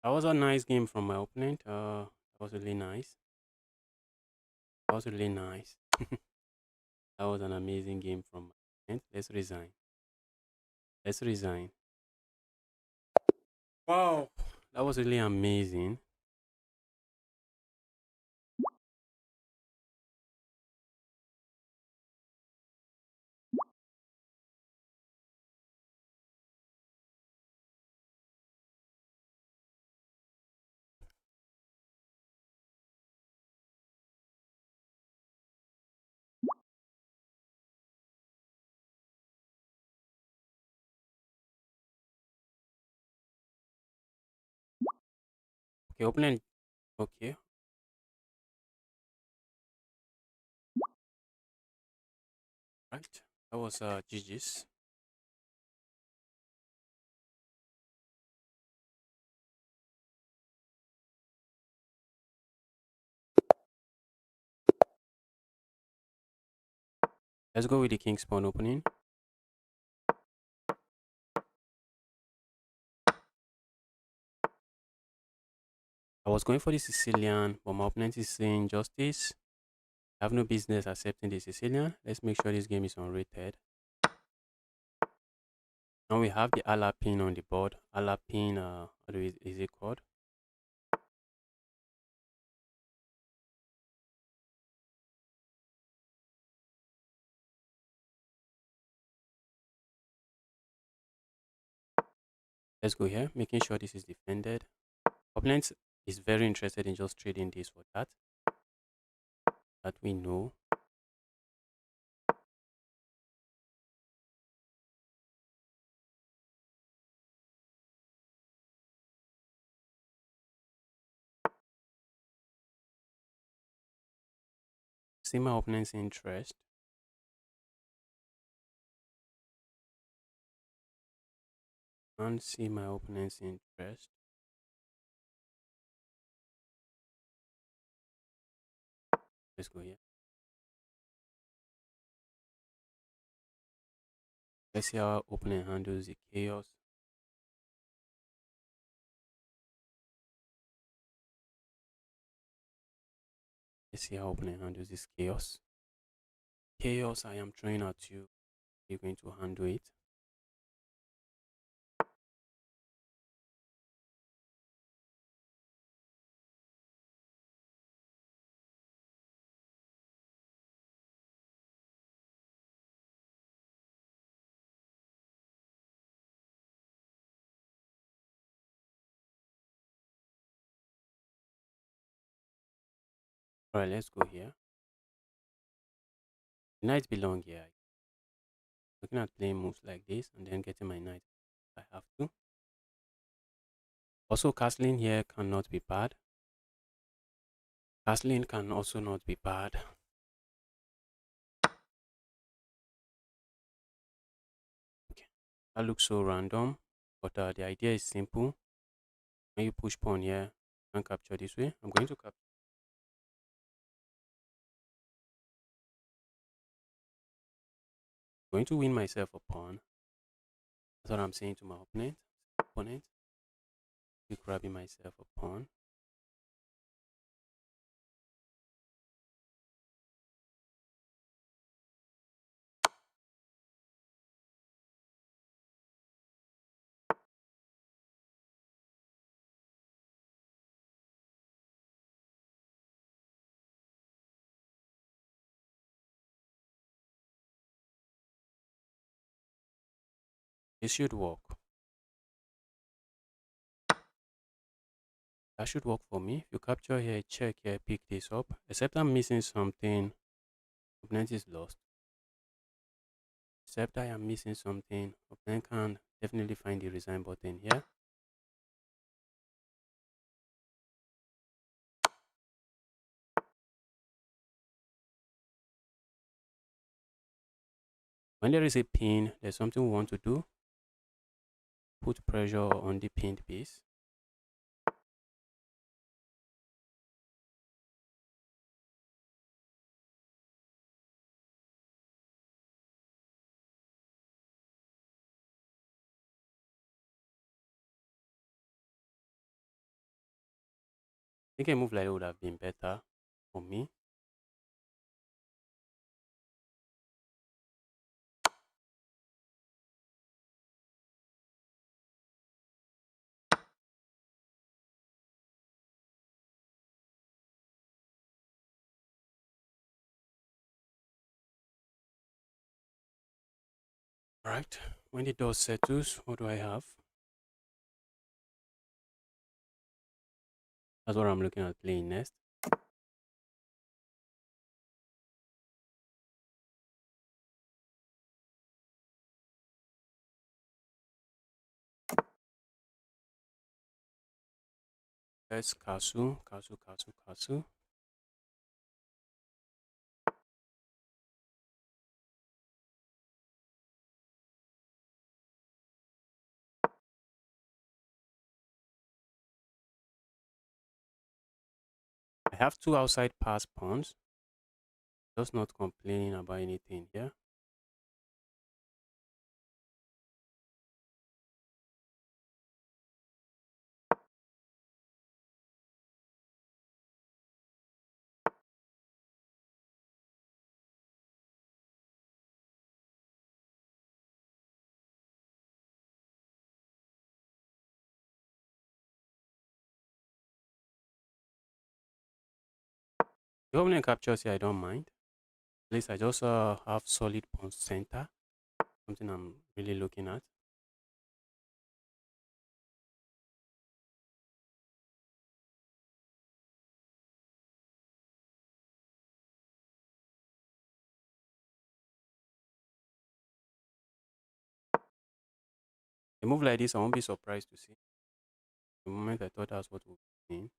That was a nice game from my opponent. That was really nice. That was really nice. That was an amazing game from my opponent. Let's resign. Let's resign. Wow. That was really amazing. Okay, opponent. Okay, right. That was GG's. Let's go with the king spawn opening. I was going for the Sicilian, but my opponent is saying justice. I have no business accepting the Sicilian. Let's make sure this game is unrated. Now we have the Allah pin on the board. Allah pin, is it called? Let's go here, making sure this is defended. Opponent is very interested in just trading this for that. That we know. See my opponent's interest. And see my opponent's interest. Let's go here. Let's see how our opponent handles the chaos. Let's see how opponent handles this chaos. Chaos I am throwing at you. You're going to handle it. Alright, let's go here. The knights belong here. Looking at playing moves like this and then getting my knight. I have to. Also, castling here cannot be bad. Castling can also not be bad. Okay. That looks so random, but the idea is simple. When you push pawn here and capture this way, I'm going to win myself a pawn. That's what I'm saying to my opponent. Be grabbing myself a pawn. It should work. That should work for me. If you capture here, check here, pick this up. Except I'm missing something. Opponent is lost. Except I am missing something. Opponent can definitely find the resign button here. When there is a pin, there's something we want to do. Put pressure on the pinned piece. think a move like that would have been better for me. Right. When the dust settles, what do I have? That's what I'm looking at playing next. First, castle, castle, castle, castle. I have two outside pass pawns. Just not complaining about anything here. The opening captures here, I don't mind. At least I just have solid pawn center. Something I'm really looking at. A move like this, I won't be surprised to see. The moment I thought that's what would be seen.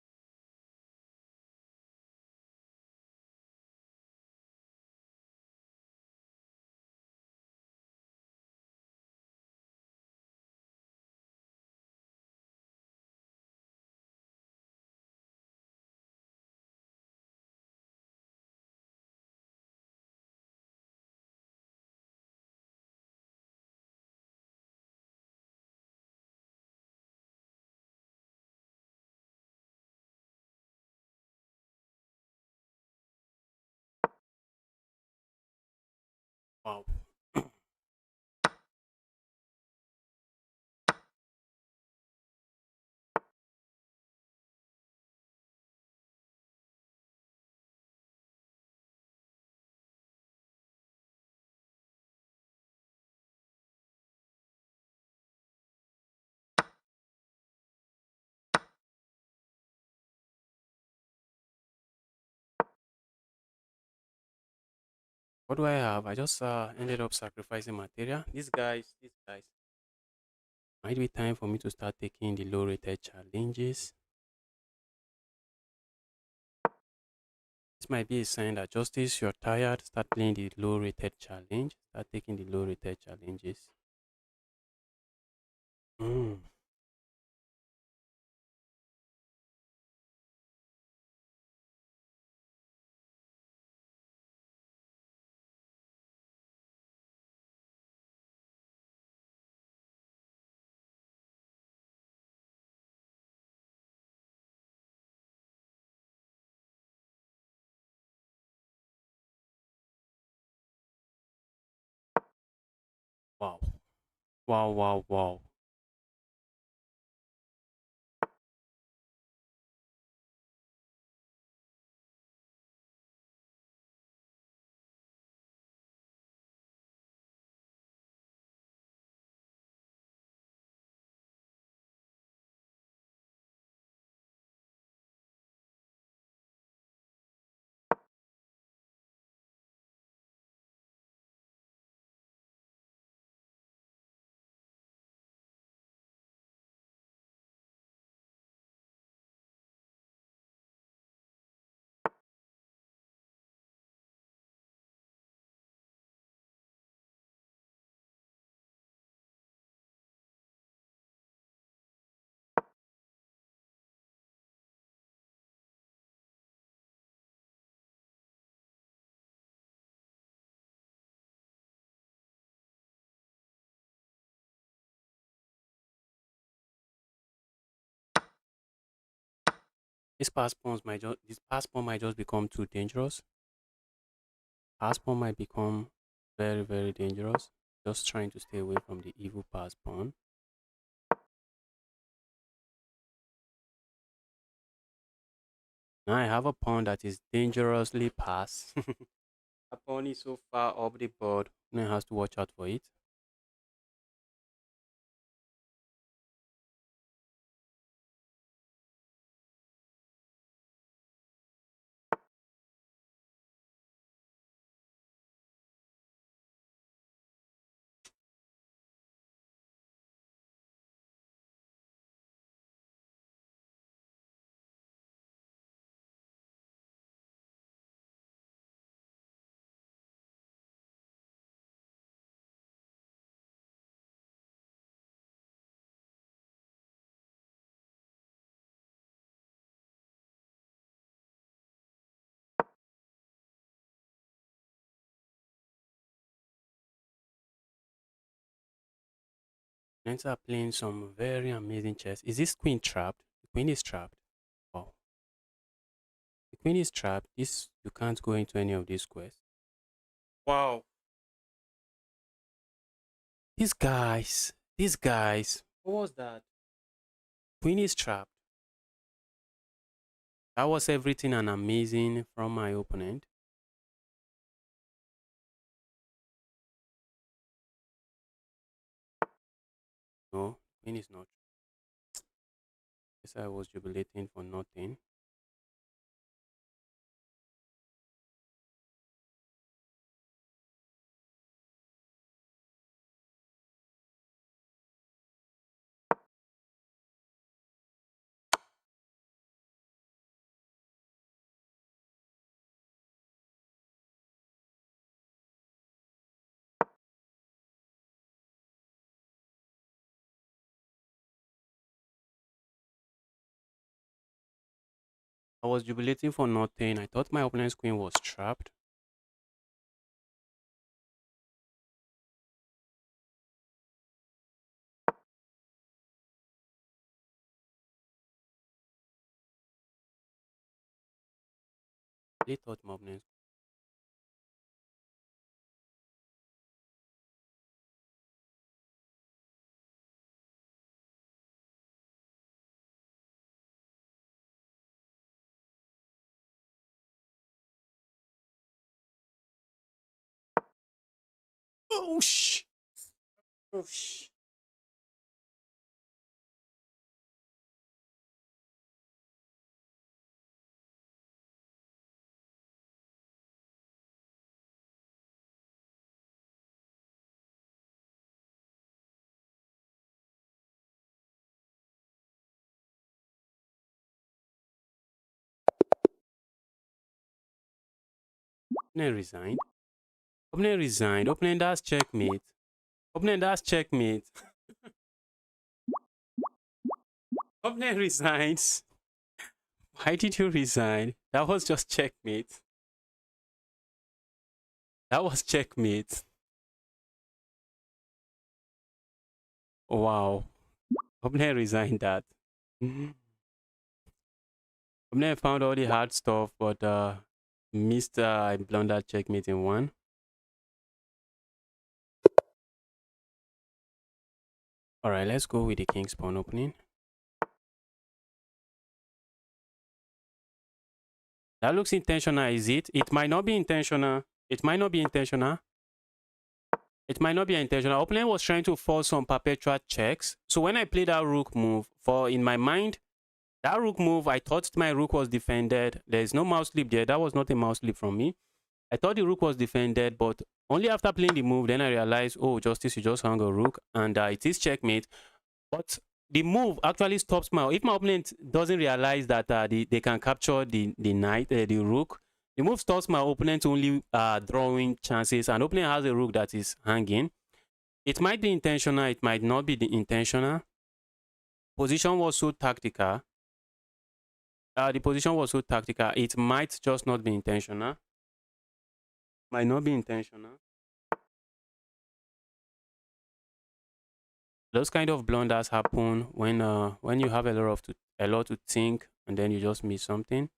Wow. What do I have? I just ended up sacrificing material. These guys, might be time for me to start taking the low rated challenges. This might be a sign that justice, you're tired. Start playing the low rated challenge. Start taking the low rated challenges. Mm. Wow. Wow, wow, wow. This pass pawn might just become too dangerous. Pass pawn might become very, very dangerous. Just trying to stay away from the evil pass pawn. Now I have a pawn that is dangerously passed. A pawn is so far up the board. Now has to watch out for it. Let's start playing some very amazing chess. Is this queen trapped? The queen is trapped. Wow. The queen is trapped. This you can't go into any of these quests. Wow. These guys. What was that? Queen is trapped. That was everything and amazing from my opponent. No, queen is not. Yes, I was jubilating for nothing. I was jubilating for nothing. I thought my opponent's queen was trapped. They thought my opponent's. Oh sh! Oh sh! Opponent resigned. Opponent resigned. Opponent that's checkmate. Opponent that's checkmate. Opponent resigns. Why did you resign? That was just checkmate. That was checkmate. Wow. Opponent resigned that. Opponent found all the hard stuff, but missed I blundered checkmate in one. Alright, let's go with the king's pawn opening. That looks intentional, is it? It might not be intentional. It might not be intentional. It might not be intentional. Opponent was trying to force some perpetual checks. So when I played that rook move, for in my mind, that rook move, I thought my rook was defended. There's no mouse slip there. That was not a mouse slip from me. I thought the rook was defended, but only after playing the move, then I realized, oh, Justice, you just hung a rook, and it is checkmate. But the move actually stops if my opponent doesn't realize that they can capture the knight, the rook, the move stops my opponent only drawing chances, and opponent has a rook that is hanging. It might be intentional, it might not be the intentional. Position was so tactical. The position was so tactical, it might just not be intentional. Might not be intentional. Those kind of blunders happen when you have a a lot to think, and then you just miss something.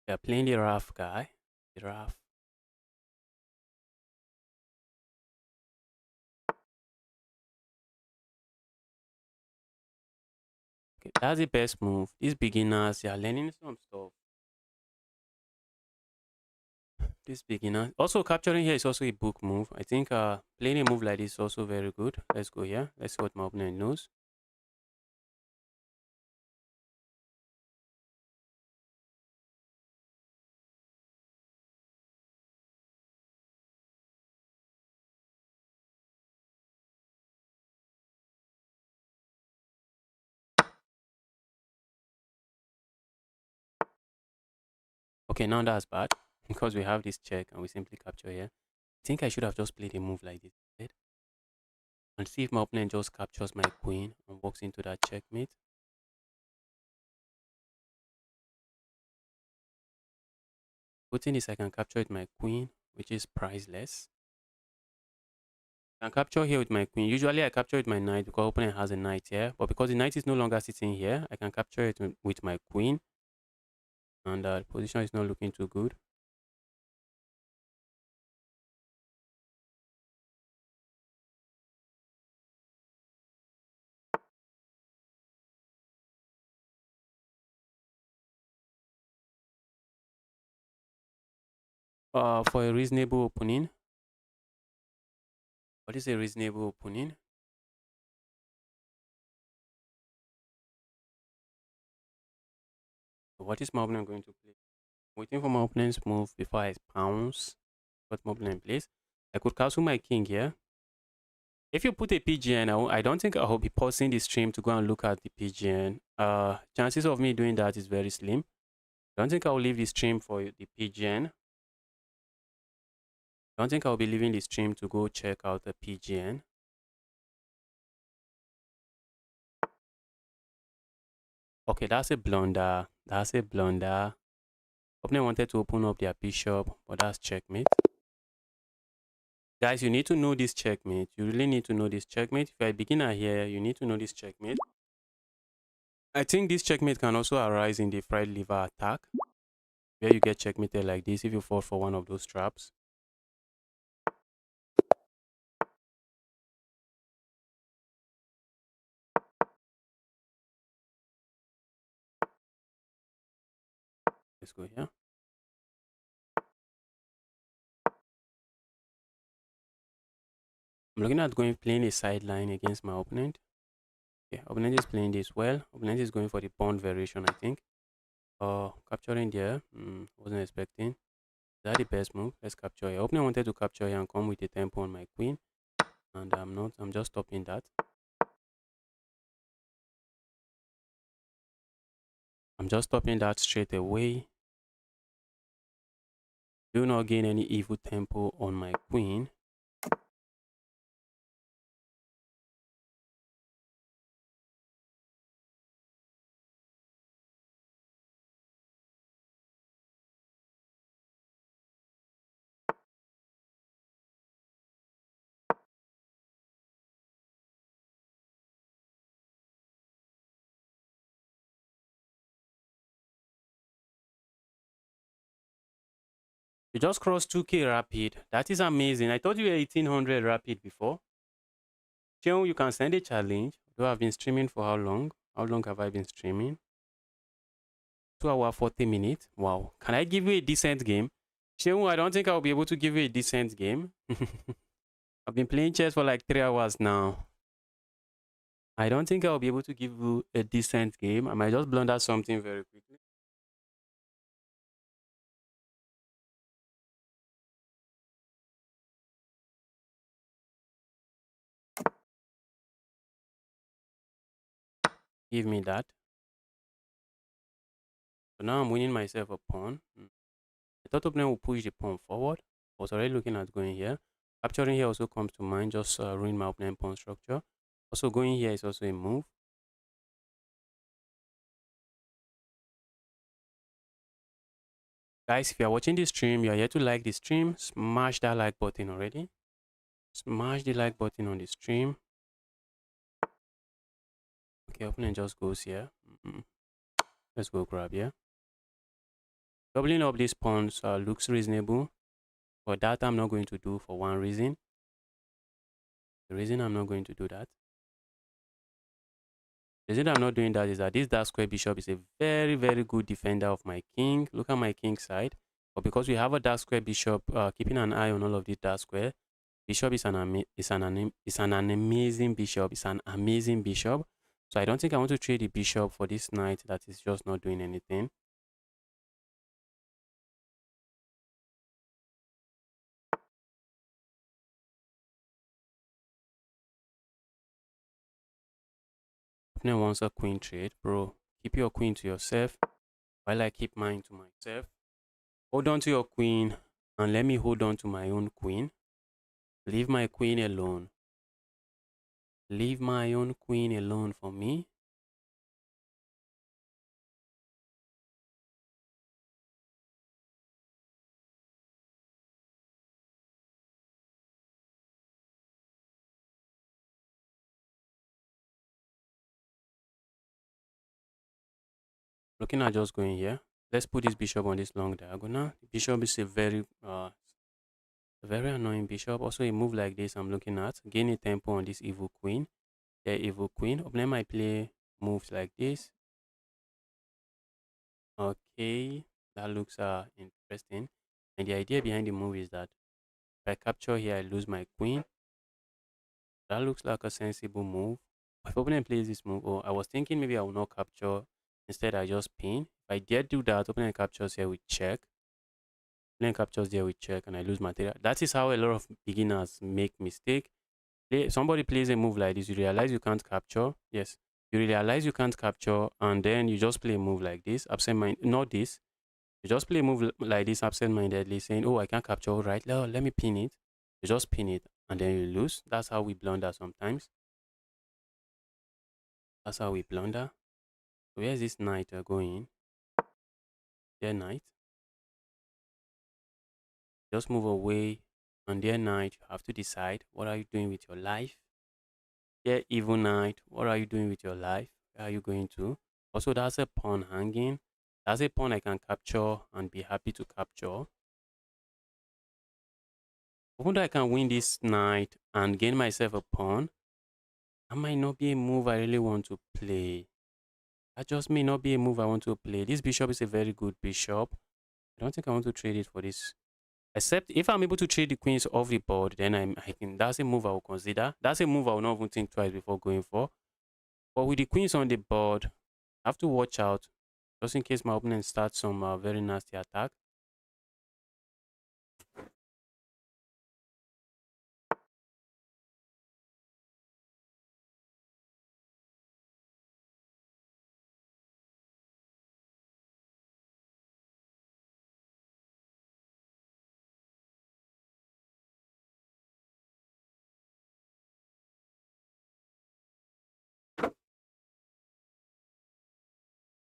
They're playing the rough guy. The rough. Okay, that's the best move. These beginners, they are learning some stuff. This beginner. Also capturing here is also a book move. I think playing a move like this is also very good. Let's go here. Let's see what my opponent knows. Okay, now that's bad because we have this check and we simply capture here. I think I should have just played a move like this instead. And see if my opponent just captures my queen and walks into that checkmate. Good thing is I can capture with my queen, which is priceless. I can capture here with my queen. Usually I capture with my knight because opponent has a knight here. But because the knight is no longer sitting here, I can capture it with my queen. And the position is not looking too good. For a reasonable opening. What is a reasonable opening? So what is my opponent going to play? Waiting for my opponent's move before I pounce what my opponent plays. I could castle my king here. If you put a PGN, I don't think I'll be pausing the stream to go and look at the PGN. Chances of me doing that is very slim. I don't think I'll leave the stream for the PGN. I don't think I'll be leaving the stream to go check out the PGN. Okay, that's a blunder. That's a blunder. Opponent wanted to open up their bishop, but that's checkmate. Guys, you need to know this checkmate. You really need to know this checkmate. If you're a beginner here, you need to know this checkmate. I think this checkmate can also arise in the fried liver attack, where you get checkmated like this if you fall for one of those traps. Let's go here. I'm looking at playing a sideline against my opponent. Okay, opponent is playing this well. Opponent is going for the pawn variation, I think. Capturing there. Wasn't expecting. Is that the best move? Let's capture here. Opponent wanted to capture here and come with a tempo on my queen. And I'm not. I'm just stopping that. I'm just stopping that straight away. Do not gain any evil tempo on my queen. You just crossed 2K rapid. That is amazing. I thought you were 1800 rapid before. Cheung, you can send a challenge. Though I've been streaming for how long? How long have I been streaming? 2 hours 40 minutes. Wow. Can I give you a decent game? Cheung, I don't think I'll be able to give you a decent game. I've been playing chess for like 3 hours now. I don't think I'll be able to give you a decent game. I might just blunder something very quickly. Give me that. So now I'm winning myself a pawn. I thought opponent will push the pawn forward. I was already looking at going here. Capturing here also comes to mind, just ruin my opponent pawn structure. Also going here is also a move. Guys, if you are watching this stream, you are here to like the stream, smash that like button already. Smash the like button on the stream. Okay, opponent just goes here. Let's go grab here. Doubling up these pawns looks reasonable, but that I'm not going to do for one reason. The reason I'm not going to do that, the reason I'm not doing that is that this dark square bishop is a very, very good defender of my king. Look at my king side. But because we have a dark square bishop, keeping an eye on all of these dark square, bishop is an amazing bishop. It's an amazing bishop. So I don't think I want to trade the bishop for this knight that is just not doing anything. Opponent wants a queen trade. Bro, keep your queen to yourself while I keep mine to myself. Hold on to your queen and let me hold on to my own queen. Leave my queen alone. Leave my own queen alone for me. Looking at just going here. Let's put this bishop on this long diagonal. The bishop is a very annoying bishop. Also, a move like this I'm looking at. Gain a tempo on this evil queen. The evil queen. Opponent might play moves like this. Okay, that looks interesting. And the idea behind the move is that if I capture here, I lose my queen. That looks like a sensible move. If opponent plays this move, I was thinking maybe I will not capture. Instead, I just pin. If I dare do that, opponent captures here with check. Opponent captures there with check, and I lose material. That is how a lot of beginners make mistake. Somebody plays a move like this, you realize you can't capture. Yes, you realize you can't capture, and then you just play a move like this, absent mind. Not this. You just play a move like this, absent-mindedly, saying, "Oh, I can't capture. All right, let me pin it." You just pin it, and then you lose. That's how we blunder sometimes. That's how we blunder. So where's this knight going? Dear knight. Just move away. And dear knight, you have to decide what are you doing with your life. Dear evil knight, what are you doing with your life? Where are you going to? Also, that's a pawn hanging. That's a pawn I can capture and be happy to capture. Even though I can win this knight and gain myself a pawn, that might not be a move I really want to play. That just may not be a move I want to play. This bishop is a very good bishop. I don't think I want to trade it for this. Except if I'm able to trade the queens off the board, then I can. That's a move I will consider. That's a move I will not even think twice before going for. But with the queens on the board, I have to watch out just in case my opponent starts some very nasty attack.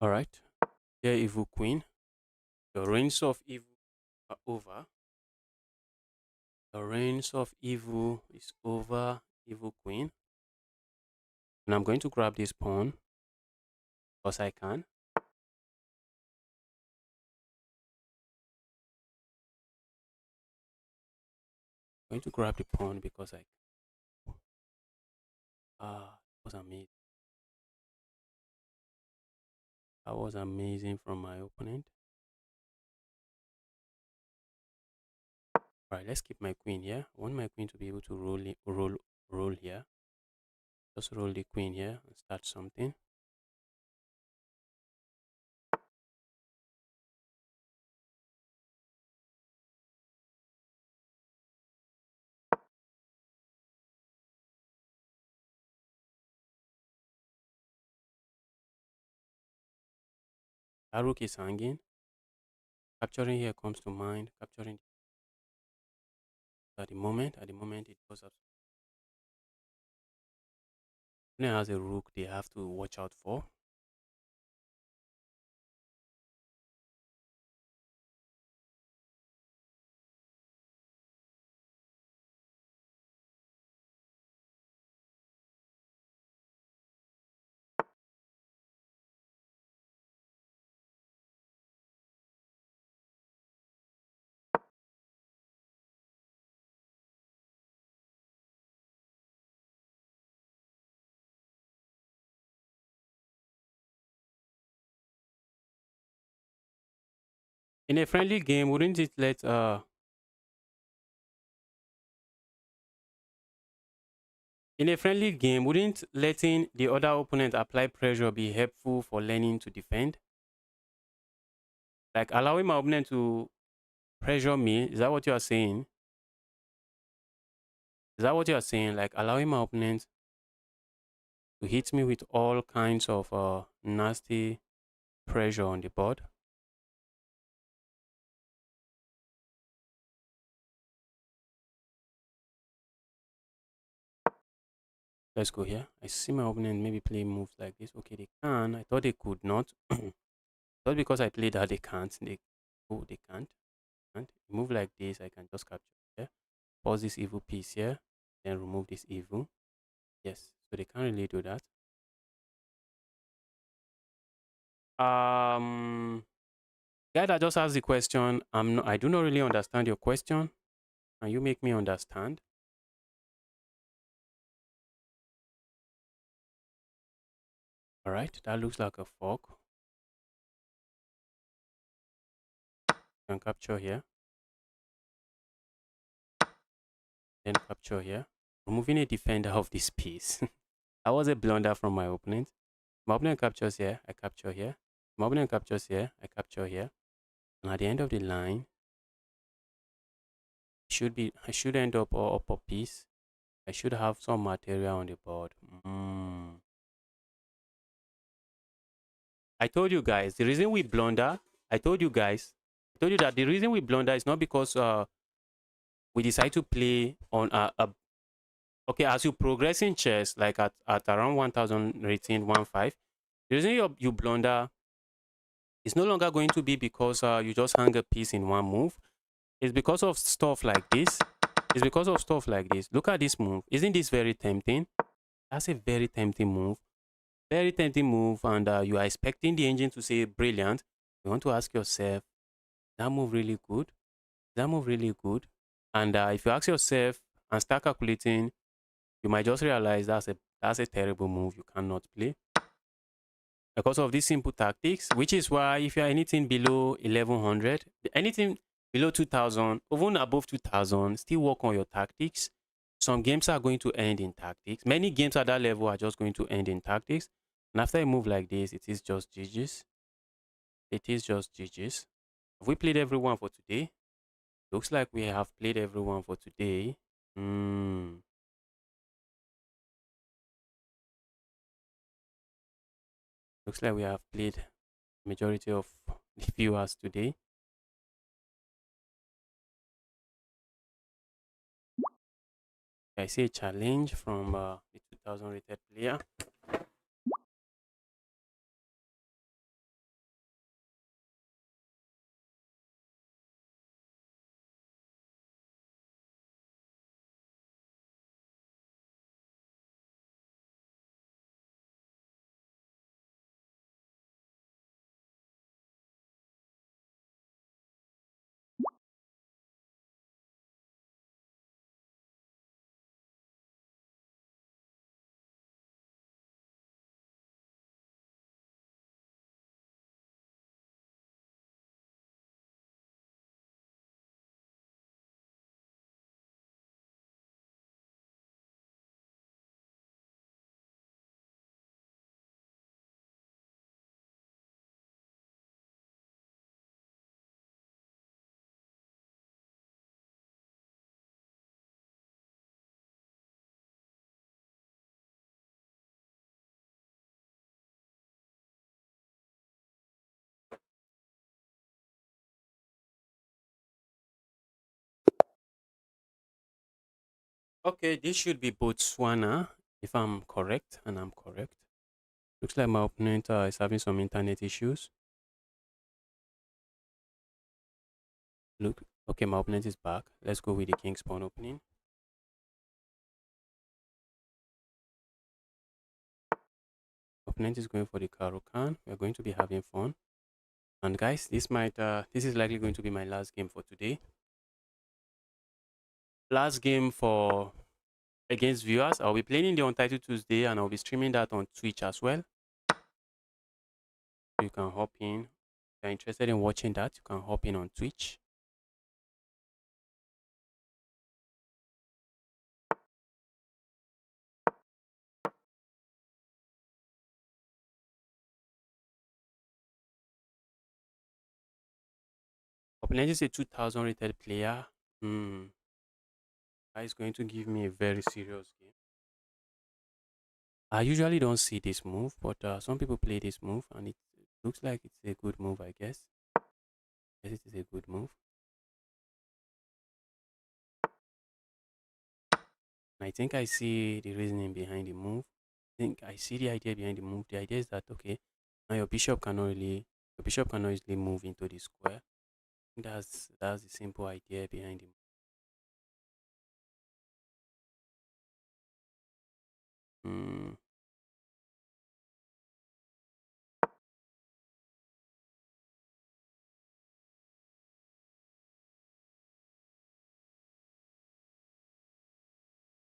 All right, dear evil queen, the reigns of evil are over. The reigns of evil is over, evil queen. And I'm going to grab this pawn because I can. I'm going to grab the pawn because I. That was amazing. That was amazing from my opponent. All right, let's keep my queen here. I want my queen to be able to roll here. Just roll the queen here and start something. That rook is hanging. Capturing here comes to mind. Capturing at the moment it goes up. opponent has a rook they have to watch out for. In a friendly game, wouldn't it let in a friendly game, wouldn't letting the other opponent apply pressure be helpful for learning to defend? Like allowing my opponent to pressure me, is that what you are saying? Is that what you are saying? Like allowing my opponent to hit me with all kinds of nasty pressure on the board? Let's go here. I see my opponent maybe play moves like this. Okay, they can. I thought they could not. Not because I played that they can't. They can't. Can't. Move like this, I can just capture here. Pause this evil piece here. Then remove this evil. Yes. So they can't really do that. Guy that just asked the question, I do not really understand your question. Can you make me understand? All right, that looks like a fork. Can capture here. Then capture here. Removing a defender of this piece. That was a blunder from my opponent. My opponent captures here. I capture here. My opponent captures here. I capture here. And at the end of the line, I should end up up a piece. I should have some material on the board. I told you guys the reason we blunder. I told you guys. I told you that the reason we blunder is not because we decide to play on a okay, as you progress in chess, like at around 1000 rating, 1.5, the reason you blunder is no longer going to be because you just hang a piece in one move. It's because of stuff like this. It's because of stuff like this. Look at this move. Isn't this very tempting? That's a very tempting move. Very tempting move. And you are expecting the engine to say brilliant. You want to ask yourself, that move really good? Is that move really good? And if you ask yourself and start calculating, you might just realize that's a terrible move you cannot play because of these simple tactics. Which is why if you are anything below 1100, anything below 2000, even above 2000, still work on your tactics. Some games are going to end in tactics. Many games at that level are just going to end in tactics. And after a move like this, it is just GG's. It is just GG's. Have we played everyone for today? Looks like we have played everyone for today. Looks like we have played majority of the viewers today. I see a challenge from the 2000 rated player. Okay, this should be Botswana. If I'm correct, and I'm correct, looks like my opponent is having some internet issues. Look, okay, my opponent is back. Let's go with the king's pawn opening. Opponent is going for the Caro-Can. We're going to be having fun. And guys, this is likely going to be my last game for today. Last game for against viewers. I'll be playing in the Untitled Tuesday and I'll be streaming that on Twitch as well. You can hop in. If you're interested in watching that, you can hop in on Twitch. Opponent is a 2000 rated player. That is going to give me a very serious game. I usually don't see this move, but some people play this move and it looks like it's a good move, I guess. Yes, it is a good move. And I think I see the reasoning behind the move. I think I see the idea behind the move. The idea is that okay, now your bishop cannot easily move into the square. That's the simple idea behind the move. Mm.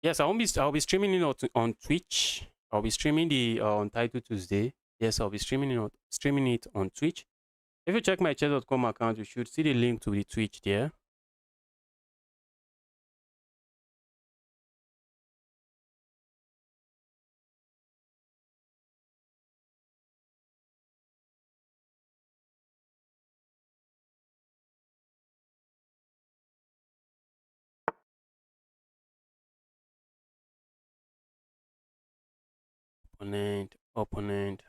Yes, I'll be streaming it on Twitch. I'll be streaming the on Title Tuesday. Yes, I'll be streaming it on Twitch. If you check my chess.com account, you should see the link to the Twitch there. Opponent,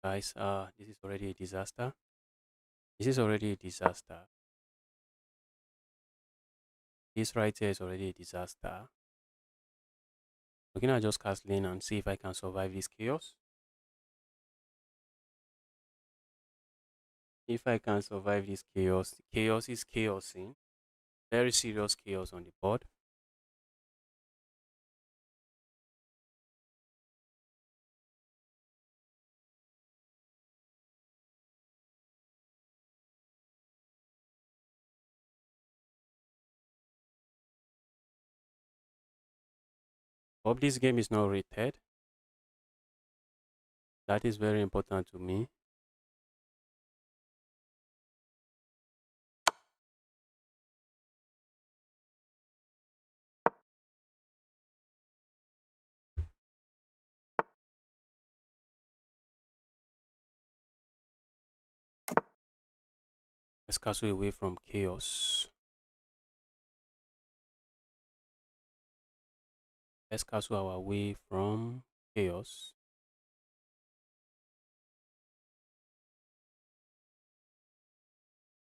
guys. This is already a disaster. This is already a disaster. This right here is already a disaster. I'm gonna just cast lane and see if I can survive this chaos. If I can survive this chaos, chaos is chaosing. Very serious chaos on the board. Hope this game is not rated. That is very important to me. Let's castle away from chaos. Let's castle our way from chaos.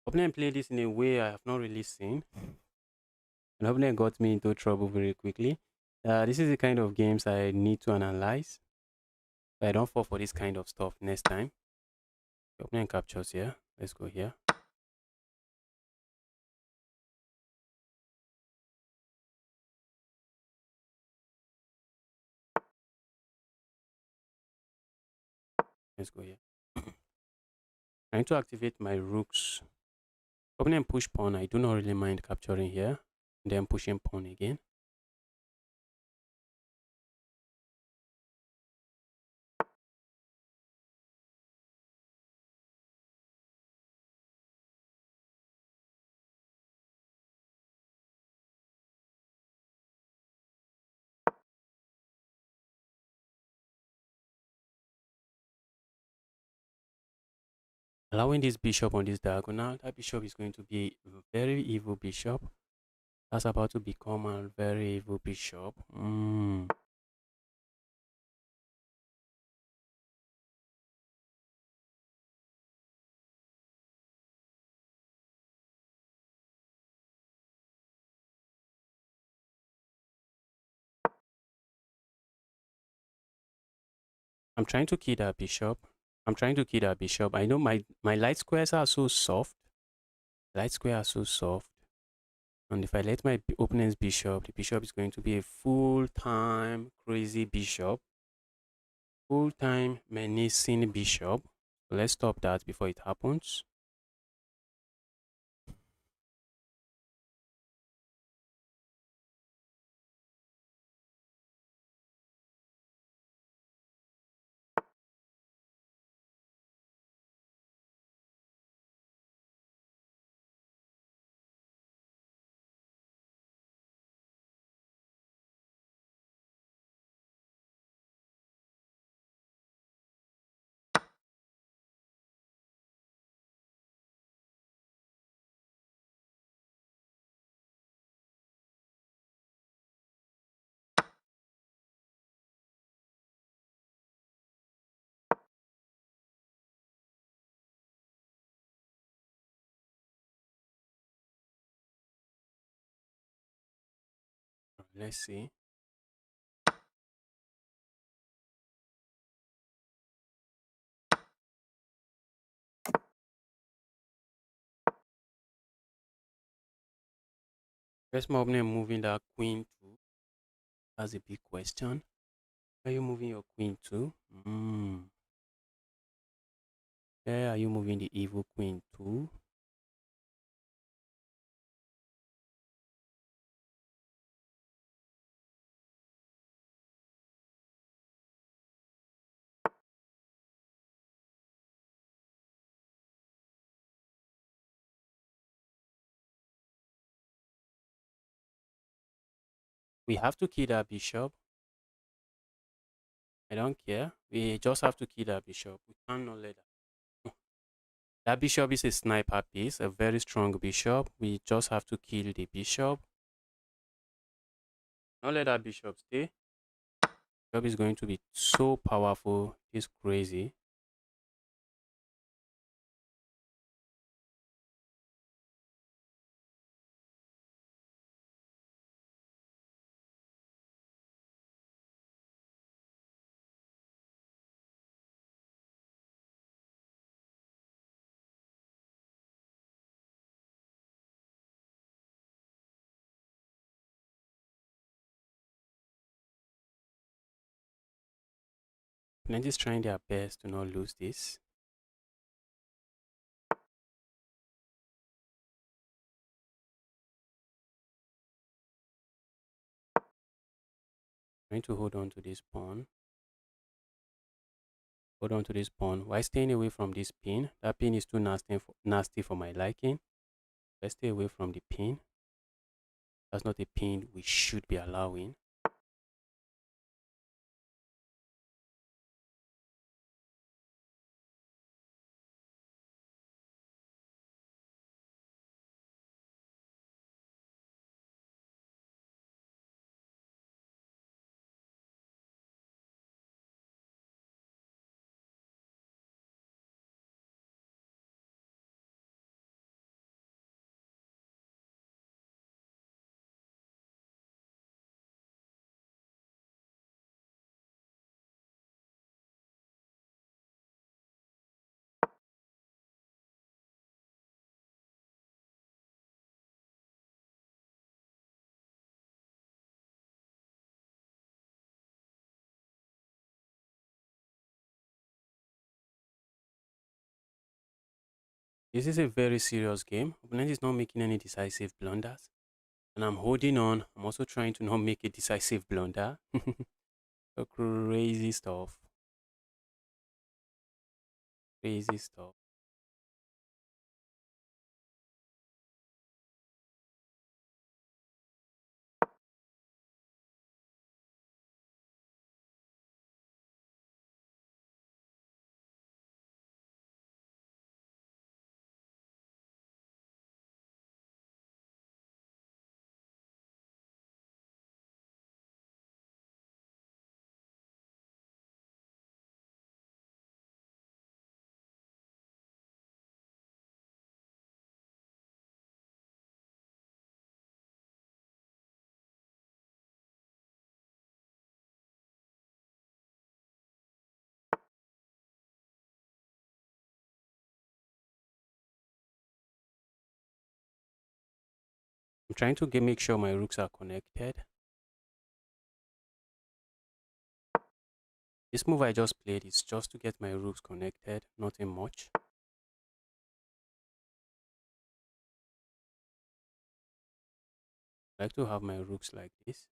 Opponent played this in a way I have not really seen. And opponent got me into trouble very quickly. This is the kind of games I need to analyze. So I don't fall for this kind of stuff next time. The opponent captures here. Let's go here. Let's go here. I need to activate my rooks. Opponent push pawn. I do not really mind capturing here. And then pushing pawn again. Allowing this bishop on this diagonal. That bishop is going to be a very evil bishop. That's about to become a very evil bishop. I'm trying to key that bishop. I'm trying to key that bishop. I know my light squares are so soft. Light square are so soft. And if I let my opponent's bishop, the bishop is going to be a full-time crazy bishop. Full-time menacing bishop. So let's stop that before it happens. Let's see. First my opponent moving that queen to. That's a big question. Where are you moving your queen to? Where are you moving the evil queen to? We have to kill that bishop. I don't care. We just have to kill that bishop. We cannot let that. That bishop is a sniper piece, a very strong bishop. We just have to kill the bishop. Not let that bishop stay. Bishop is going to be so powerful. It's crazy. Opponent is trying their best to not lose this. Trying to hold on to this pawn. Hold on to this pawn while staying away from this pin. That pin is too nasty for my liking. Let's stay away from the pin. That's not a pin we should be allowing. This is a very serious game. Opponent is not making any decisive blunders. And I'm holding on. I'm also trying to not make a decisive blunder. So crazy stuff. Crazy stuff. I'm trying to make sure my rooks are connected. This move I just played is just to get my rooks connected, nothing much. I like to have my rooks like this.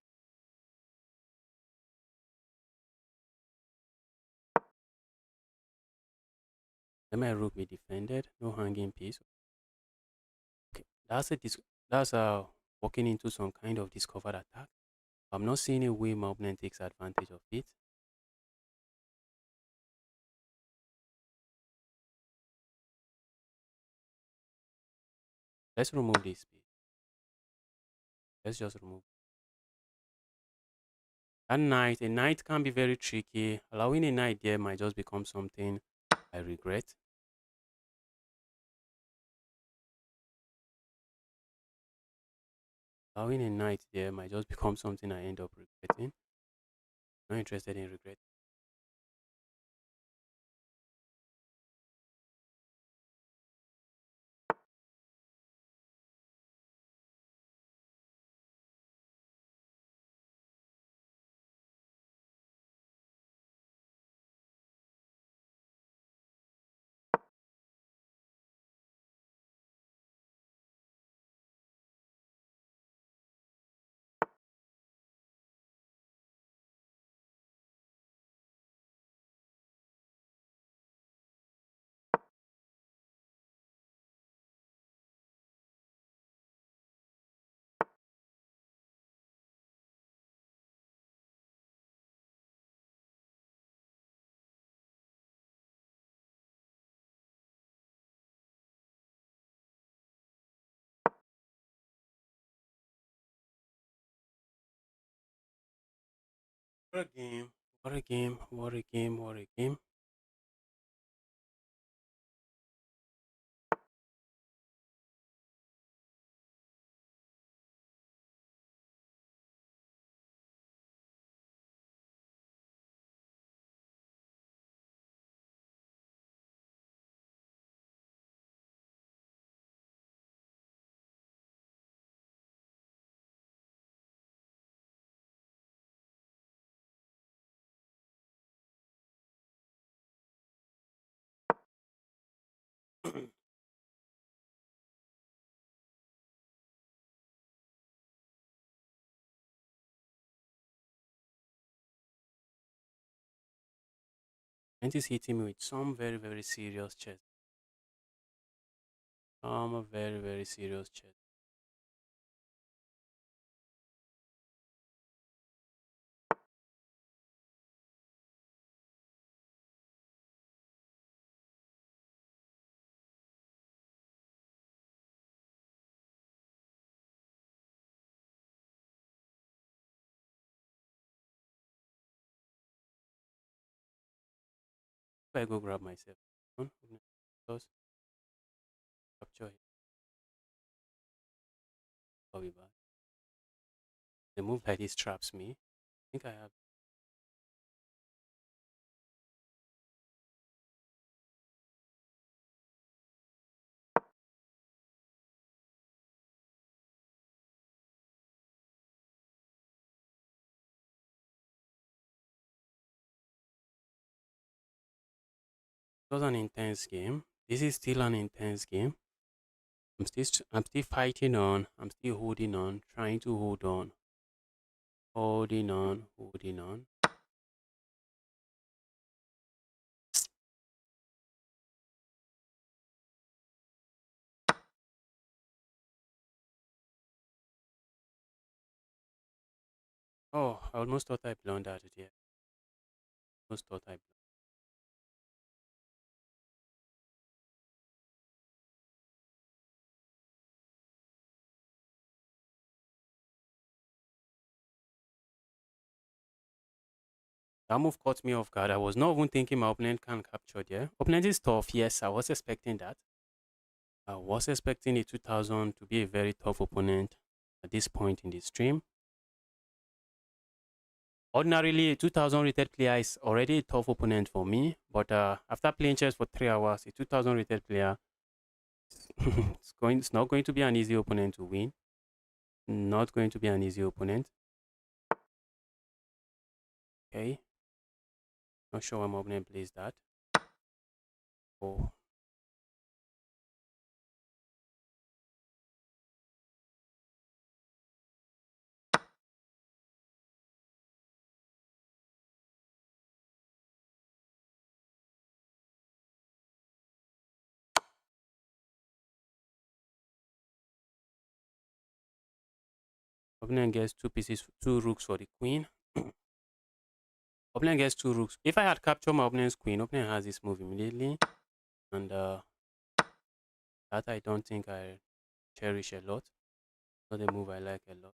Let my rook be defended, no hanging piece. Okay, that's walking into some kind of discovered attack. I'm not seeing a way my opponent takes advantage of it. Let's remove this piece. Let's just remove. A knight can be very tricky. Allowing a knight there might just become something I regret. Allowing a knight there might just become something I end up regretting. Not interested in regret. What a game. What a game. What a game. What a game. And is hitting me with some very, very serious chess. A very, very serious chess. If I go grab myself, just capture it. I'll be back. The move like this traps me. I think I have. It was an intense game. This is still an intense game. I'm still fighting on. I'm still holding on, trying to hold on, holding on, holding on. Oh, I almost thought I blundered it here. Almost thought I. That move caught me off guard. I was not even thinking my opponent can capture there. Opponent is tough. Yes, I was expecting that. I was expecting a 2000 to be a very tough opponent at this point in the stream. Ordinarily, a 2000 rated player is already a tough opponent for me, but after playing chess for 3 hours, a 2000 rated player it's not going to be an easy opponent to win. Not going to be an easy opponent. Okay. Not sure why my opponent plays that. Oh, opponent gets two pieces, two rooks for the queen. Opponent gets two rooks. If I had captured my opponent's queen, opponent has this move immediately. And that I don't think I cherish a lot. Not a move I like a lot.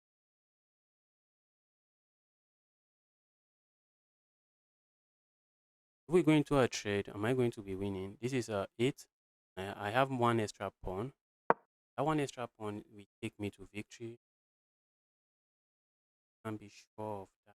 If we go into a trade, am I going to be winning? This is a 8. I have one extra pawn. That one extra pawn will take me to victory. Can't be sure of that.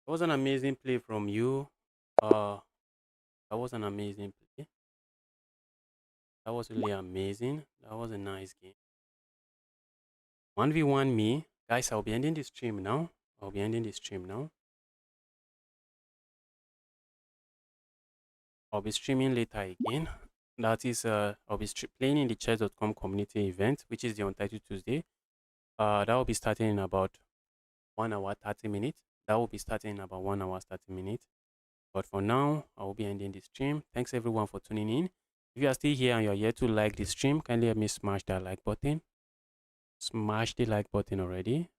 That was an amazing play from you. Uh, that was an amazing play. That was really amazing. That was a nice game. 1v1 me. Guys, I'll be ending the stream now. I'll be ending the stream now. I'll be streaming later again. That is, I'll be playing in the chess.com community event, which is the Untitled Tuesday. That will be starting in about 1 hour 30 minutes. That will be starting in about 1 hour 30 minutes. But for now, I will be ending the stream. Thanks everyone for tuning in. If you are still here and you're yet to like the stream, kindly help me smash that like button. Smash the like button already.